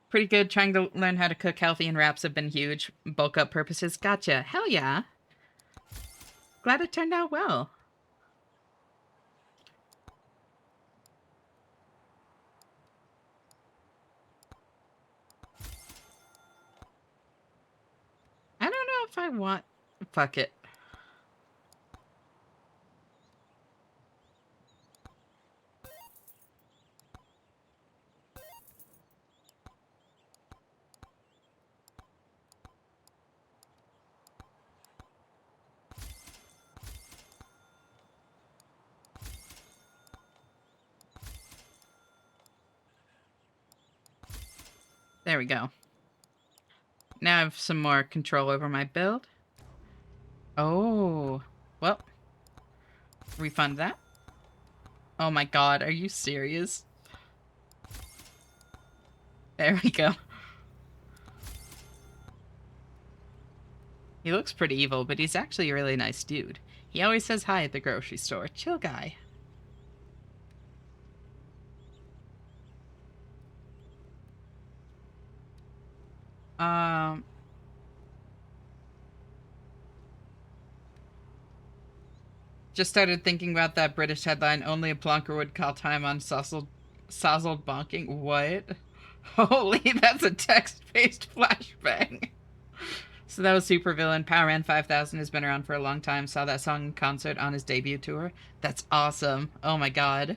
Pretty good. Trying to learn how to cook healthy and wraps have been huge. Bulk up purposes. Gotcha. Hell yeah. Glad it turned out well. I don't know if I want... Fuck it. There we go. Now I have some more control over my build. Oh. Well. Refund that. Oh my god, are you serious? There we go. He looks pretty evil, but he's actually a really nice dude. He always says hi at the grocery store. Chill guy. Just started thinking about that British headline, only a plonker would call time on sozzled bonking. What? Holy, that's a text-based flashbang. So that was Supervillain. Powerman 5000 has been around for a long time. Saw that song in concert on his debut tour. That's awesome. Oh my god.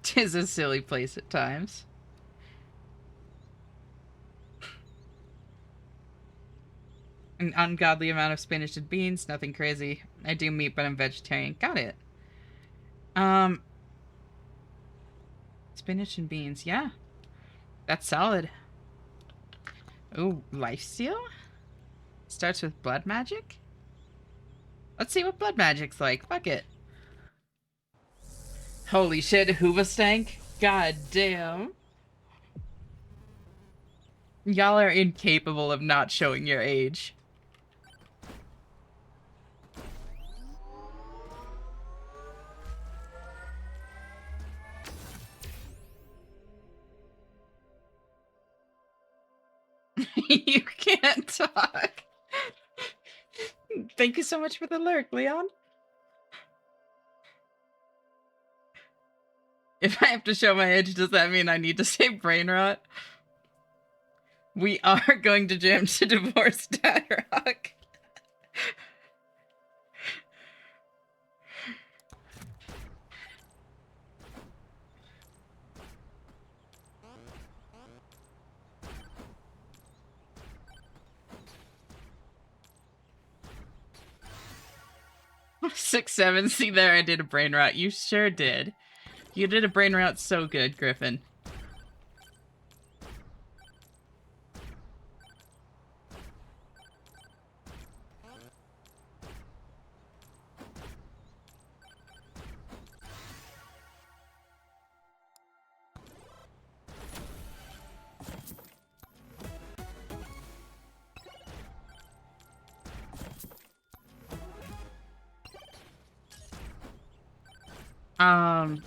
Tis a silly place at times. An ungodly amount of spinach and beans. Nothing crazy. I do meat, but I'm vegetarian. Got it. Spinach and beans. Yeah. That's solid. Ooh, lifesteal? Starts with blood magic? Let's see what blood magic's like. Fuck it. Holy shit, Hoovastank? God damn. Y'all are incapable of not showing your age. You can't talk. Thank you so much for the lurk, Leon. If I have to show my age, does that mean I need to say brain rot? We are going to jam to divorce Dad Rock. Six, seven. See there, I did a brain rot. You sure did. You did a brain rot so good, Griffin.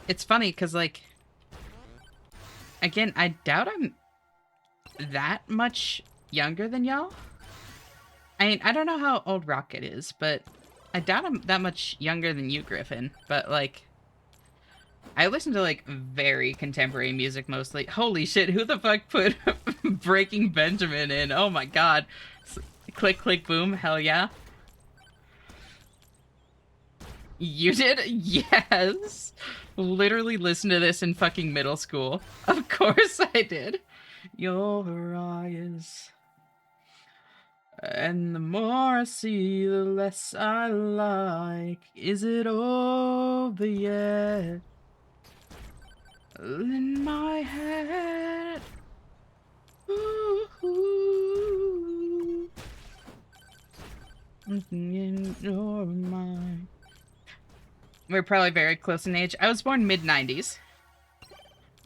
It's funny because, like, again, I doubt I'm that much younger than y'all. I mean, I don't know how old Rocket is, but I doubt I'm that much younger than you, Griffin. But, like, I listen to, like, very contemporary music mostly. Holy shit, who the fuck put Breaking Benjamin in? Oh my god. Click, click, boom. Hell yeah. You did? Yes. Literally listen to this in fucking middle school. Of course I did. Your eyes. And the more I see, the less I like. Is it over yet? In my head. Ooh. In your mind. We're probably very close in age. I was born mid-90s.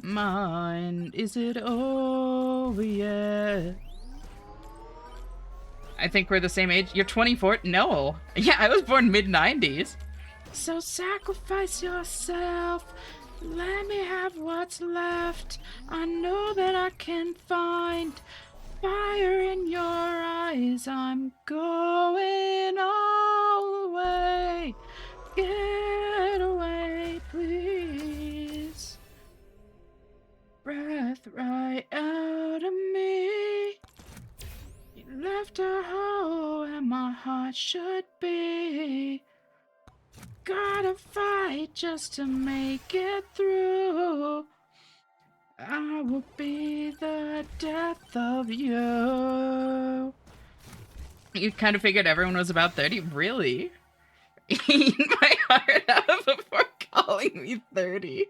Mine, is it over yet? I think we're the same age. You're 24? No. Yeah, I was born mid-90s. So sacrifice yourself. Let me have what's left. I know that I can find fire in your eyes. I'm going all the way. Get away, please. Breath right out of me. You left a hole where my heart should be. Gotta fight just to make it through. I will be the death of you. You kind of figured everyone was about 30? Really? Eat my heart out before calling me 30.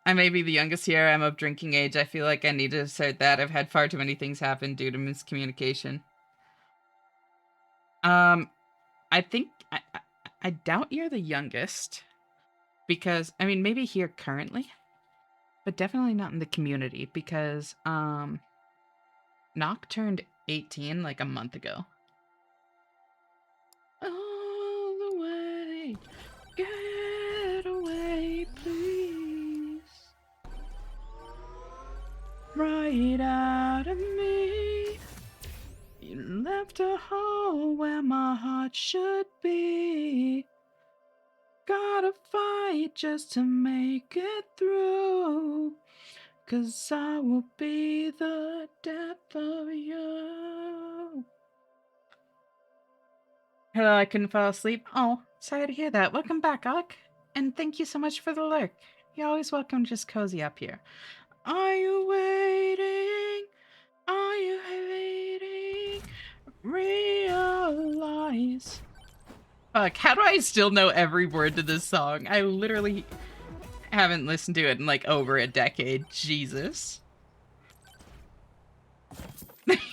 I may be the youngest here. I'm of drinking age. I feel like I need to assert that. I've had far too many things happen due to miscommunication. I think... I doubt you're the youngest. Because, I mean, maybe here currently. But definitely not in the community. Because, Nock turned 18 like a month ago. All the way, get away, please. Right out of me. You left a hole where my heart should be. Gotta fight just to make it through. 'Cause I will be the death of you. Hello, I couldn't fall asleep. Oh, sorry to hear that. Welcome back, Alec. And thank you so much for the lurk. You're always welcome to just cozy up here. Are you waiting? Are you waiting? Realize. Fuck, how do I still know every word to this song? I literally haven't listened to it in like over a decade. Jesus.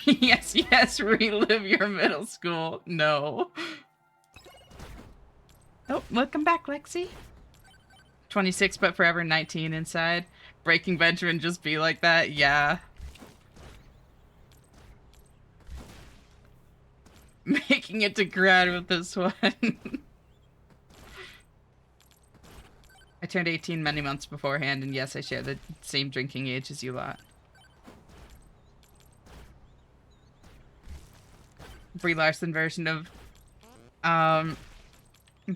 Yes, yes, relive your middle school. No. Oh, welcome back, Lexi. 26 but forever 19 inside. Breaking Benjamin just be like that? Yeah. Making it to grad with this one. I turned 18 many months beforehand, and yes, I share the same drinking age as you lot. Brie Larson version of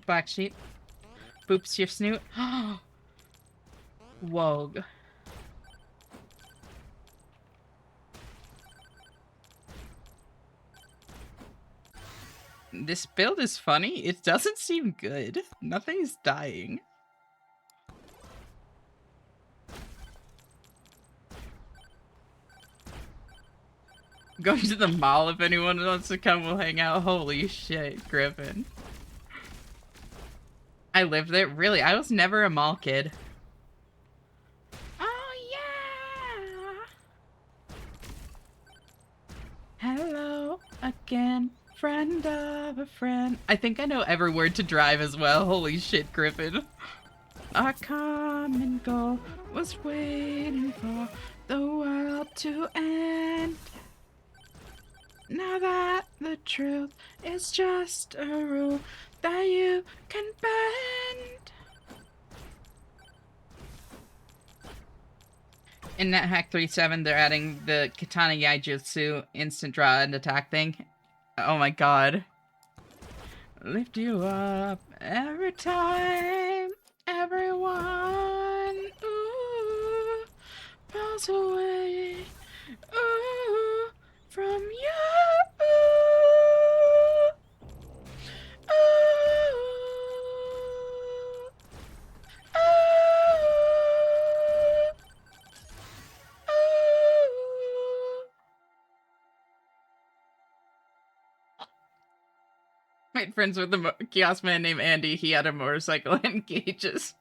Black Sheep. Boops your snoot. Whoa. This build is funny. It doesn't seem good. Nothing's dying. Going to the mall if anyone wants to come, we'll hang out. Holy shit, Griffin. I lived there? Really? I was never a mall kid. Oh, yeah! Hello again, friend of a friend. I think I know every word to Drive as well. Holy shit, Griffin. Our common goal was waiting for the world to end. Now that the truth is just a rule that you can bend. In NetHack 3.7, they're adding the Katana Yaijutsu instant draw and attack thing. Oh my god. Lift you up every time, everyone. Ooh, pulls away. Ooh. from you. Made friends with a kiosk man named Andy. He had a motorcycle and gauges.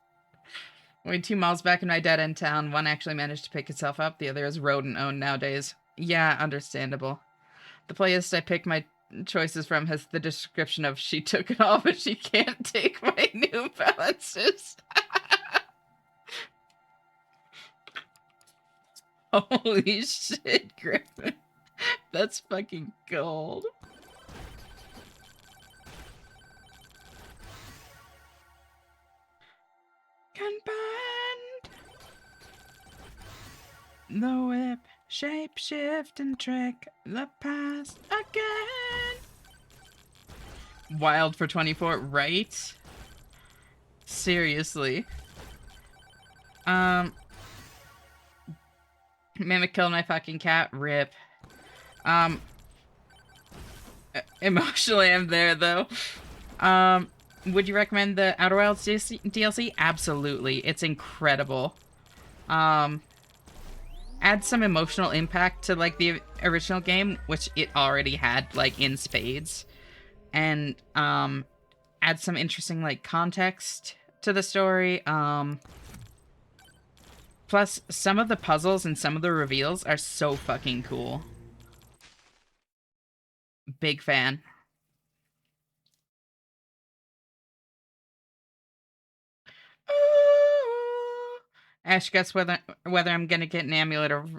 Only 2 miles back in my dead-end town. One actually managed to pick itself up. The other is rodent-owned nowadays. Yeah, understandable. The playlist I picked my choices from has the description of she took it all, but she can't take my New Balances. Holy shit, Griffin. That's fucking gold. Combined. The whip, shape, shift, and trick the past again. Wild for 24, right? Seriously. Mimic killed my fucking cat. Rip. Emotionally, I'm there, though. Would you recommend the Outer Wilds DLC? Absolutely. It's incredible. Add some emotional impact to, like, the original game, which it already had, like, in spades. And, add some interesting, like, context to the story. Plus, some of the puzzles and some of the reveals are so fucking cool. Big fan. Ooh. Ash, guess whether I'm gonna get an amulet of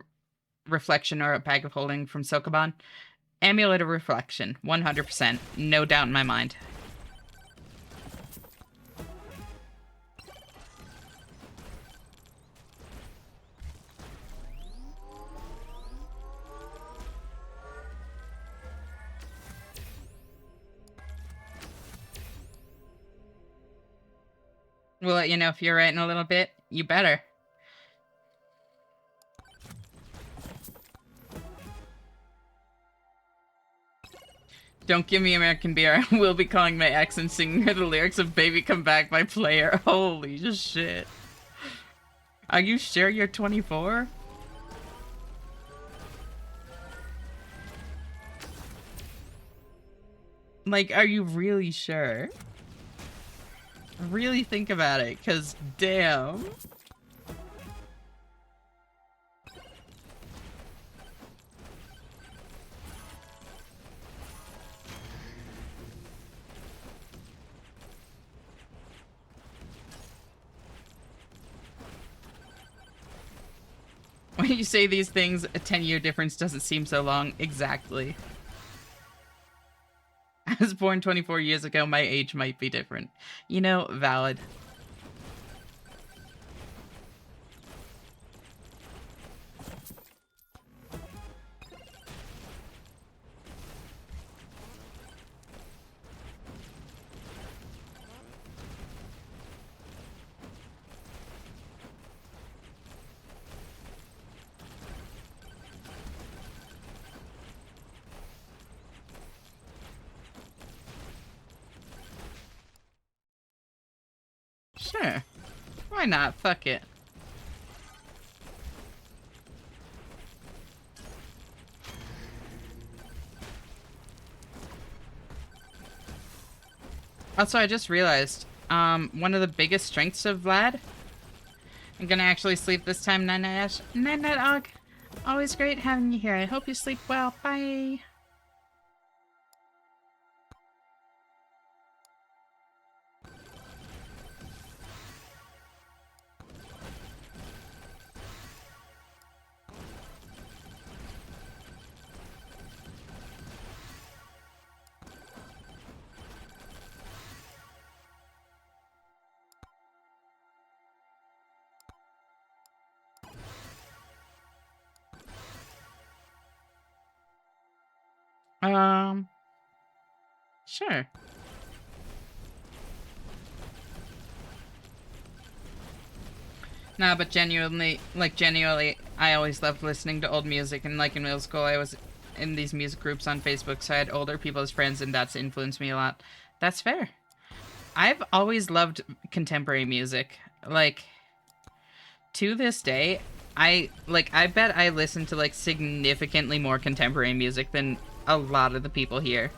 reflection or a bag of holding from Sokoban. Amulet of reflection, 100%, no doubt in my mind. We'll let you know if you're right in a little bit. You better. Don't give me American beer. I will be calling my ex and singing her the lyrics of Baby Come Back by Player. Holy shit. Are you sure you're 24? Like, are you really sure? Really think about it, because damn. When you say these things, a 10-year difference doesn't seem so long. Exactly. I was born 24 years ago, my age might be different. You know, valid. Sure. Why not? Fuck it. Also, I just realized, one of the biggest strengths of Vlad. I'm gonna actually sleep this time, Night Night Ash. Night Night Og. Always great having you here. I hope you sleep well. Bye. Sure. Nah, but genuinely, I always loved listening to old music, and like in middle school, I was in these music groups on Facebook, so I had older people as friends, and that's influenced me a lot. That's fair. I've always loved contemporary music. Like, to this day, I bet I listen to like significantly more contemporary music than a lot of the people here.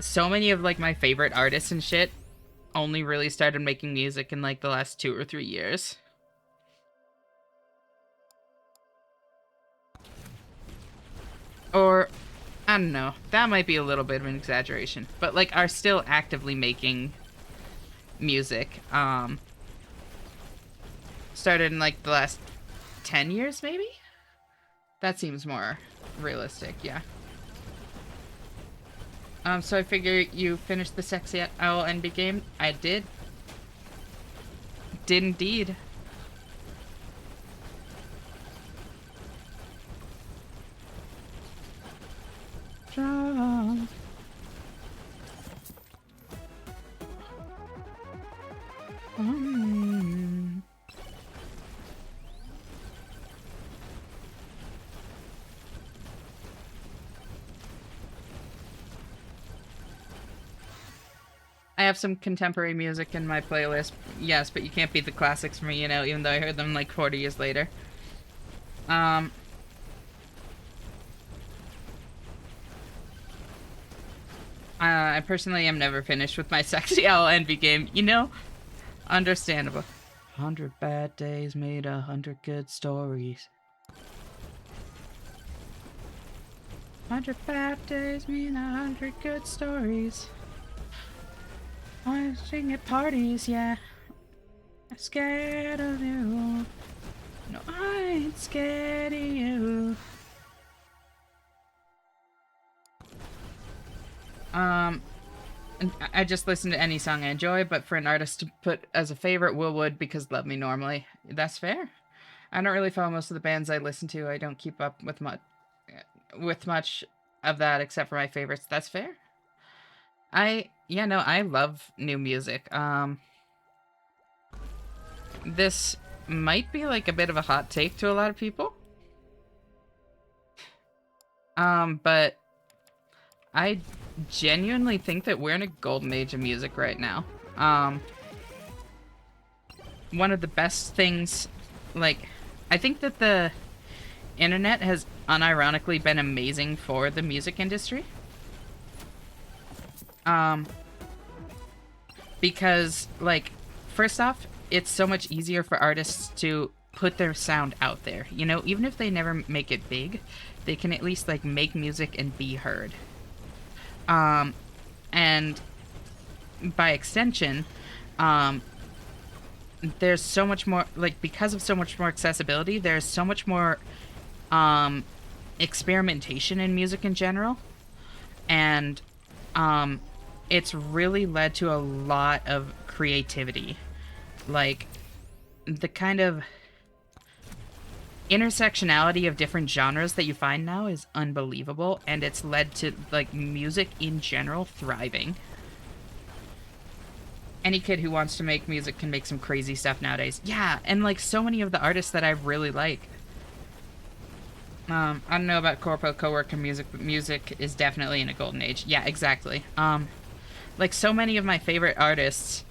So many of like my favorite artists and shit only really started making music in like the last 2 or 3 years. Or I don't know, that might be a little bit of an exaggeration, but like are still actively making music. Started in like the last 10 years maybe? That seems more realistic, yeah. So I figure you finished the Sexy Owl NB game? I did. Did indeed. Strong. I have some contemporary music in my playlist, yes, but you can't beat the classics for me, you know, even though I heard them like 40 years later. I personally am never finished with my Sexy Owl Envy game, you know? Understandable. 100 bad days made 100 good stories. 100 bad days mean 100 good stories. I sing at parties, yeah. I'm scared of you. No, I ain't scared of you. I just listen to any song I enjoy, but for an artist to put as a favorite, Will Wood, because Love Me Normally. That's fair. I don't really follow most of the bands I listen to. I don't keep up with much of that except for my favorites. That's fair. I love new music. This might be like a bit of a hot take to a lot of people. But I genuinely think that we're in a golden age of music right now. One of the best things, like, I think that the internet has unironically been amazing for the music industry. Because, like, first off, it's so much easier for artists to put their sound out there. You know, even if they never make it big, they can at least, like, make music and be heard. And by extension, there's so much more, like, because of so much more accessibility, there's so much more, experimentation in music in general. And, it's really led to a lot of creativity. Like, the kind of intersectionality of different genres that you find now is unbelievable, and it's led to, like, music in general thriving. Any kid who wants to make music can make some crazy stuff nowadays. Yeah, and, like, so many of the artists that I really like. I don't know about corpo co-worker music, but music is definitely in a golden age. Yeah, exactly. Like, so many of my favorite artists,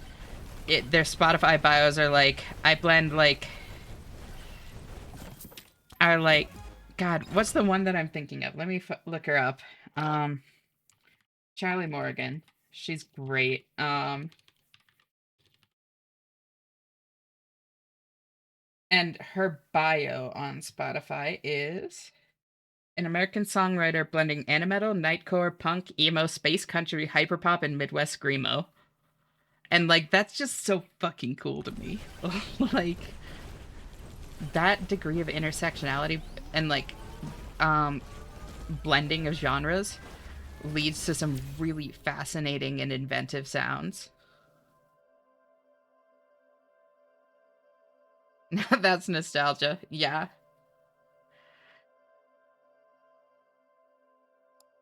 their Spotify bios are like, I blend, like, are like, God, what's the one that I'm thinking of? Let me look her up. Charlie Morgan. She's great. And her bio on Spotify is an American songwriter blending animetal, nightcore, punk, emo, space country, hyperpop, and Midwest screamo. And, like, that's just so fucking cool to me. Like, that degree of intersectionality and, like, blending of genres leads to some really fascinating and inventive sounds. That's nostalgia. Yeah.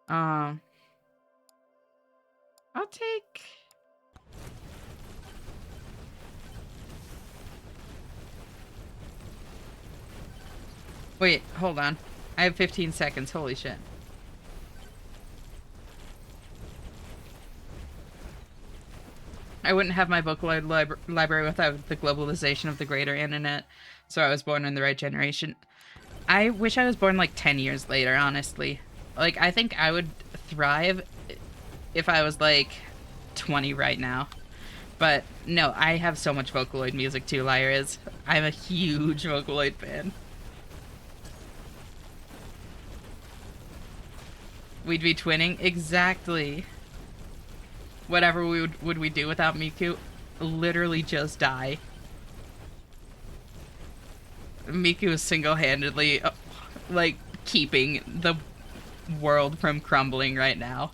I'll take... Wait, hold on. I have 15 seconds. Holy shit. I wouldn't have my Vocaloid library without the globalization of the greater internet. So I was born in the right generation. I wish I was born like 10 years later, honestly. Like, I think I would thrive if I was like 20 right now. But no, I have so much Vocaloid music too, Lyre is. I'm a huge Vocaloid fan. We'd be twinning? Exactly. Whatever would we do without Miku? Literally just die. Miku is single-handedly, like, keeping the world from crumbling right now.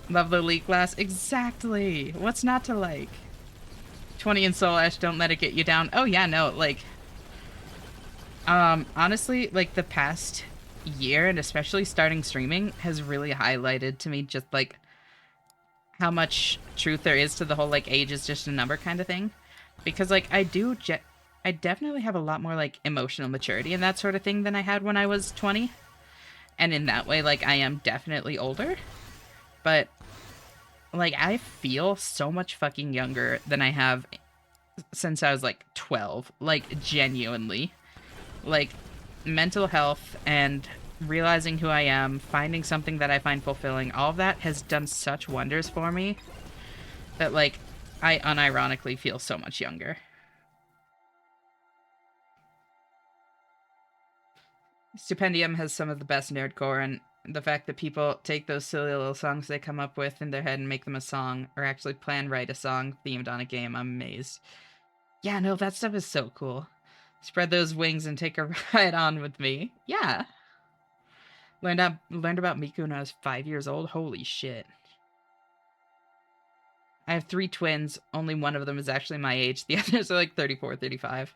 Love the elite glass? Exactly! What's not to like? 20 in Soul Ash, don't let it get you down. Oh yeah, no, like... honestly, like, the past year, and especially starting streaming, has really highlighted to me just, like, how much truth there is to the whole, like, age is just a number kind of thing. Because, like, I definitely have a lot more, like, emotional maturity and that sort of thing than I had when I was 20. And in that way, like, I am definitely older. But, like, I feel so much fucking younger than I have since I was, like, 12. Like, genuinely. Like, mental health and realizing who I am, finding something that I find fulfilling, all of that has done such wonders for me that, like, I unironically feel so much younger. Stipendium has some of the best nerdcore, and the fact that people take those silly little songs they come up with in their head and make them a song, or actually write a song themed on a game, I'm amazed. Yeah, no, that stuff is so cool. Spread those wings and take a ride on with me. Yeah. Learned about Miku when I was 5 years old. Holy shit. I have 3 twins. Only one of them is actually my age. The others are like 34, 35.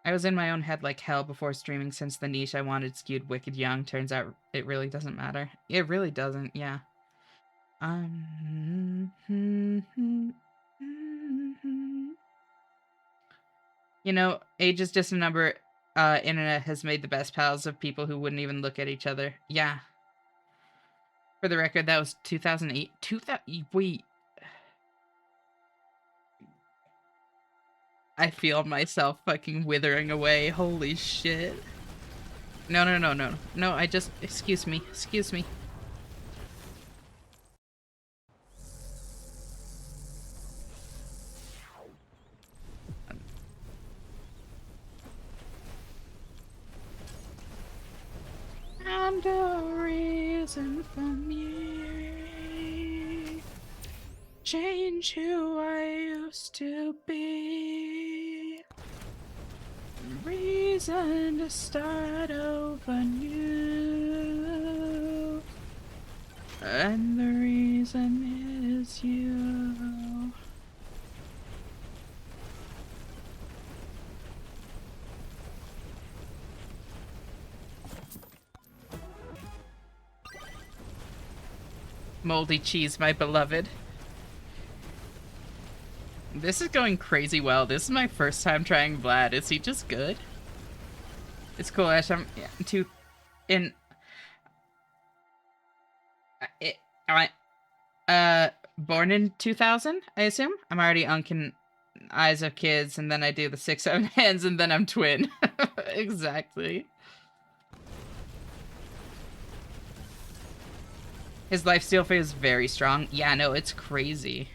I was in my own head like hell before streaming since the niche I wanted skewed wicked young. Turns out it really doesn't matter. It really doesn't, yeah. You know, age is just a number. Internet has made the best pals of people who wouldn't even look at each other. Yeah. For the record, that was 2008. 2000. Wait. I feel myself fucking withering away. Holy shit. No, no, no, no. No, I just... Excuse me. Excuse me. And a reason for me. Change who I used to be. Reason to start over new. And the reason is you. Moldy cheese, my beloved. This is going crazy well. This is my first time trying Vlad. Is he just good? It's cool, Ash. I'm too... born in 2000, I assume? I'm already Unkin Eyes of Kids, and then I do the 6-7 hands, and then I'm twin. Exactly. His lifesteal is very strong. Yeah, no, it's crazy.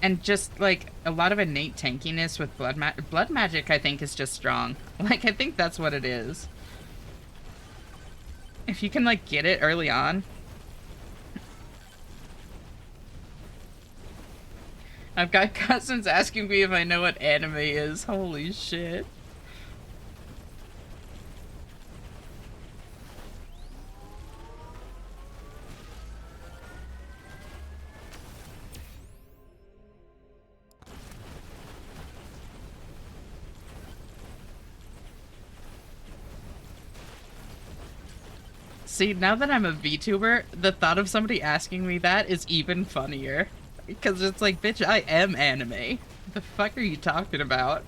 And just, like, a lot of innate tankiness with blood magic, I think, is just strong. Like, I think that's what it is. If you can, like, get it early on. I've got cousins asking me if I know what anime is. Holy shit. See, now that I'm a VTuber, the thought of somebody asking me that is even funnier. Because it's like, bitch, I am anime. The fuck are you talking about?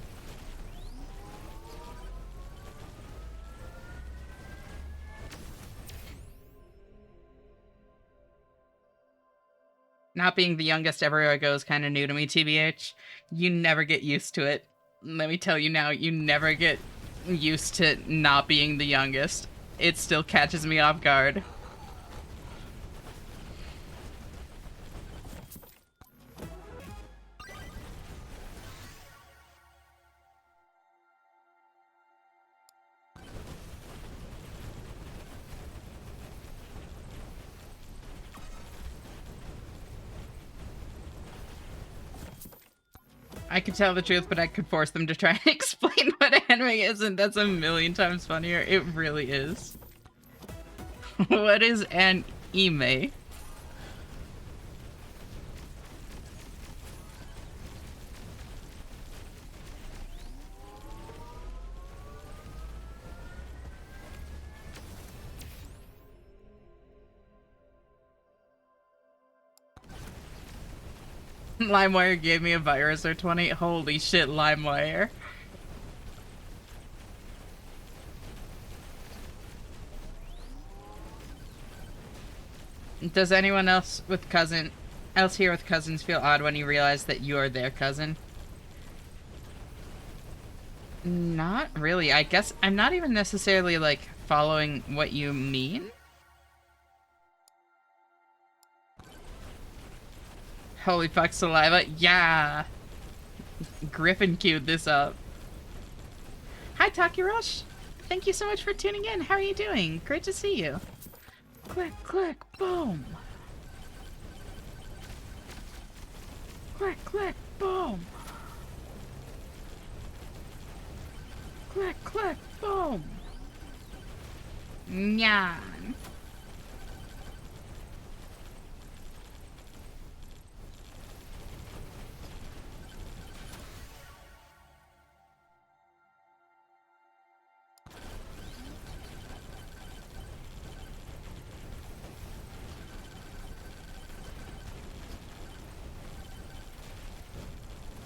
Not being the youngest everywhere I go is kind of new to me, TBH. You never get used to it. Let me tell you now, you never get used to not being the youngest. It still catches me off guard. I could tell the truth, but I could force them to try and explain what anime is, and that's a million times funnier. It really is. What is an ime? LimeWire gave me a virus or 20. Holy shit, LimeWire. Does anyone else here with cousins feel odd when you realize that you are their cousin? Not really. I guess I'm not even necessarily, like, following what you mean. Holy fuck, saliva. Yeah! Griffin queued this up. Hi, Takirush! Thank you so much for tuning in. How are you doing? Great to see you. Click, click, boom! Click, click, boom! Click, click, boom! Nyan.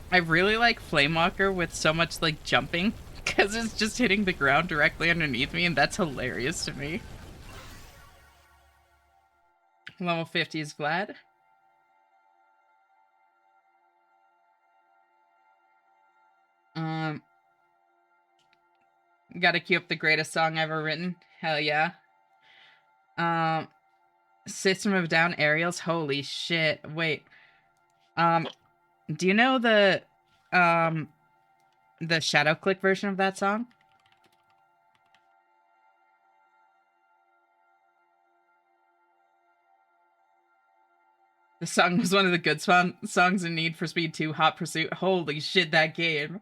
I really like Flamewalker with so much, like, jumping, because it's just hitting the ground directly underneath me, and that's hilarious to me. Level 50 is Vlad. Gotta queue up the greatest song ever written. Hell yeah. System of Down Aerials. Holy shit. Wait. Do you know the shadow click version of that song? The song was one of the good songs in Need for Speed 2 Hot Pursuit. Holy shit, that game.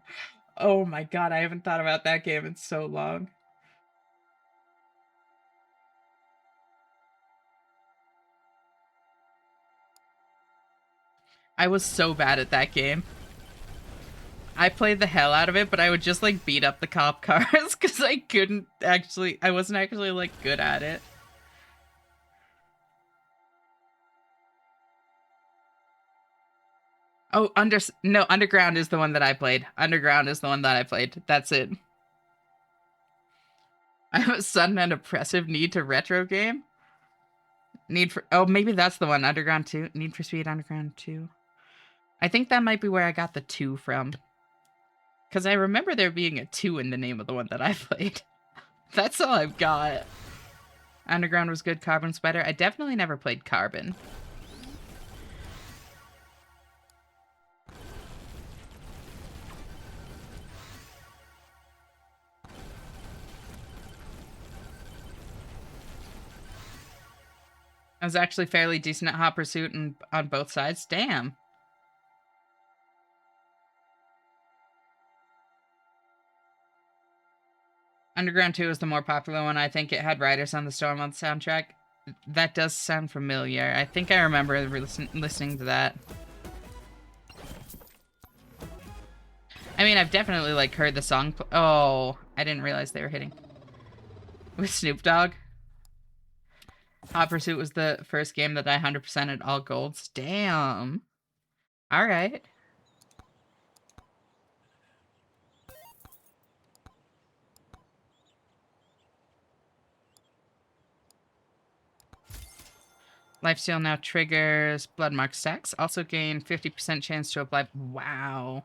Oh my god, I haven't thought about that game in so long. I was so bad at that game. I played the hell out of it, but I would just, like, beat up the cop cars because I wasn't actually, like, good at it. Oh, Underground is the one that I played. Underground is the one that I played. That's it. I have a sudden and oppressive need to retro game. Maybe that's the one. Underground 2. Need for Speed Underground 2. I think that might be where I got the 2 from. Because I remember there being a 2 in the name of the one that I played. That's all I've got. Underground was good. Carbon's better. I definitely never played Carbon. I was actually fairly decent at Hot Pursuit and on both sides. Damn. Underground 2 is the more popular one. I think it had Riders on the Storm on the soundtrack. That does sound familiar. I think I remember listening to that. I mean, I've definitely, like, heard the song. Oh, I didn't realize they were hitting. With Snoop Dogg. Hot Pursuit was the first game that I 100%ed all golds. Damn. Alright. Lifesteal now triggers blood mark stacks. Also gain 50% chance to apply. Wow.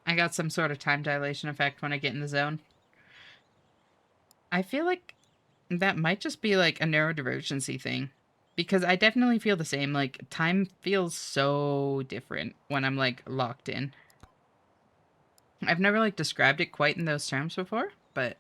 I got some sort of time dilation effect when I get in the zone. I feel like that might just be like a neurodivergency thing. Because I definitely feel the same. Like, time feels so different when I'm, like, locked in. I've never, like, described it quite in those terms before, but...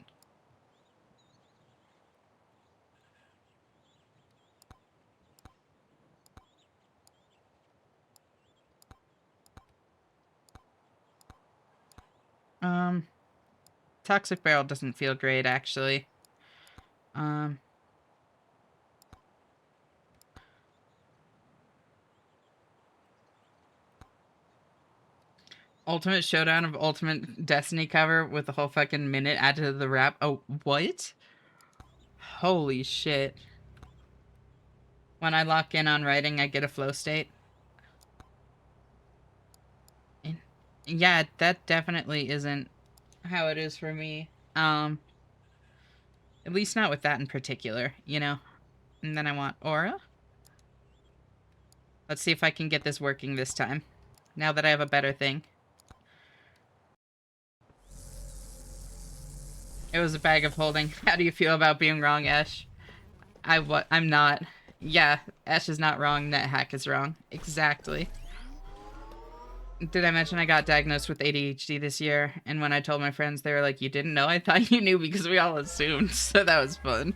Toxic Barrel doesn't feel great, actually. Ultimate Showdown of Ultimate Destiny cover with the whole fucking minute added to the wrap. Oh, what? Holy shit. When I lock in on writing, I get a flow state. Yeah, that definitely isn't how it is for me. At least not with that in particular, you know? And then I want Aura. Let's see if I can get this working this time. Now that I have a better thing. It was a bag of holding. How do you feel about being wrong, Ash? I'm not. Yeah, Ash is not wrong. NetHack is wrong. Exactly. Did I mention I got diagnosed with ADHD this year? And when I told my friends, they were like, "You didn't know? I thought you knew," because we all assumed. So that was fun.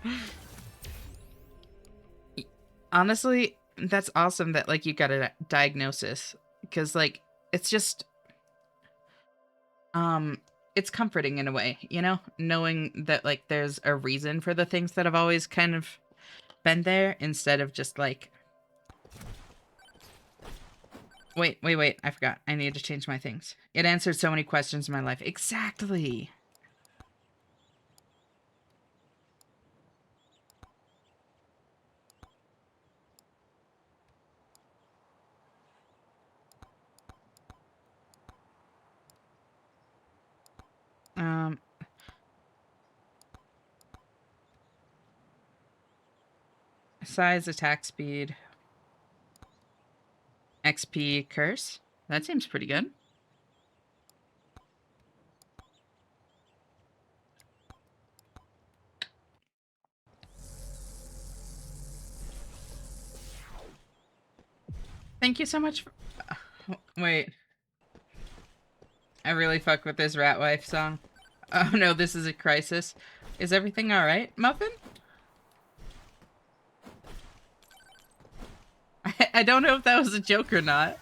Honestly, that's awesome that, like, you got a diagnosis. Because, like, it's just... it's comforting in a way, you know? Knowing that, like, there's a reason for the things that have always kind of been there, instead of just, like... Wait, I forgot. I need to change my things. It answered so many questions in my life. Exactly! Size, attack speed, XP, curse. That seems pretty good. Thank you so much for... Wait. I really fuck with this Rat Wife song. Oh no, this is a crisis. Is everything alright, Muffin? I don't know if that was a joke or not.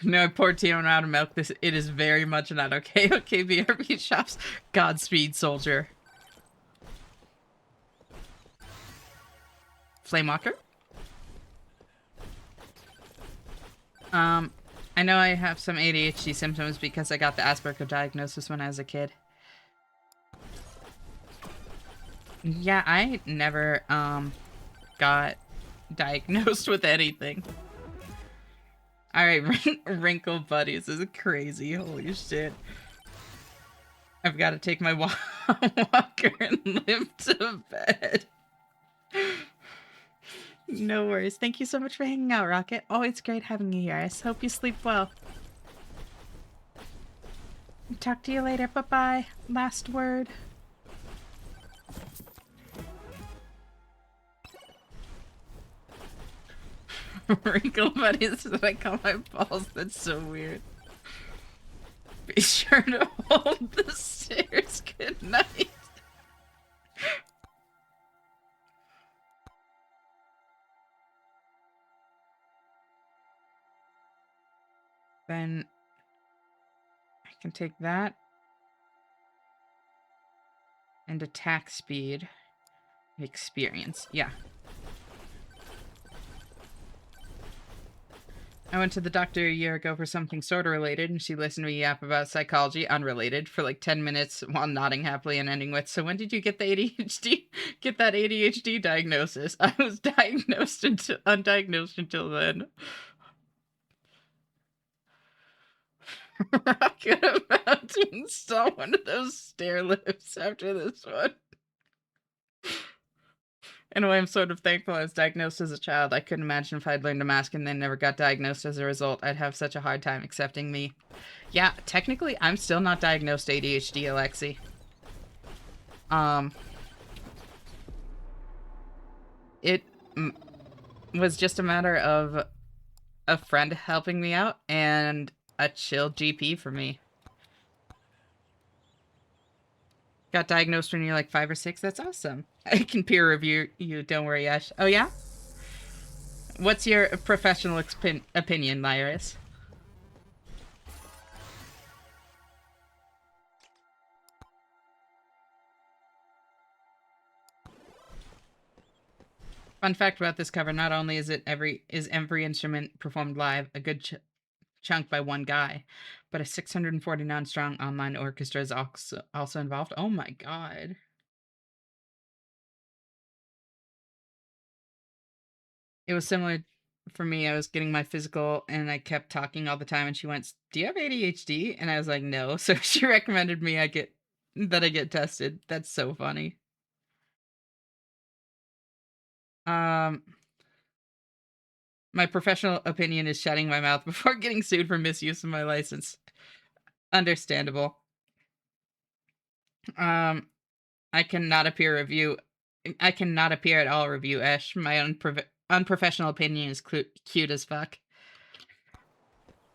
No, I poured tea on out of milk. It is very much not okay. Okay, BRB shops. Godspeed, soldier. Flamewalker. I know I have some ADHD symptoms because I got the Asperger diagnosis when I was a kid. Yeah, I never, got diagnosed with anything. Alright, Wrinkle Buddies is crazy. Holy shit. I've got to take my walker and live to bed. No worries. Thank you so much for hanging out, Rocket. Always great having you here. I hope you sleep well. Talk to you later. Bye-bye. Last word. Wrinkle Buddies that I call my balls. That's so weird. Be sure to hold the stairs. Good night. Then I can take that and attack speed. Experience. Yeah. I went to the doctor a year ago for something sort of related, and she listened to me yap about psychology, unrelated, for like 10 minutes while nodding happily and ending with, "So when did you get the ADHD? Get that ADHD diagnosis?" I was undiagnosed until then. I could about to install one of those stair lifts after this one. In a way, I'm sort of thankful I was diagnosed as a child. I couldn't imagine if I'd learned to mask and then never got diagnosed as a result. I'd have such a hard time accepting me. Yeah, technically, I'm still not diagnosed ADHD, Alexi. It was just a matter of a friend helping me out and a chill GP for me. Got diagnosed when you're like 5 or 6. That's awesome. I can peer review you. Don't worry, Ash. Oh yeah. What's your professional opinion, Lyris? Fun fact about this cover: not only is every instrument performed live, a good chunk by one guy, but a 649 strong online orchestra is also involved. Oh my god. It was similar for me. I was getting my physical and I kept talking all the time, and she went, "Do you have ADHD?" And I was like, "No." So she recommended me I get tested. That's so funny. Um my professional opinion is shutting my mouth before getting sued for misuse of my license. Understandable. Um I cannot appear review. I cannot appear at all review Ash. My unprofessional opinion is cute as fuck.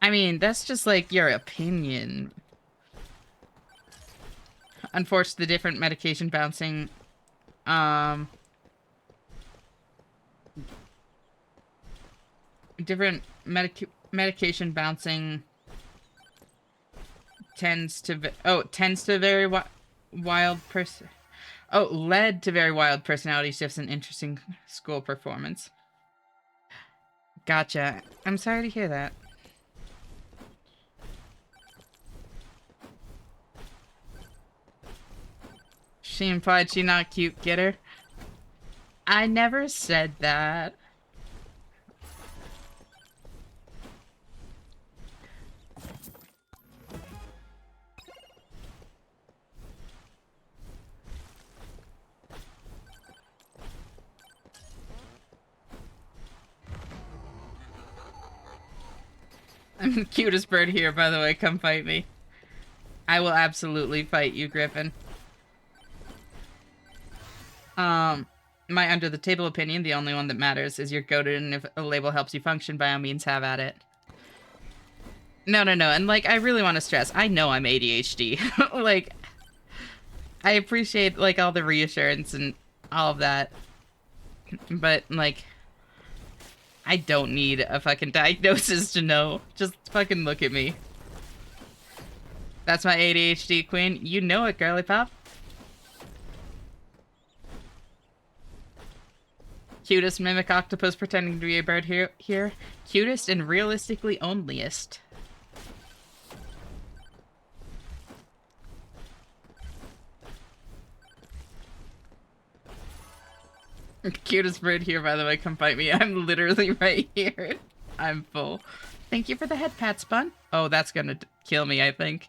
I mean, that's just like your opinion. Unfortunately, the different medication bouncing, um, different medication bouncing tends to very wild person. Oh, led to very wild personality shifts and interesting school performance. Gotcha. I'm sorry to hear that. She implied she not cute, get her? I never said that. I'm the cutest bird here, by the way. Come fight me. I will absolutely fight you, Griffin. My under the table opinion, the only one that matters, is you're goated, and if a label helps you function, by all means, have at it. No, and like, I really want to stress, I know I'm ADHD. Like, I appreciate like all the reassurance and all of that, but like, I don't need a fucking diagnosis to know. Just fucking look at me. That's my ADHD queen. You know it, girly pop. Cutest mimic octopus pretending to be a bird here. Cutest and realistically onlyest. Cutest bird here, by the way. Come fight me. I'm literally right here. I'm full. Thank you for the head pat, Spun. Oh, that's gonna kill me, I think.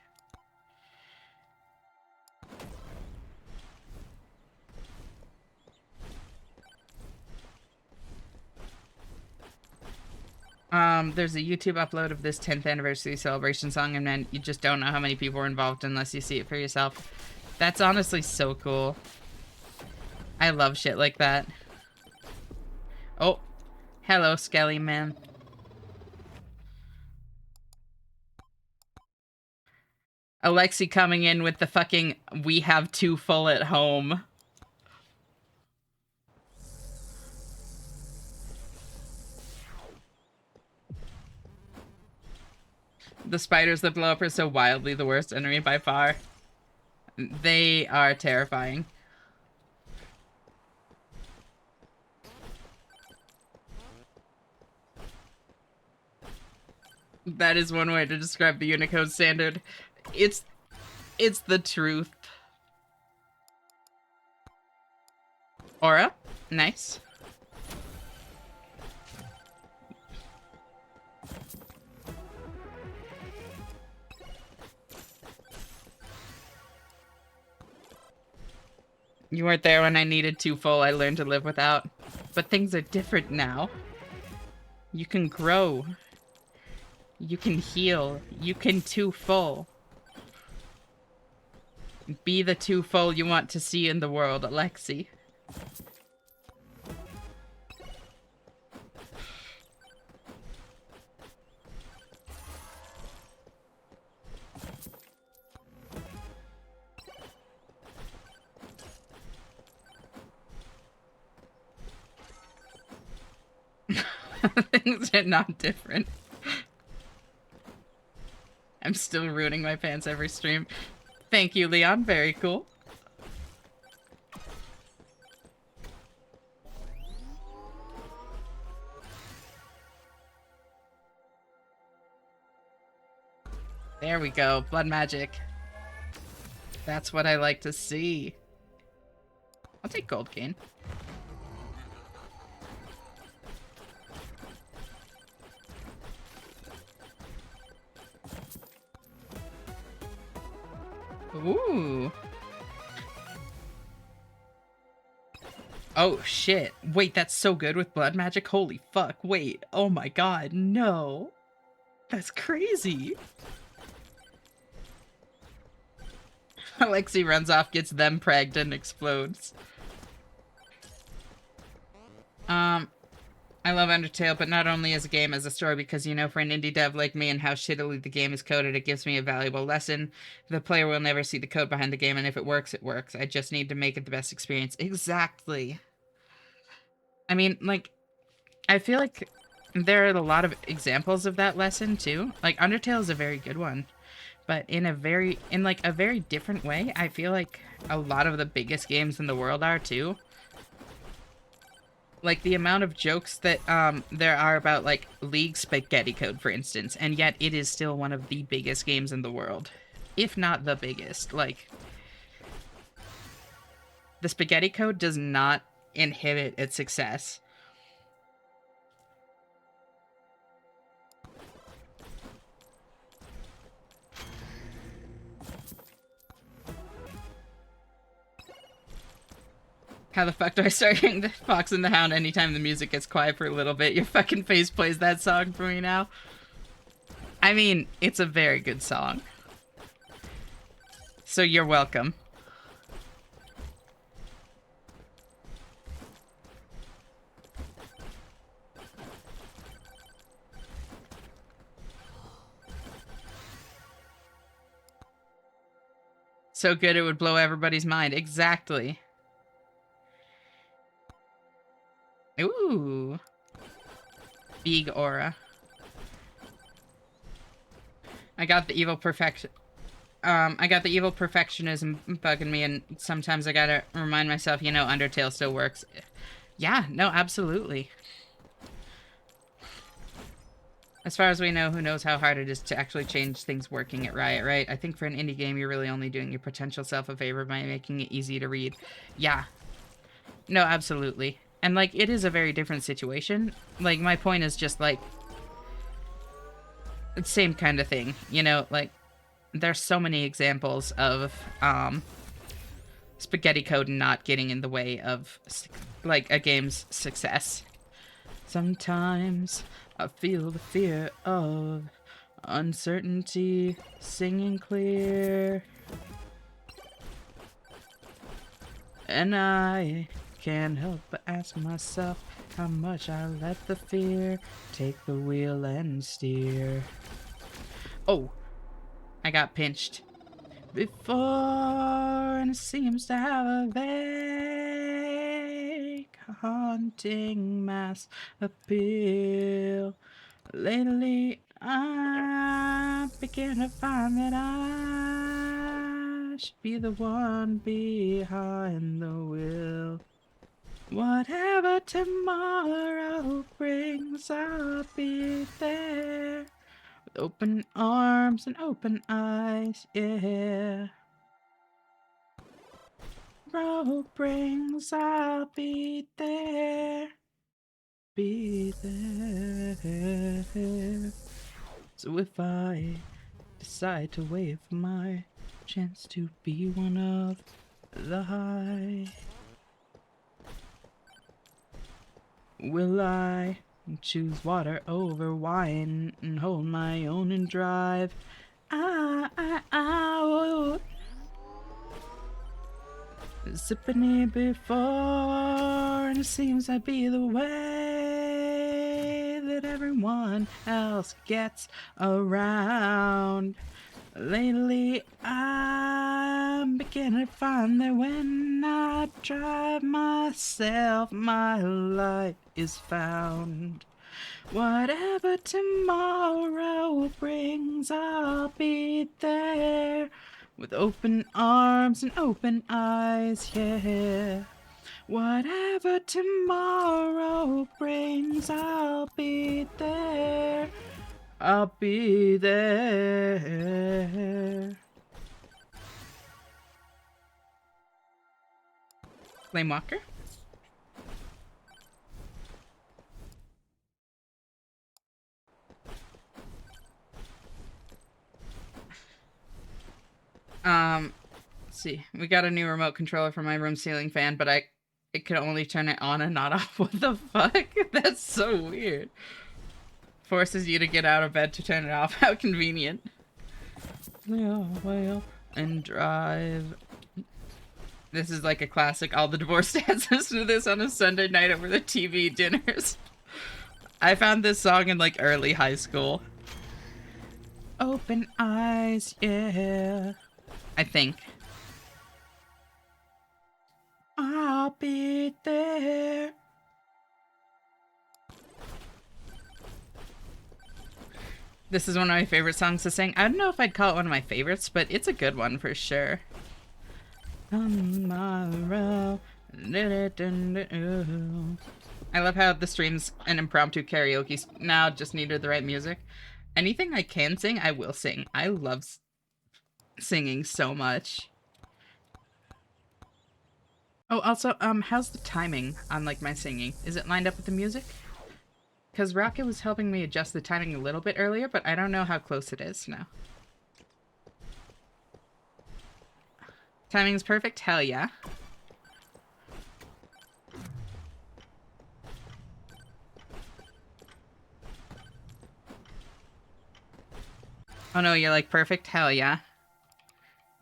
There's a YouTube upload of this 10th anniversary celebration song, and man, you just don't know how many people were involved unless you see it for yourself. That's honestly so cool. I love shit like that. Oh, hello, Skelly man. Alexi coming in with the fucking "we have two full at home." The spiders that blow up are so wildly the worst enemy by far. They are terrifying. That is one way to describe the Unicode standard. It's the truth. Aura, nice. You weren't there when I needed to full. I learned to live without. But things are different now. You can grow. You can heal. You can two full. Be the two full you want to see in the world, Alexi. Things are not different. I'm still ruining my pants every stream. Thank you, Leon. Very cool. There we go. Blood magic. That's what I like to see. I'll take gold cane. Ooh. Oh, shit. Wait, that's so good with blood magic? Holy fuck. Wait. Oh my god. No. That's crazy. Alexi runs off, gets them pragged, and explodes. I love Undertale, but not only as a game, as a story, because, you know, for an indie dev like me and how shittily the game is coded, it gives me a valuable lesson. The player will never see the code behind the game, and if it works, it works. I just need to make it the best experience. Exactly. I mean, like, I feel like there are a lot of examples of that lesson, too. Like, Undertale is a very good one. But in a very different way, I feel like a lot of the biggest games in the world are, too. Like, the amount of jokes that there are about, like, League Spaghetti Code, for instance, and yet it is still one of the biggest games in the world. If not the biggest. Like, the Spaghetti Code does not inhibit its success. How the fuck do I start hearing the Fox and the Hound anytime the music gets quiet for a little bit? Your fucking face plays that song for me now. I mean, it's a very good song. So you're welcome. So good it would blow everybody's mind. Exactly. Ooh. Big aura. I got the evil perfection. I got the evil perfectionism bugging me, and sometimes I gotta remind myself, you know, Undertale still works. Yeah, no, absolutely. As far as we know, who knows how hard it is to actually change things working at Riot, right? I think for an indie game, you're really only doing your potential self a favor by making it easy to read. Yeah. No, absolutely. And, like, it is a very different situation. Like, my point is just, like, same kind of thing. You know, like, there's so many examples of, Spaghetti Code not getting in the way of, like, a game's success. Sometimes I feel the fear of uncertainty singing clear, and I can't help but ask myself how much I let the fear take the wheel and steer. Oh, I got pinched before, and it seems to have a vague, haunting mass appeal. Lately, I begin to find that I should be the one behind the wheel. Whatever tomorrow brings, I'll be there With open arms and open eyes, yeah. Road brings, I'll be there. Be there. So if I decide to wait for my chance to be one of the high, will I choose water over wine and hold my own and drive out? Sipping it before, and it seems to be the way that everyone else gets around. Lately, I'm beginning to find that when I drive myself, my light is found. Whatever tomorrow brings, I'll be there. With open arms and open eyes, yeah. Whatever tomorrow brings, I'll be there. I'll be there. Flame Walker? Let's see. We got a new remote controller for my room ceiling fan, but it could only turn it on and not off. What the fuck? That's so weird. Forces you to get out of bed to turn it off. How convenient. Way up and drive. This is like a classic. All the divorced dads listen to this on a Sunday night over the TV dinners. I found this song in like early high school. Open eyes, yeah. I think. I'll be there. This is one of my favorite songs to sing. I don't know if I'd call it one of my favorites, but it's a good one for sure. Tomorrow. I love how the stream's an impromptu karaoke now, just needed the right music. Anything I can sing, I will sing. I love singing so much. Oh, also, how's the timing on, like, my singing? Is it lined up with the music? Because Rocket was helping me adjust the timing a little bit earlier, but I don't know how close it is now. Timing's perfect? Hell yeah. Oh no, you're like, perfect? Hell yeah.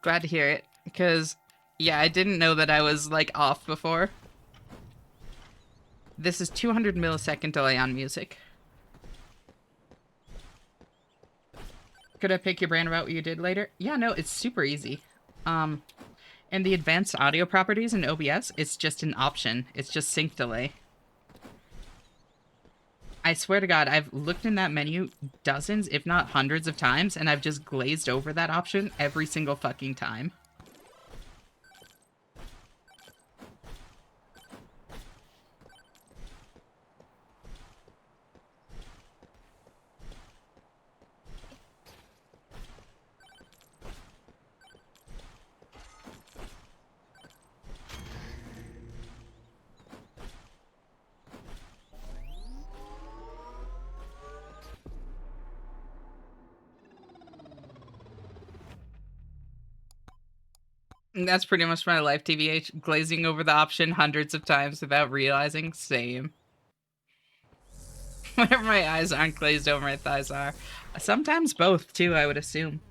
Glad to hear it. Because, yeah, I didn't know that I was, like, off before. This is 200 millisecond delay on music. Could I pick your brain about what you did later? Yeah, no, it's super easy. In the advanced audio properties in OBS, it's just an option. It's just sync delay. I swear to God, I've looked in that menu dozens, if not hundreds of times, and I've just glazed over that option every single fucking time. And that's pretty much my life, TVH. Glazing over the option hundreds of times without realizing. Same. Whenever my eyes aren't glazed over, my thighs are. Sometimes both, too, I would assume.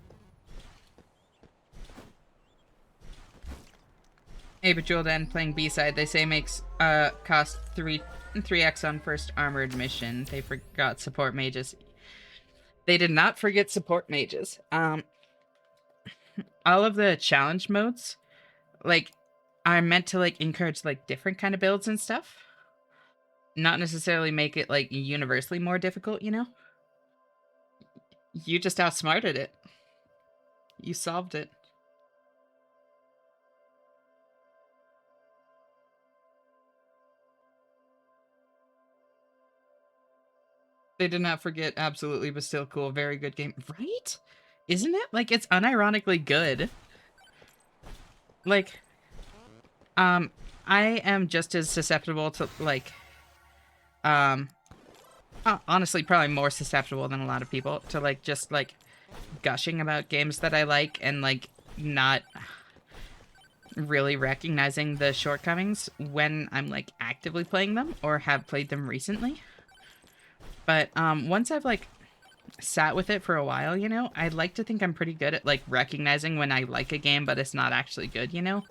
Hey, but Jordan playing B-side, they say makes cost 3x on first armored mission. They forgot support mages. They did not forget support mages. All of the challenge modes, like, are meant to, like, encourage, like, different kind of builds and stuff. Not necessarily make it, like, universally more difficult, you know? You just outsmarted it. You solved it. They did not forget, absolutely, but still cool. Very good game. Right? Isn't it? Like, it's unironically good. Like, um, I am just as susceptible to, like, um, honestly, probably more susceptible than a lot of people to, like, just, like, gushing about games that I like and, like, not really recognizing the shortcomings when I'm, like, actively playing them or have played them recently. But, once I've, like, sat with it for a while, you know, I'd like to think I'm pretty good at, like, recognizing when I like a game, but it's not actually good, you know?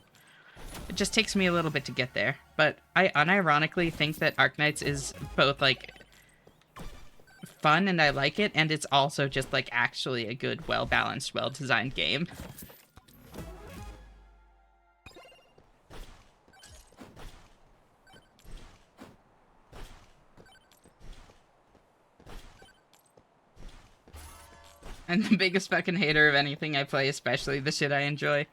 It just takes me a little bit to get there. But I unironically think that Arknights is both, like, fun and I like it, and it's also just, like, actually a good, well-balanced, well-designed game. I'm the biggest fucking hater of anything I play, especially the shit I enjoy.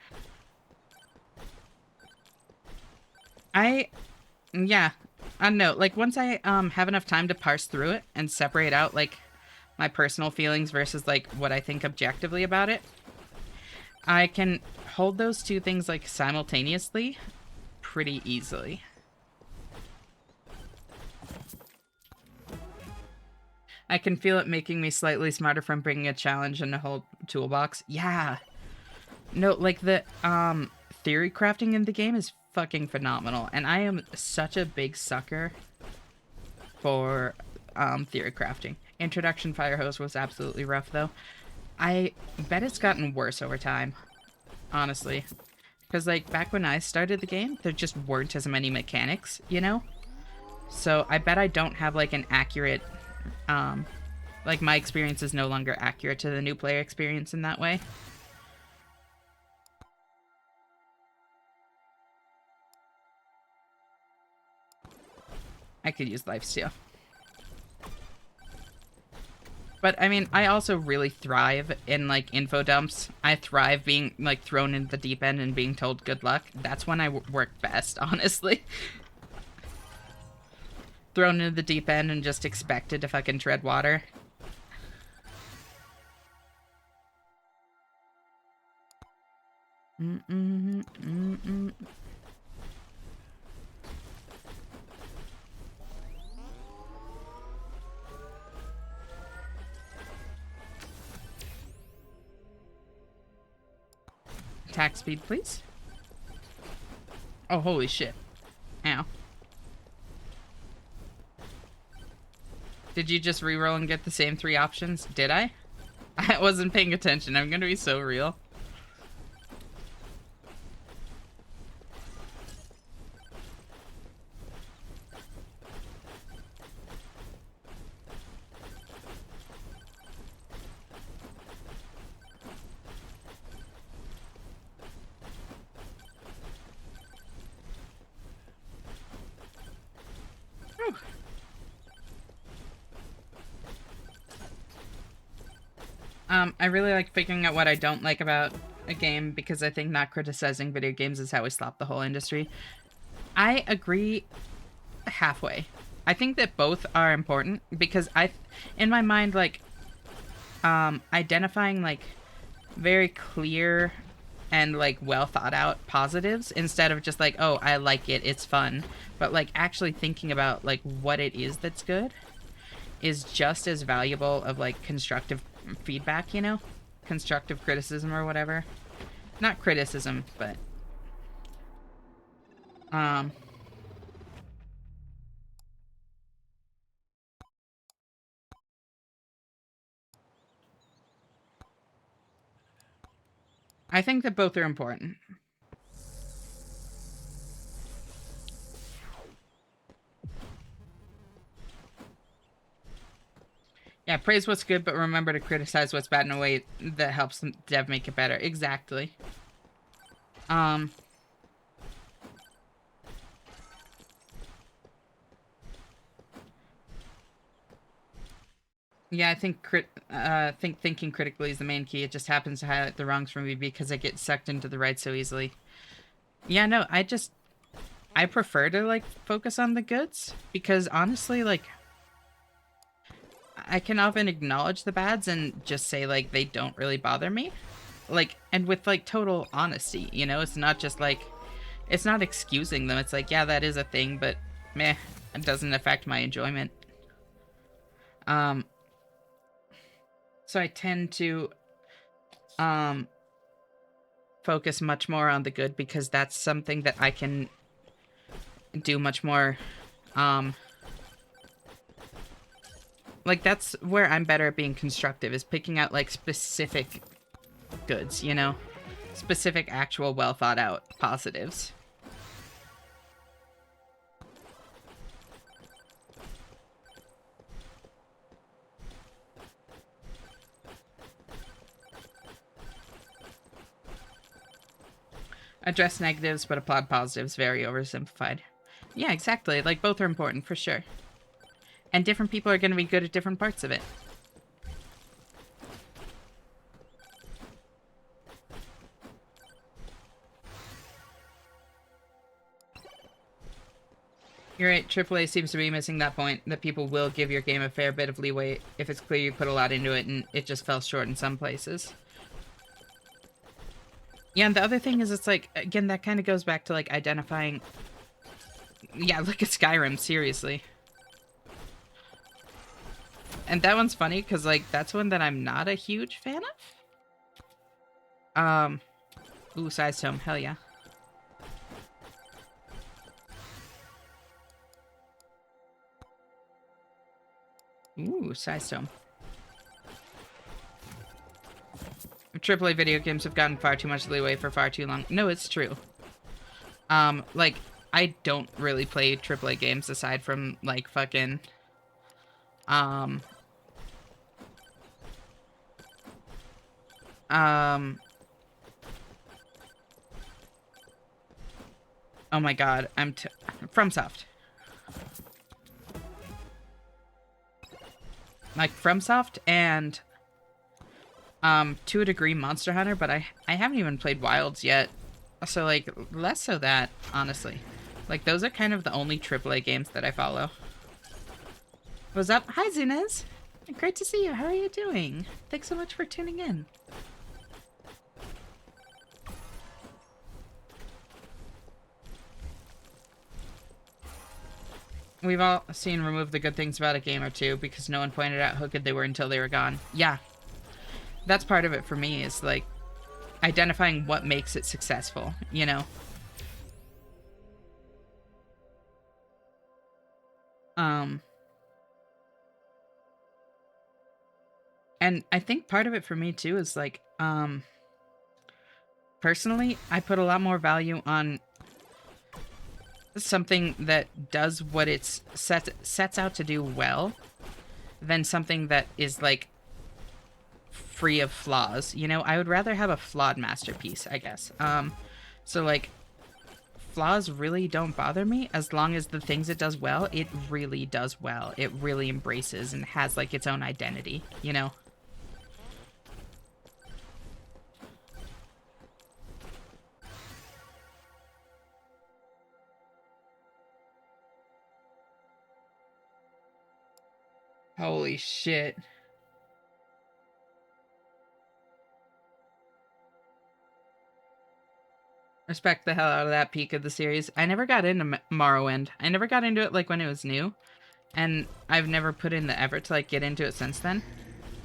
Yeah, I don't know, like, once I, have enough time to parse through it and separate out, like, my personal feelings versus, like, what I think objectively about it, I can hold those two things, like, simultaneously pretty easily. I can feel it making me slightly smarter from bringing a challenge in the whole toolbox. Yeah. No, like, the, theory crafting in the game is fucking phenomenal, and I am such a big sucker for, theory crafting. Introduction Firehose was absolutely rough, though. I bet it's gotten worse over time, honestly. Because, like, back when I started the game, there just weren't as many mechanics, you know? So I bet I don't have, like, an accurate, like, my experience is no longer accurate to the new player experience in that way. I could use lifesteal. But, I mean, I also really thrive in, like, info dumps. I thrive being, like, thrown into the deep end and being told good luck. That's when I work best, honestly. Thrown into the deep end and just expected to fucking tread water. Attack speed, please. Oh, holy shit. Ow. Did you just reroll and get the same 3 options? Did I? I wasn't paying attention. I'm gonna be so real. I really like figuring out what I don't like about a game because I think not criticizing video games is how we slop the whole industry. I agree halfway. I think that both are important because in my mind, like, identifying, like, very clear and, like, well thought out positives instead of just like, oh, I like it, it's fun. But, like, actually thinking about, like, what it is that's good is just as valuable of, like, constructive feedback, you know? Constructive criticism or whatever. Not criticism, but I think that both are important. Yeah, praise what's good, but remember to criticize what's bad in a way that helps the dev make it better. Exactly. Yeah, I think thinking critically is the main key. It just happens to highlight the wrongs for me because I get sucked into the right so easily. Yeah, no, I prefer to, like, focus on the goods because honestly, like, I can often acknowledge the bads and just say, like, they don't really bother me. Like, and with, like, total honesty, you know? It's not just, like, it's not excusing them. It's like, yeah, that is a thing, but meh, it doesn't affect my enjoyment. Um, so I tend to, um, focus much more on the good because that's something that I can do much more, um, like, that's where I'm better at being constructive, is picking out, like, specific goods, you know? Specific, actual, well thought out positives. Address negatives, but applaud positives. Very oversimplified. Yeah, exactly. Like, both are important, for sure. And different people are going to be good at different parts of it. You're right, AAA seems to be missing that point, that people will give your game a fair bit of leeway if it's clear you put a lot into it and it just fell short in some places. Yeah, and the other thing is, it's like, again, that kind of goes back to, like, identifying... Yeah, look at Skyrim, seriously. And that one's funny, because, like, that's one that I'm not a huge fan of. Ooh, Size Tome, hell yeah. Ooh, Size Tome. AAA video games have gotten far too much leeway for far too long. No, it's true. Like, I don't really play AAA games aside from, like, fucking, oh my god, FromSoft. Like, FromSoft and, to a degree, Monster Hunter, but I haven't even played Wilds yet. So, like, less so that, honestly. Like, those are kind of the only AAA games that I follow. What's up? Hi, Zinez. Great to see you. How are you doing? Thanks so much for tuning in. We've all seen remove the good things about a game or two because no one pointed out how good they were until they were gone. Yeah. That's part of it for me, is, like, identifying what makes it successful, you know? And I think part of it for me, too, is, like, personally, I put a lot more value on something that does what it's sets out to do well than something that is, like, free of flaws. You know, I would rather have a flawed masterpiece, I guess. So, like, flaws really don't bother me as long as the things it does well, it really does well. It really embraces and has, like, its own identity, you know? Holy shit. Respect the hell out of that peak of the series. I never got into Morrowind. I never got into it, like, when it was new. And I've never put in the effort to, like, get into it since then.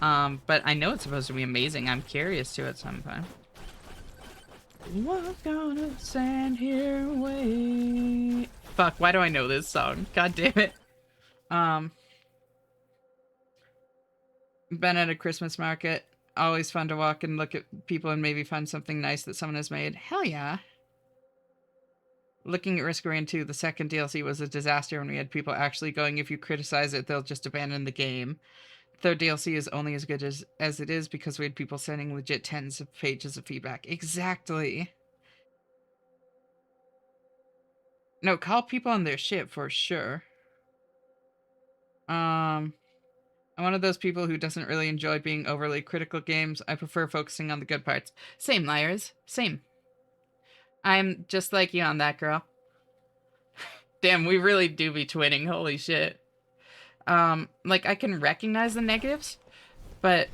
But I know it's supposed to be amazing. I'm curious to at some time. What's gonna stand here wait? Fuck, why do I know this song? God damn it. Been at a Christmas market. Always fun to walk and look at people and maybe find something nice that someone has made. Hell yeah. Looking at Risk Arena 2, the second DLC was a disaster when we had people actually going, if you criticize it, they'll just abandon the game. Third DLC is only as good as it is because we had people sending legit tens of pages of feedback. Exactly. No, call people on their shit for sure. I'm one of those people who doesn't really enjoy being overly critical of games. I prefer focusing on the good parts. Same, liars. Same. I'm just like you on that, girl. Damn, we really do be twinning. Holy shit. Like, I can recognize the negatives, but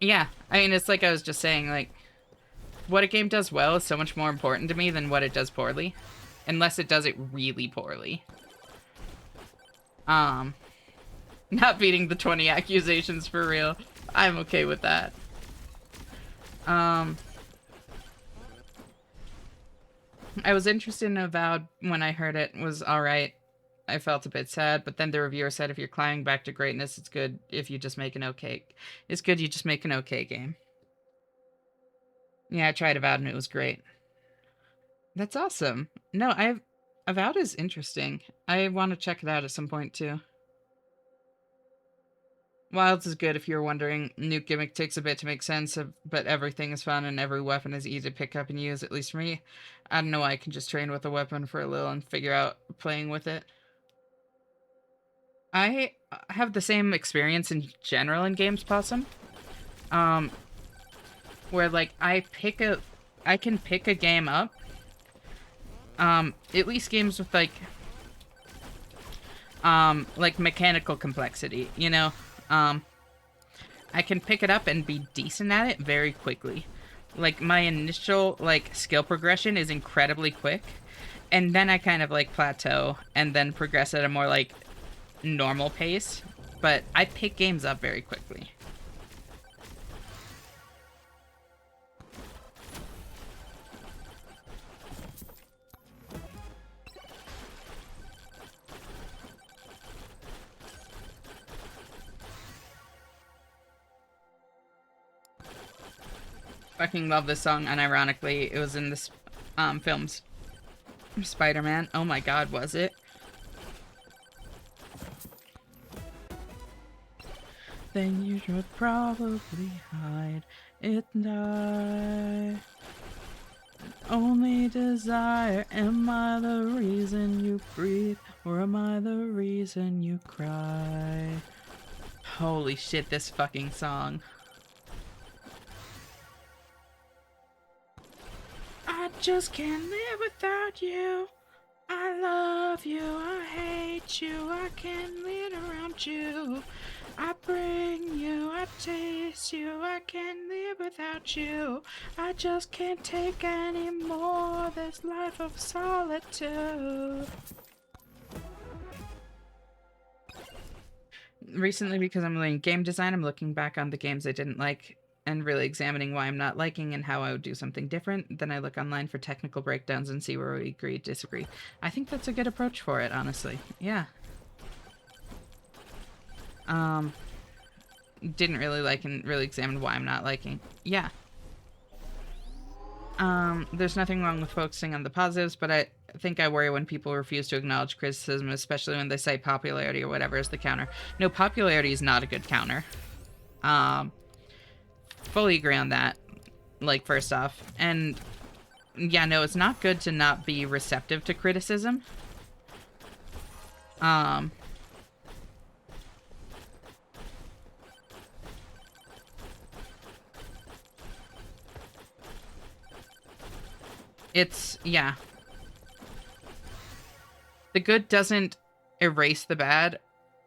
yeah, I mean, it's like I was just saying, like, what a game does well is so much more important to me than what it does poorly. Unless it does it really poorly. Not beating the 20 accusations for real. I'm okay with that. I was interested in Avowed when I heard it was alright. I felt a bit sad, but then the reviewer said if you're climbing back to greatness, it's good if you just make an okay. It's good you just make an okay game. Yeah, I tried Avowed and it was great. That's awesome. No, Avowed is interesting. I want to check it out at some point too. Wilds is good if you're wondering. Nuke gimmick takes a bit to make sense of, but everything is fun and every weapon is easy to pick up and use, at least for me. I don't know why I can just train with a weapon for a little and figure out playing with it. I have the same experience in general in games, Possum. Where like I can pick a game up. At least games with like mechanical complexity, you know? I can pick it up and be decent at it very quickly. Like, my initial, like, skill progression is incredibly quick, and then I kind of, like, plateau, and then progress at a more, like, normal pace, but I pick games up very quickly. Fucking love this song, unironically. It was in this film's Spider-Man. Oh my god, was it? Then you should probably hide it and die. Only desire, am I the reason you breathe, or am I the reason you cry? Holy shit, this fucking song. I just can't live without you. I love you, I hate you, I can't live around you. I bring you, I taste you, I can't live without you. I just can't take any more this life of solitude. Recently, because I'm learning game design, I'm looking back on the games I didn't like and really examining why I'm not liking and how I would do something different. Then I look online for technical breakdowns and see where we agree, disagree. I think that's a good approach for it, honestly. Yeah. Didn't really like and really examine why I'm not liking. Yeah. There's nothing wrong with focusing on the positives, but I think I worry when people refuse to acknowledge criticism, especially when they cite popularity or whatever as the counter. No, popularity is not a good counter. Fully agree on that, like, first off. And, yeah, no, it's not good to not be receptive to criticism. It's, yeah. The good doesn't erase the bad.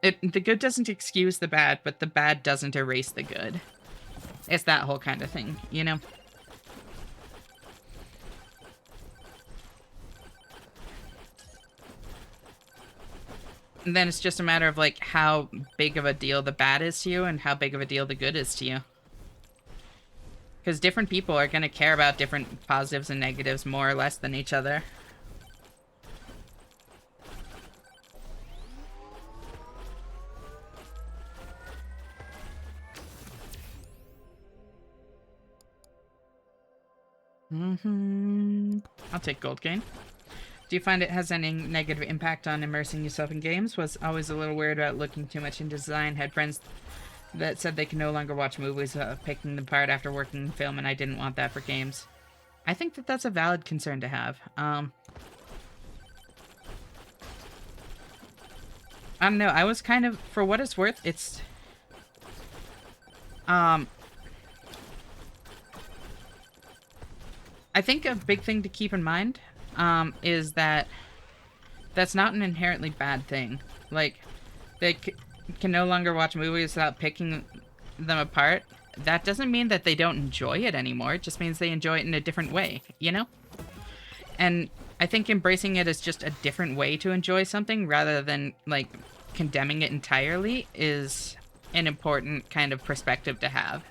The good doesn't excuse the bad, but the bad doesn't erase the good. It's that whole kind of thing, you know? And then it's just a matter of, like, how big of a deal the bad is to you and how big of a deal the good is to you. Because different people are going to care about different positives and negatives more or less than each other. I'll take gold gain. Do you find it has any negative impact on immersing yourself in games? Was always a little weird about looking too much into design. Had friends that said they can no longer watch movies picking them apart after working in film, and I didn't want that for games. I think that that's a valid concern to have. I don't know. I was kind of, for what it's worth, it's... I think a big thing to keep in mind is that that's not an inherently bad thing. Like, they can no longer watch movies without picking them apart, that doesn't mean that they don't enjoy it anymore. It just means they enjoy it in a different way, you know? And I think embracing it as just a different way to enjoy something rather than, like, condemning it entirely is an important kind of perspective to have.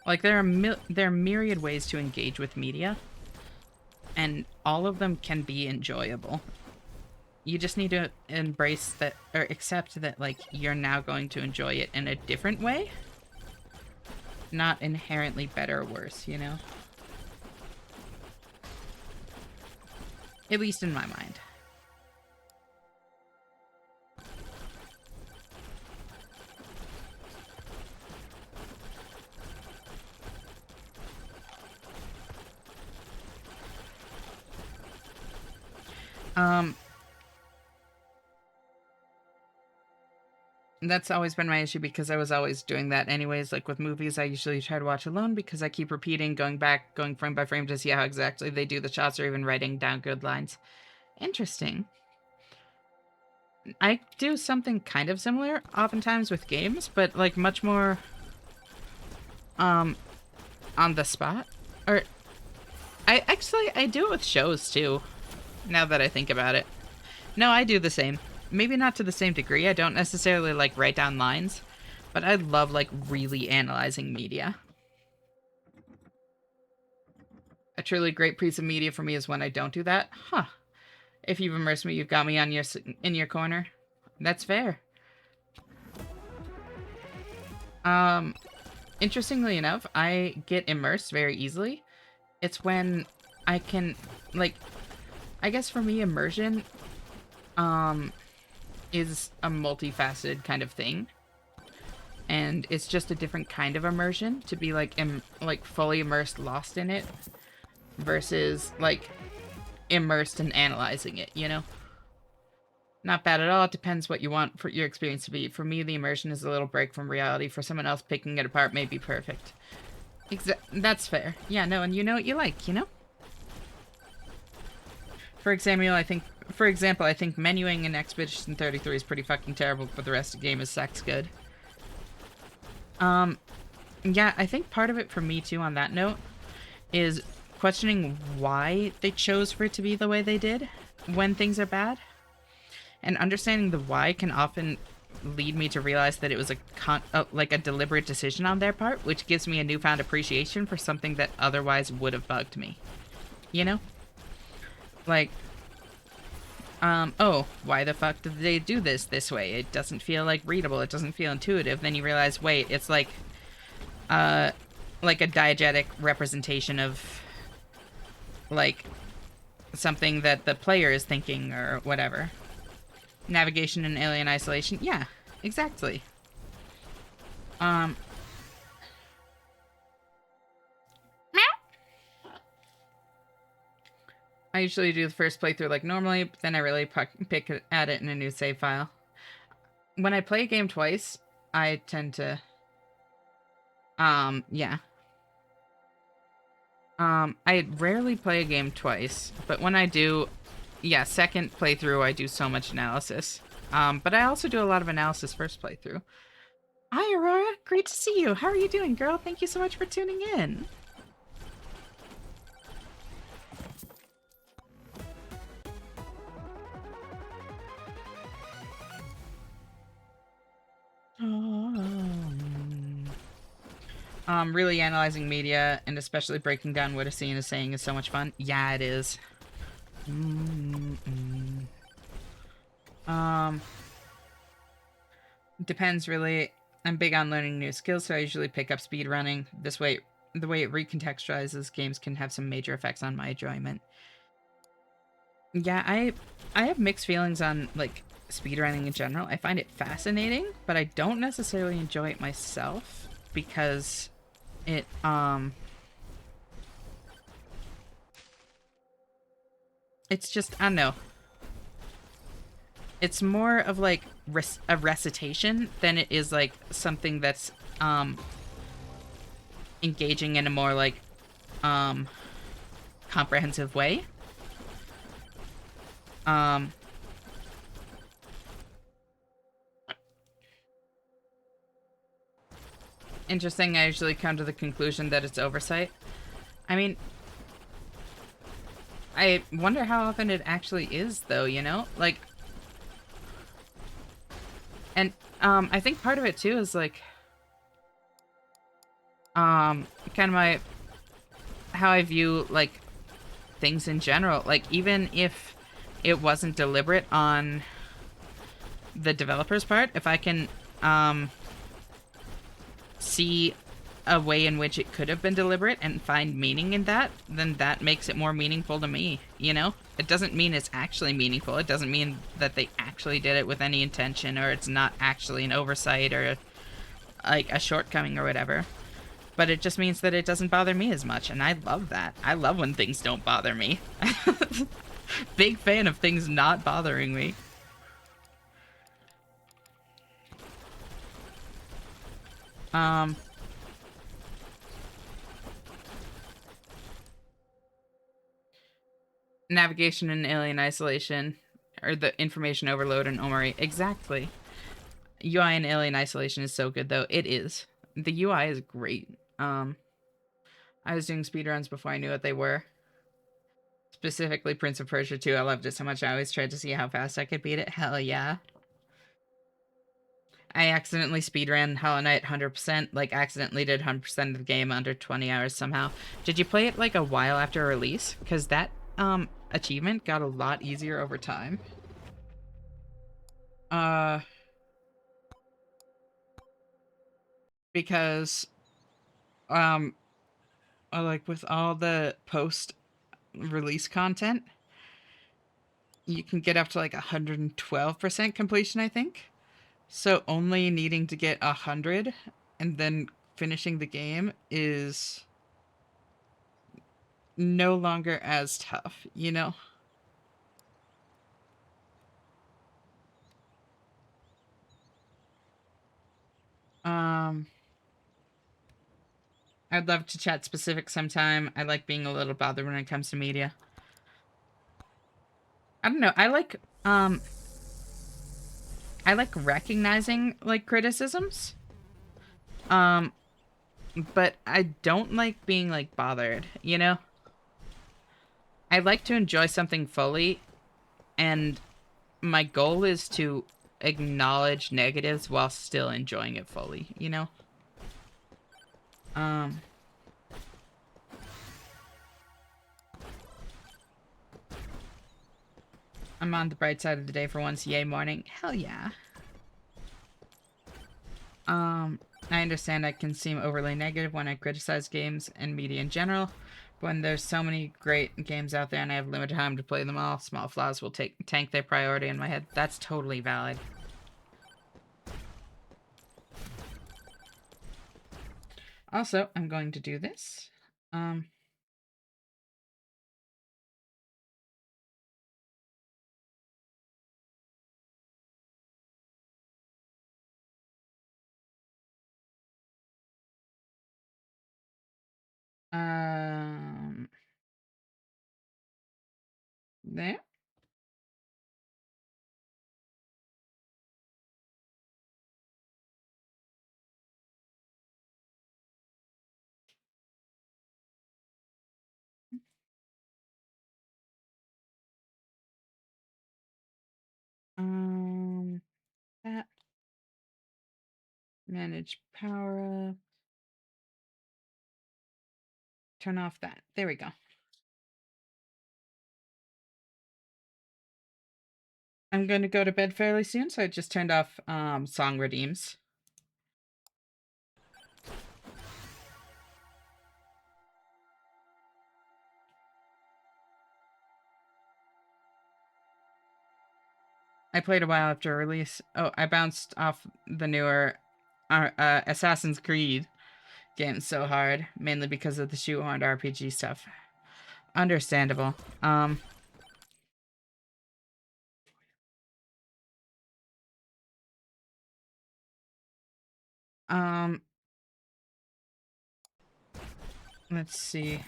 Like, there are myriad ways to engage with media, and all of them can be enjoyable. You just need to embrace that, or accept that, like, you're now going to enjoy it in a different way. Not inherently better or worse, you know? At least in my mind. That's always been my issue because I was always doing that anyways. Like with movies, I usually try to watch alone because I keep repeating, going back, going frame by frame to see how exactly they do the shots or even writing down good lines. Interesting. I do something kind of similar oftentimes with games, but like much more on the spot. Or I do it with shows too, now that I think about it. No, I do the same. Maybe not to the same degree. I don't necessarily like write down lines, but I love like really analyzing media. A truly great piece of media for me is when I don't do that. Huh. If you've immersed me, you've got me on in your corner. That's fair. Interestingly enough, I get immersed very easily. It's when I can, like, I guess for me, immersion, is a multifaceted kind of thing. And it's just a different kind of immersion to be, like, fully immersed, lost in it, versus, like, immersed and analyzing it, you know? Not bad at all. It depends what you want for your experience to be. For me, the immersion is a little break from reality. For someone else, picking it apart may be perfect. That's fair. Yeah, no, and you know what you like, you know? For example, I think menuing in Expedition 33 is pretty fucking terrible, but the rest of the game is sex good. Yeah, I think part of it for me, too, on that note, is questioning why they chose for it to be the way they did when things are bad. And understanding the why can often lead me to realize that it was like a deliberate decision on their part, which gives me a newfound appreciation for something that otherwise would have bugged me. You know? Like, oh, why the fuck did they do this way? It doesn't feel, like, readable. It doesn't feel intuitive. Then you realize, wait, it's like a diegetic representation of, like, something that the player is thinking or whatever. Navigation in Alien Isolation? Yeah, exactly. Meow. I usually do the first playthrough like normally, but then I really pick at it in a new save file. When I play a game twice, I tend to... yeah. I rarely play a game twice, but when I do... Yeah, second playthrough, I do so much analysis. But I also do a lot of analysis first playthrough. Hi, Aurora. Great to see you. How are you doing, girl? Thank you so much for tuning in. Really analyzing media, and especially breaking down what a scene is saying is so much fun. Yeah, it is. Depends, really. I'm big on learning new skills, so I usually pick up speedrunning. This way, the way it recontextualizes games can have some major effects on my enjoyment. Yeah, I have mixed feelings on, like, speedrunning in general. I find it fascinating, but I don't necessarily enjoy it myself because it, it's just, I don't know. It's more of like a recitation than it is like something that's engaging in a more like um comprehensive way. Um Interesting. I usually come to the conclusion that it's oversight. I mean, I wonder how often it actually is though, you know? Like, and I think part of it too is like kind of my how I view like things in general. Like even if it wasn't deliberate on the developer's part, if I can see a way in which it could have been deliberate and find meaning in that, then that makes it more meaningful to me, you know? It doesn't mean it's actually meaningful. It doesn't mean that they actually did it with any intention, or it's not actually an oversight or like a shortcoming or whatever. But it just means that it doesn't bother me as much, and I love that. I love when things don't bother me. Big fan of things not bothering me. Um, Navigation in Alien Isolation, or the information overload in Omori. Exactly. UI in Alien Isolation is so good, though. It is. The UI is great. I was doing speedruns before I knew what they were. Specifically Prince of Persia 2. I loved it so much. I always tried to see how fast I could beat it. Hell yeah. I accidentally speedran Hollow Knight 100%, like accidentally did 100% of the game under 20 hours somehow. Did you play it like a while after release? Because that achievement got a lot easier over time. Uh, because um, like with all the post release content, you can get up to like 112% completion, I think. So only needing to get 100 and then finishing the game is no longer as tough, you know? Um, I'd love to chat specifics sometime. I like being a little bothered when it comes to media. I don't know. I like recognizing like criticisms. Um, but I don't like being like bothered, you know? I like to enjoy something fully, and my goal is to acknowledge negatives while still enjoying it fully, you know? Um, I'm on the bright side of the day for once. Yay, morning. Hell yeah. I understand I can seem overly negative when I criticize games and media in general. When there's so many great games out there and I have limited time to play them all, small flaws will tank their priority in my head. That's totally valid. Also, I'm going to do this. Um, um, there. Um, that. Manage power up. Turn off that. There we go. I'm going to go to bed fairly soon, so I just turned off song redeems. I played a while after release. Oh, I bounced off the newer Assassin's Creed game so hard, mainly because of the shoehorned RPG stuff. Understandable. Um, let's see.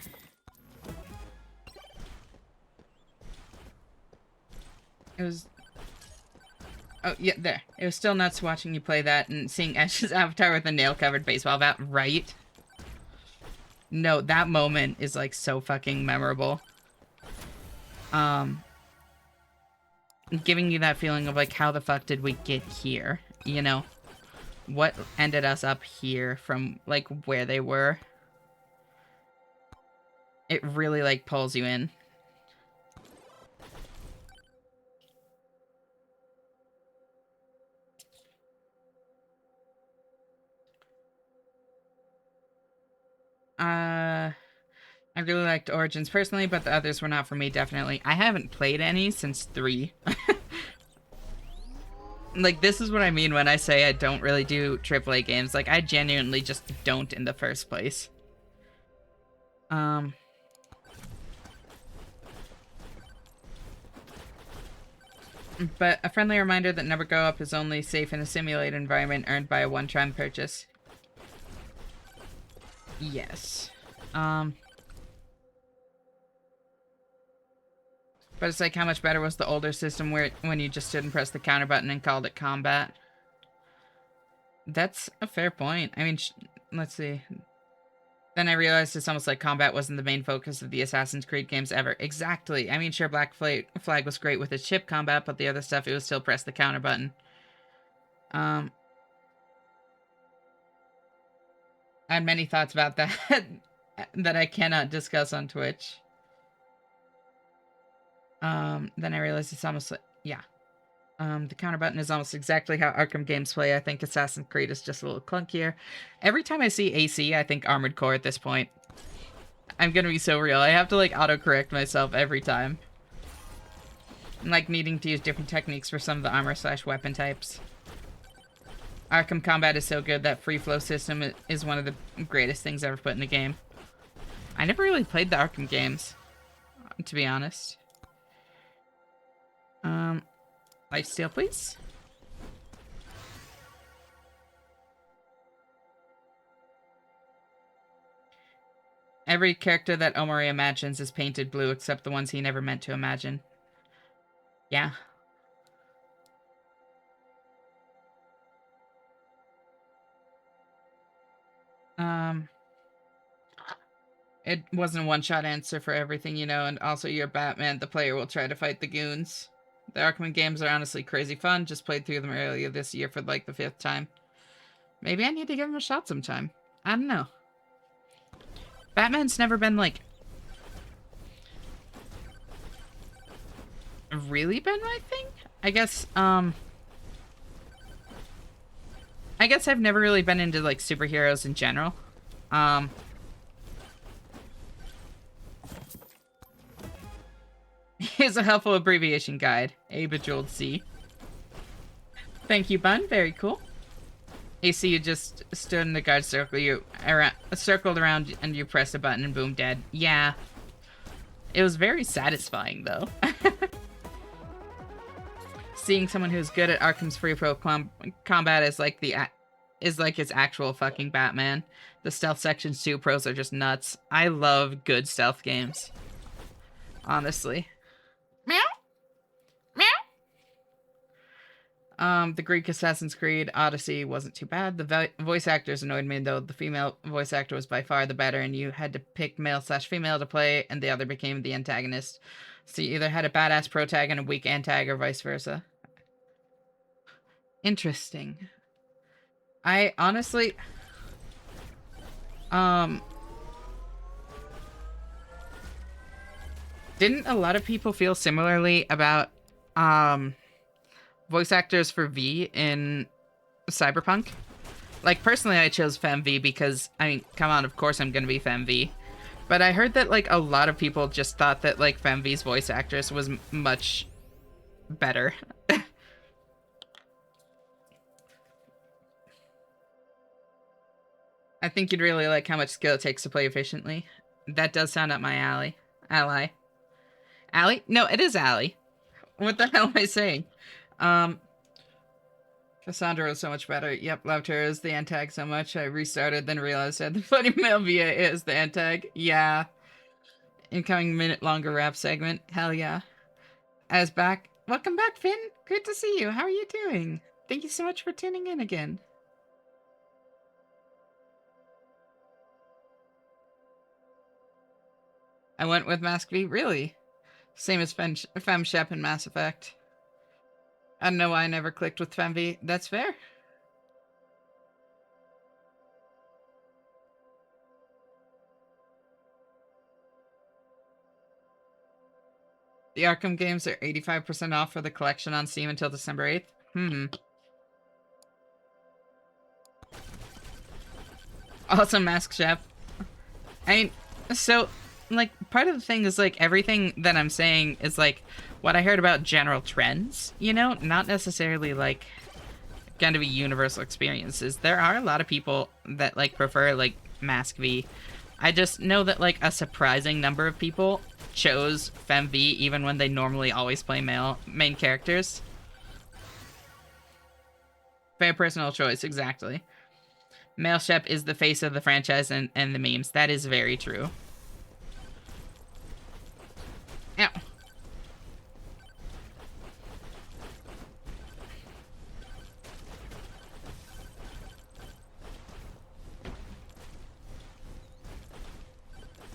It was... Oh, yeah, there. It was still nuts watching you play that and seeing Ash's avatar with a nail-covered baseball bat, right? No, that moment is, like, so fucking memorable. Giving you that feeling of, like, how the fuck did we get here? You know? What ended us up here from, like, where they were? It really, like, pulls you in. I really liked Origins personally, but the others were not for me, definitely. I haven't played any since 3. Like, this is what I mean when I say I don't really do AAA games. Like, I genuinely just don't in the first place. But a friendly reminder that Never Grow Up is only safe in a simulated environment earned by a one-time purchase. Yes. But it's like, how much better was the older system where when you just stood and pressed the counter button and called it combat? That's a fair point. I mean, let's see. Then I realized it's almost like combat wasn't the main focus of the Assassin's Creed games ever. Exactly. I mean, sure, Black Flag was great with its ship combat, but the other stuff, it was still press the counter button. I had many thoughts about that that I cannot discuss on Twitch. Then I realized it's almost like, yeah. The counter button is almost exactly how Arkham games play. I think Assassin's Creed is just a little clunkier. Every time I see AC, I think Armored Core at this point. I'm gonna be so real. I have to, like, autocorrect myself every time. I'm, like, needing to use different techniques for some of the armor/weapon types. Arkham combat is so good. That free flow system is one of the greatest things ever put in a game. I never really played the Arkham games, to be honest. Lifesteal, please. Every character that Omori imagines is painted blue except the ones he never meant to imagine. Yeah. It wasn't a one-shot answer for everything, you know, and also you're Batman, the player will try to fight the goons. The Arkham games are honestly crazy fun. Just played through them earlier this year for, like, the 5th time. Maybe I need to give them a shot sometime. I don't know. Batman's never been, like, really been my thing? I guess I've never really been into, like, superheroes in general. Here's a helpful abbreviation guide. A Bejeweled C. Thank you, Bun. Very cool. AC, you just stood in the guard circle. You circled around and you pressed a button and boom, dead. Yeah. It was very satisfying, though. Seeing someone who's good at Arkham's free pro combat is like his actual fucking Batman. The stealth sections too, pros are just nuts. I love good stealth games. Honestly. Meow. Meow. The Greek Assassin's Creed Odyssey wasn't too bad. The voice actors annoyed me, though. The female voice actor was by far the better, and you had to pick male/female to play, and the other became the antagonist. So you either had a badass protag and a weak antag, or vice versa. Interesting. I honestly... Didn't a lot of people feel similarly about, voice actors for V in Cyberpunk? Like, personally, I chose FemV because, I mean, come on, of course I'm gonna be FemV. But I heard that, like, a lot of people just thought that, like, FemV's voice actress was much better. I think you'd really like how much skill it takes to play efficiently. That does sound up my alley. Ally. Alley? No, it is Alley. What the hell am I saying? Cassandra was so much better. Yep, loved her as the antag so much. I restarted, then realized I had the funny mail via as the antag. Yeah. Incoming minute longer rap segment. Hell yeah. As back. Welcome back, Finn. Good to see you. How are you doing? Thank you so much for tuning in again. I went with Mask V. Really? Same as Fem Shep in Mass Effect. I don't know why I never clicked with Fem V. That's fair. The Arkham games are 85% off for the collection on Steam until December 8th. Also, Mask Chef. So, like, part of the thing is, like, everything that I'm saying is, like, what I heard about general trends, you know? Not necessarily, like, gonna be universal experiences. There are a lot of people that, like, prefer, like, Mask V. I just know that, like, a surprising number of people chose Fem V even when they normally always play main characters. Very personal choice, exactly. Male Shep is the face of the franchise and the memes. That is very true. Ow.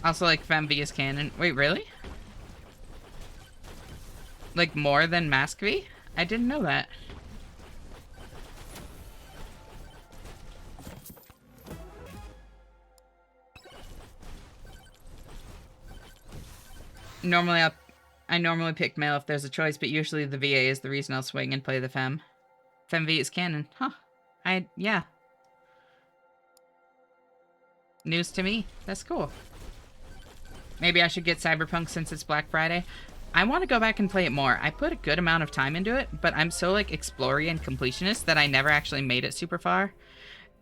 Also, like, Fem V is canon. Wait, really? Like, more than Mask V? I didn't know that. I normally pick male if there's a choice, but usually the VA is the reason I'll swing and play the Fem. Fem V is canon. Huh. Yeah. News to me. That's cool. Maybe I should get Cyberpunk since it's Black Friday. I want to go back and play it more. I put a good amount of time into it, but I'm so, like, explory and completionist that I never actually made it super far.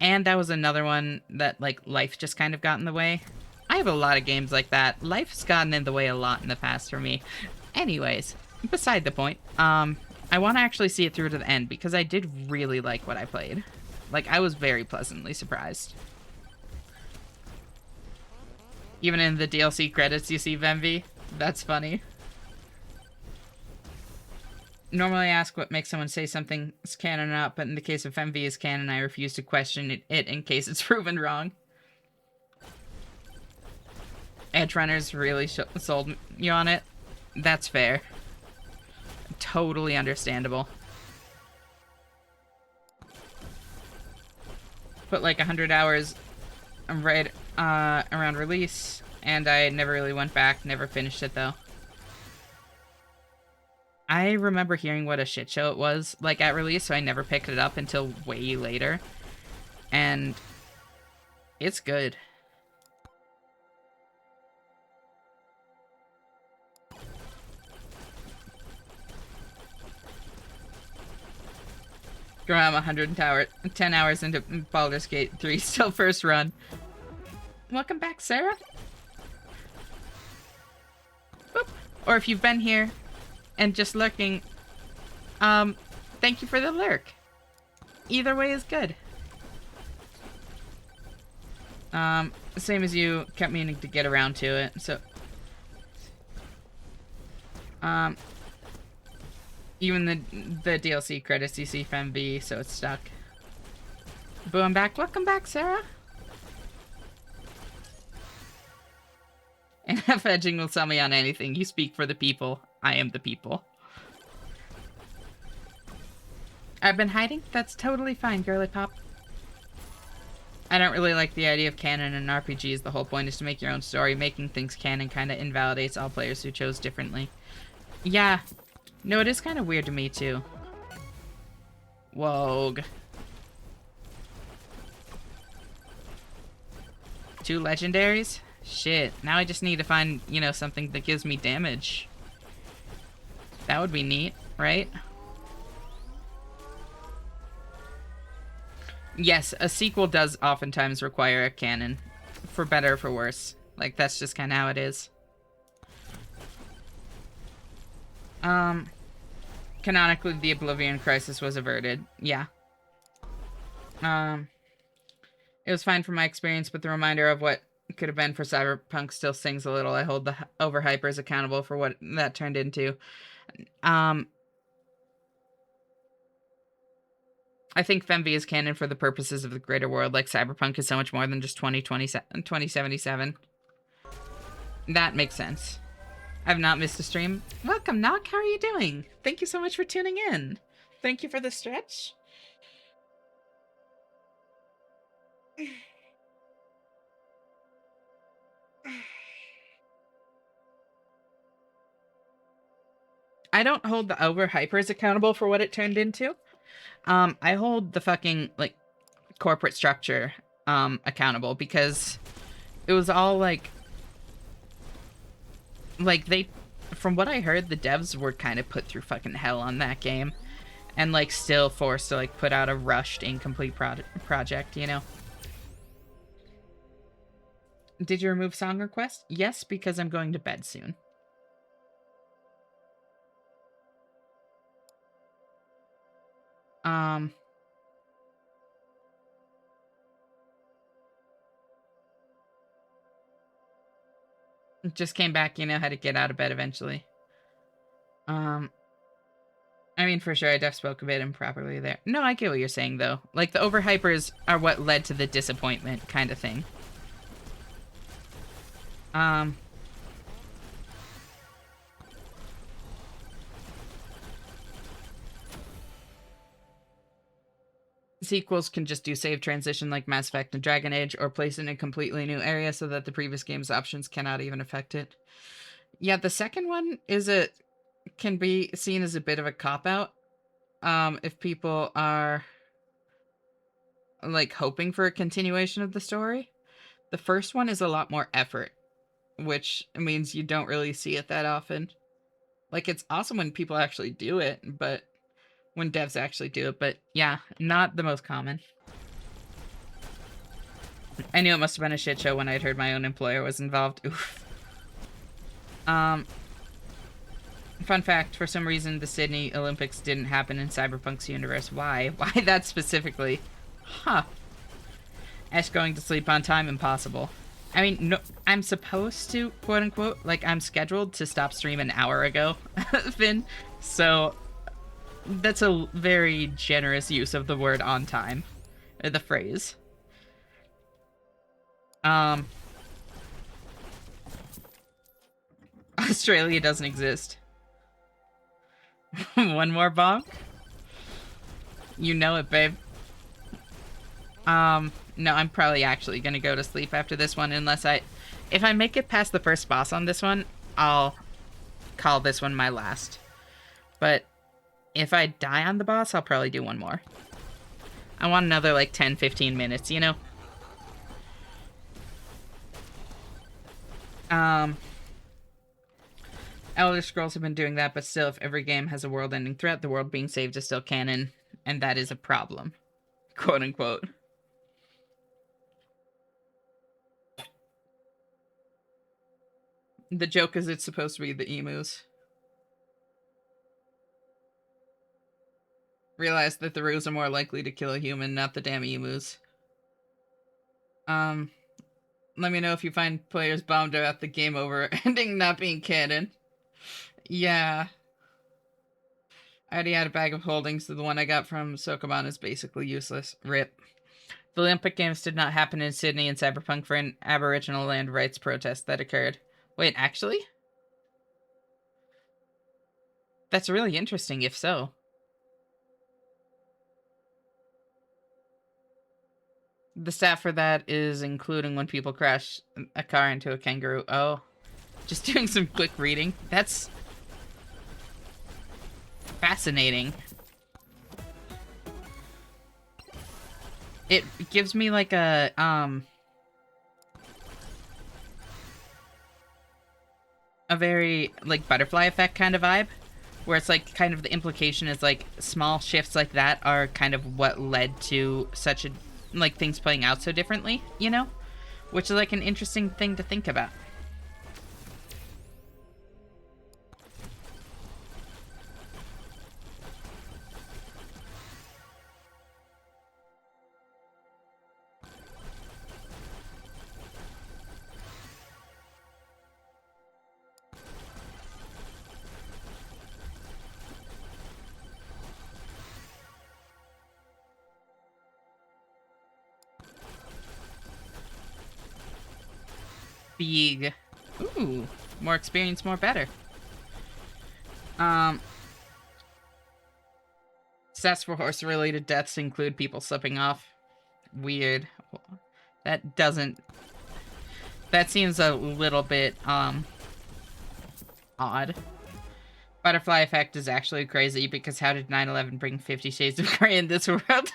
And that was another one that, like, life just kind of got in the way. I have a lot of games like that. Life's gotten in the way a lot in the past for me. Anyways, beside the point, I want to actually see it through to the end because I did really like what I played. Like, I was very pleasantly surprised. Even in the DLC credits you see Venvi. That's funny. Normally I ask what makes someone say something is canon or not, but in the case of Venvi is canon, I refuse to question it in case it's proven wrong. Edge Runners really sold you on it. That's fair. Totally understandable. Put like 100 hours right around release, and I never really went back, never finished it though. I remember hearing what a shit show it was like at release, so I never picked it up until way later. And it's good. Girl, I'm 110 hours into Baldur's Gate 3, still first run. Welcome back, Sarah. Boop. Or if you've been here and just lurking, thank you for the lurk. Either way is good. Same as you, kept meaning to get around to it, so... Even the DLC credits you see from B, so it's stuck. Boo, I'm back. Welcome back, Sarah. And if edging will sell me on anything, you speak for the people. I am the people. I've been hiding? That's totally fine, girly pop. I don't really like the idea of canon in RPGs. The whole point is to make your own story. Making things canon kind of invalidates all players who chose differently. Yeah. No, it is kind of weird to me, too. Whoa. 2 legendaries? Shit. Now I just need to find, you know, something that gives me damage. That would be neat, right? Yes, a sequel does oftentimes require a canon. For better or for worse. Like, that's just kind of how it is. Canonically, the Oblivion Crisis was averted. Yeah. Um, it was fine from my experience, but the reminder of what could have been for Cyberpunk still stings a little. I hold the overhypers accountable for what that turned into. Um, I think FemV is canon for the purposes of the greater world. Like Cyberpunk is so much more than just 2077. That makes sense. I've not missed a stream. Welcome, Knock. How are you doing? Thank you so much for tuning in. Thank you for the stretch. I don't hold the overhypers accountable for what it turned into. I hold the fucking, like, corporate structure, accountable because it was all, like, they, from what I heard, the devs were kind of put through fucking hell on that game. And, like, still forced to, like, put out a rushed, incomplete project, you know? Did you remove song request? Yes, because I'm going to bed soon. Just came back, you know how to get out of bed eventually. I mean, for sure, I def spoke a bit improperly there. No, I get what you're saying, though. Like, the overhypers are what led to the disappointment kind of thing. Sequels can just do save transition like Mass Effect and Dragon Age, or place it in a completely new area so that the previous game's options cannot even affect it. Yeah, the second one can be seen as a bit of a cop-out. If people are, like, hoping for a continuation of the story. The first one is a lot more effort, which means you don't really see it that often. Like, it's awesome when people actually do it, but when devs actually do it, but yeah, not the most common. I knew it must have been a shit show when I'd heard my own employer was involved. Oof. Fun fact, for some reason, the Sydney Olympics didn't happen in Cyberpunk's universe. Why? Why that specifically? Huh. Ash going to sleep on time, impossible. I mean, no, I'm supposed to, quote unquote, like, I'm scheduled to stop stream an hour ago, Finn. So, that's a very generous use of the word on time. Or the phrase. Australia doesn't exist. One more bonk? You know it, babe. No, I'm probably actually gonna go to sleep after this one unless if I make it past the first boss on this one, I'll call this one my last. But if I die on the boss, I'll probably do one more. I want another, like, 10-15 minutes, you know? Elder Scrolls have been doing that, but still, if every game has a world-ending threat, the world being saved is still canon, and that is a problem. Quote unquote. The joke is it's supposed to be the emus. Realize that the roos are more likely to kill a human, not the damn emus. Let me know if you find players bummed about the game over ending not being canon. Yeah. I already had a bag of holdings, so the one I got from Sokoban is basically useless. RIP. The Olympic Games did not happen in Sydney in Cyberpunk for an Aboriginal land rights protest that occurred. Wait, actually? That's really interesting, if so. The stat for that is including when people crash a car into a kangaroo. Oh. Just doing some quick reading. That's fascinating. It gives me like a very, like, butterfly effect kind of vibe, where it's like kind of the implication is like small shifts like that are kind of what led to such a, like, things playing out so differently, you know? Which is like an interesting thing to think about. Big. Ooh, more experience, more better. Stats for horse-related deaths include people slipping off. Weird. That doesn't... That seems a little bit, odd. Butterfly effect is actually crazy, because how did 9/11 bring 50 Shades of Grey in this world?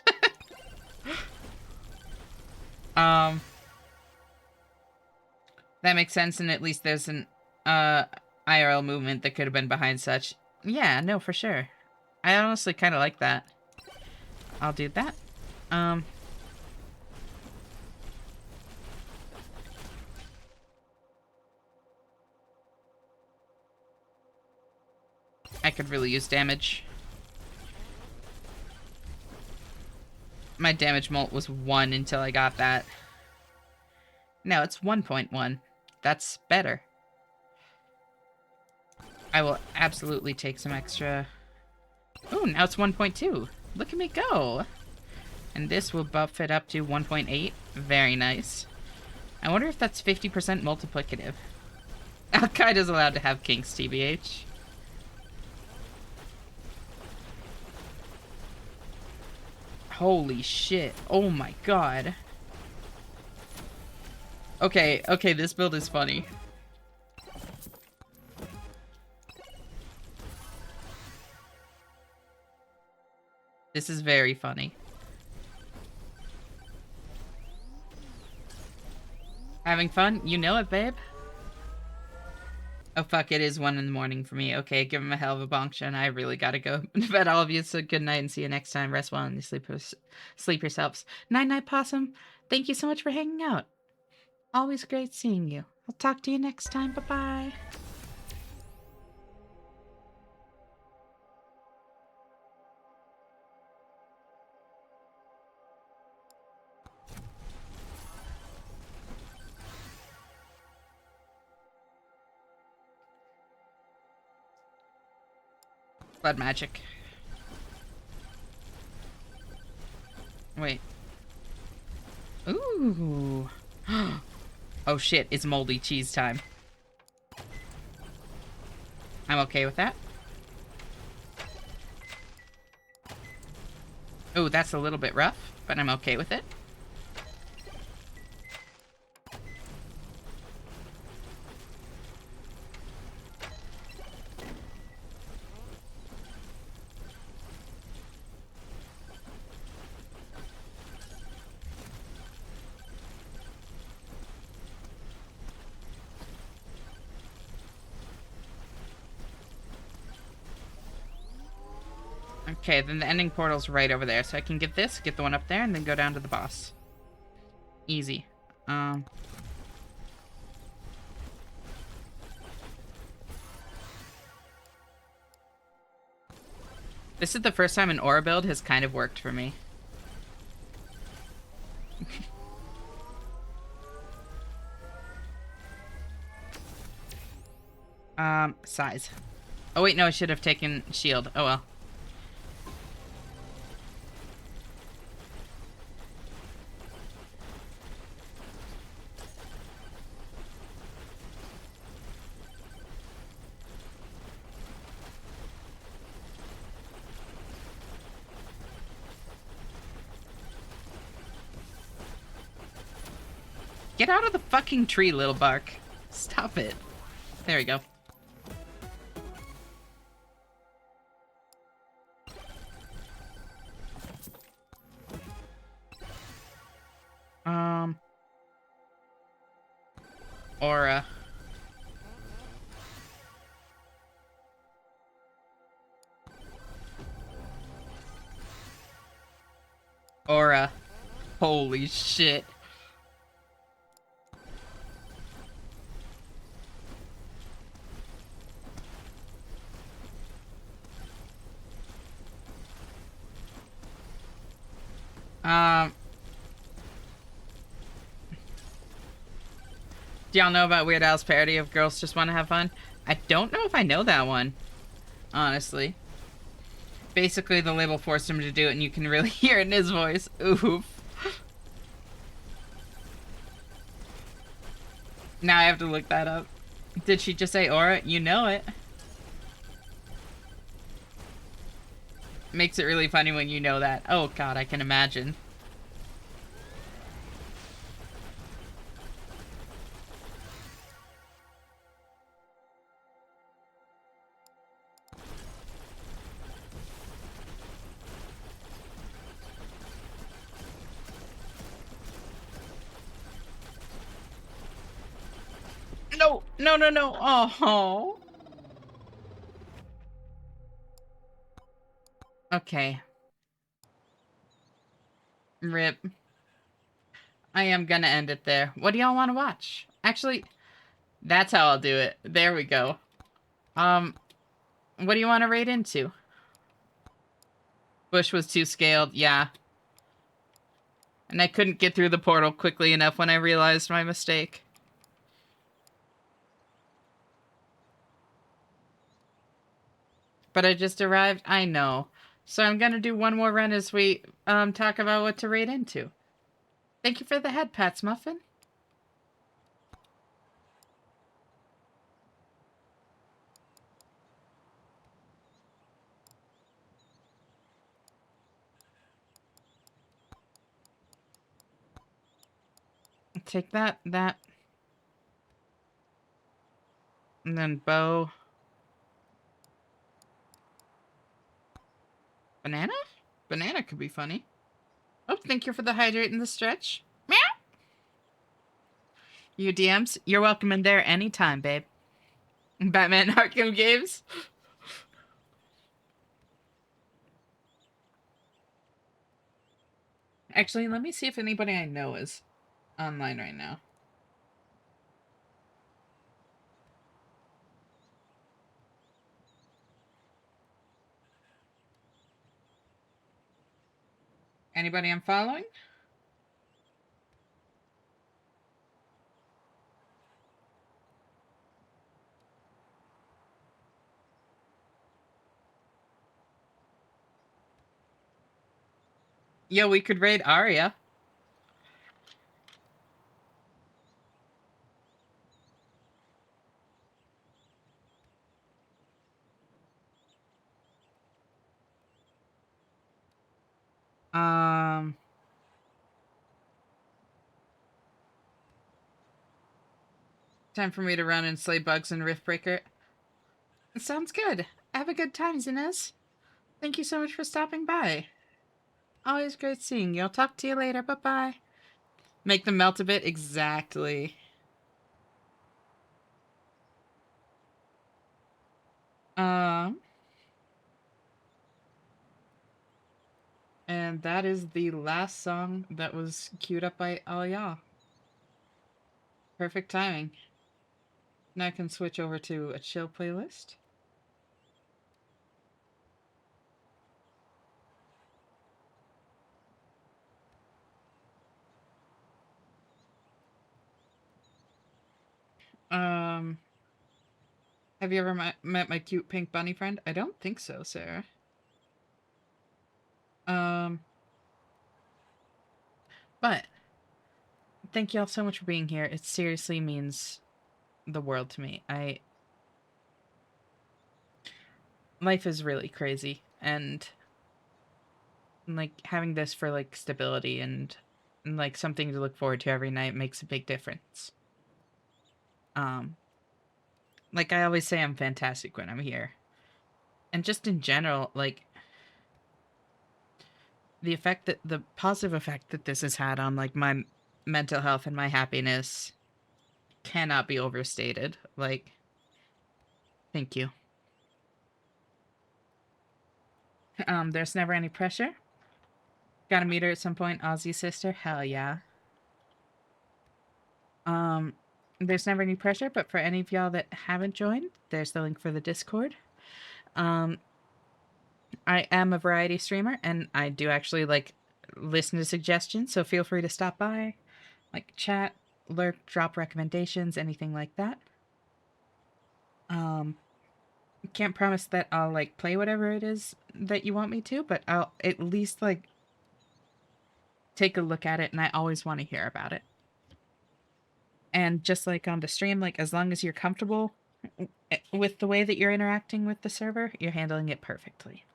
That makes sense, and at least there's an, IRL movement that could have been behind such. Yeah, no, for sure. I honestly kind of like that. I'll do that. I could really use damage. My damage mult was 1 until I got that. No, it's 1.1. That's better. I will absolutely take some extra... Ooh, now it's 1.2. Look at me go. And this will buff it up to 1.8. Very nice. I wonder if that's 50% multiplicative. Al-Qaeda's allowed to have kinks, TBH. Holy shit. Oh my god. Okay, okay, this build is funny. This is very funny. Having fun? You know it, babe. Oh fuck, it is 1 in the morning for me. Okay, give him a hell of a bonk, and I really gotta go to bed, all of you, so good night and see you next time. Rest well and you sleep yourselves. Night-night, Possum. Thank you so much for hanging out. Always great seeing you. I'll talk to you next time. Bye-bye. Blood magic. Wait. Ooh. Oh shit, it's moldy cheese time. I'm okay with that. Ooh, that's a little bit rough, but I'm okay with it. Okay, then the ending portal's right over there, so I can get this, get the one up there, and then go down to the boss. Easy. This is the first time an aura build has kind of worked for me. Size. Oh wait, no, I should have taken shield. Oh well. Get out of the fucking tree, little bark. Stop it. There we go. Aura. Aura. Holy shit. Do y'all know about Weird Al's parody of Girls Just Want to Have Fun? I don't know if I know that one, honestly. Basically, the label forced him to do it, and you can really hear it in his voice. Oof. Now I have to look that up. Did she just say aura? You know it. Makes it really funny when you know that. Oh god, I can imagine. No, no, no, no. Oh. Okay. Rip. I am gonna end it there. What do y'all want to watch? Actually, that's how I'll do it. There we go. Um, what do you want to raid into? Bush was too scaled, yeah. And I couldn't get through the portal quickly enough when I realized my mistake. But I just arrived? I know. So I'm gonna do one more run as we talk about what to raid into. Thank you for the head pats, Muffin. Take that, that. And then bow. Banana? Banana could be funny. Oh, thank you for the hydrate and the stretch. Meow. You DMs, you're welcome in there anytime, babe. Batman Arkham games. Actually, let me see if anybody I know is online right now. Anybody I'm following? Yo, we could raid Arya. Time for me to run and slay bugs in Riftbreaker. Sounds good. Have a good time, Zinez. Thank you so much for stopping by. Always great seeing you. I'll talk to you later. Bye-bye. Make them melt a bit? Exactly. And that is the last song that was queued up by all y'all. Perfect timing. Now I can switch over to a chill playlist. Have you ever met my cute pink bunny friend? I don't think so, Sarah. But thank y'all so much for being here. It seriously means the world to me. Life is really crazy, and like having this for like stability and like something to look forward to every night makes a big difference. Like I always say, I'm fantastic when I'm here, and just in general, like the positive effect that this has had on like my mental health and my happiness cannot be overstated. Like, thank you. There's never any pressure. Gotta meet her at some point, Aussie sister. Hell yeah. Um, there's never any pressure, but for any of y'all that haven't joined, there's the link for the Discord. Um, I am a variety streamer, and I do actually like listen to suggestions, so feel free to stop by, like chat, lurk, drop recommendations, anything like that. Can't promise that I'll like play whatever it is that you want me to, but I'll at least like take a look at it, and I always want to hear about it. And just like on the stream, like as long as you're comfortable with the way that you're interacting with the server, you're handling it perfectly.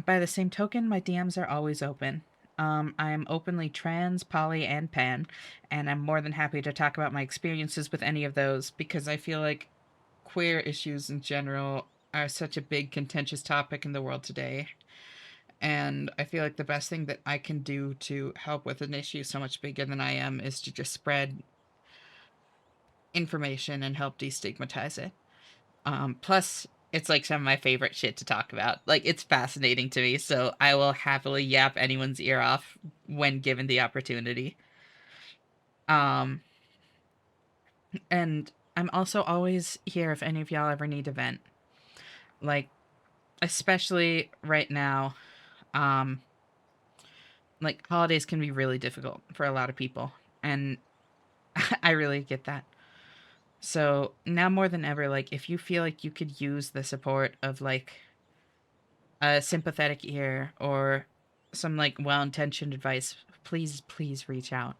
By the same token, my DMs are always open. I'm openly trans, poly, and pan, and I'm more than happy to talk about my experiences with any of those because I feel like queer issues in general are such a big contentious topic in the world today. And I feel like the best thing that I can do to help with an issue so much bigger than I am is to just spread information and help destigmatize it. Plus, it's like some of my favorite shit to talk about. Like, it's fascinating to me, so I will happily yap anyone's ear off when given the opportunity. Um, and I'm also always here if any of y'all ever need a vent. Like, especially right now, um, like, holidays can be really difficult for a lot of people, and I really get that. So now more than ever, like, if you feel like you could use the support of, like, a sympathetic ear or some like well-intentioned advice, please please reach out.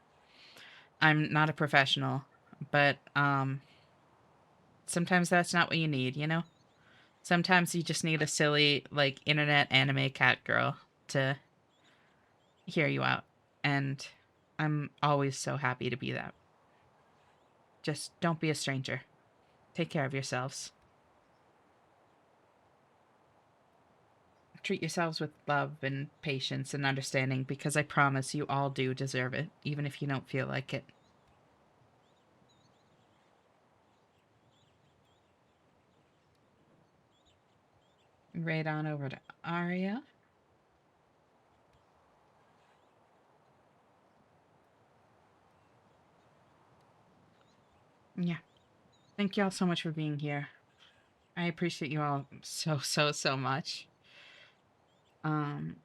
I'm not a professional, but sometimes that's not what you need, you know? Sometimes you just need a silly like internet anime cat girl to hear you out. And I'm always so happy to be that. Just don't be a stranger. Take care of yourselves. Treat yourselves with love and patience and understanding because I promise you all do deserve it, even if you don't feel like it. Right on over to Aria. Yeah. Thank you all so much for being here. I appreciate you all so, so, so much. Um,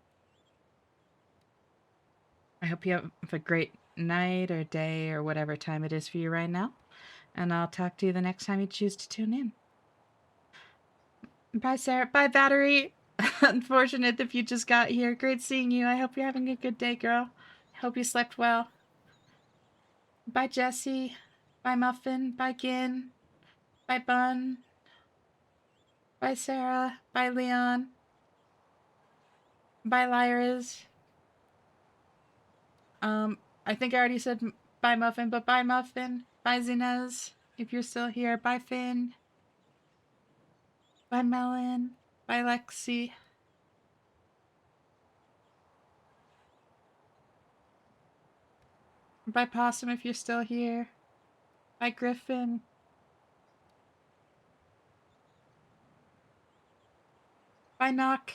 I hope you have a great night or day or whatever time it is for you right now. And I'll talk to you the next time you choose to tune in. Bye, Sarah. Bye, Battery. Unfortunate if you just got here. Great seeing you. I hope you're having a good day, girl. Hope you slept well. Bye, Jesse. Bye, Muffin. Bye, Gin. Bye, Bun. Bye, Sarah. Bye, Leon. Bye, Lyras. I think I already said bye, Muffin, but bye, Muffin. Bye, Zinez. If you're still here, bye, Finn. Bye, Melon. Bye, Lexi. Bye, Possum, if you're still here. Bye, Griffin. Bye, Knock.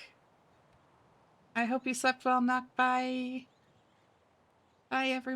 I hope you slept well, Knock. Bye. Bye, everyone.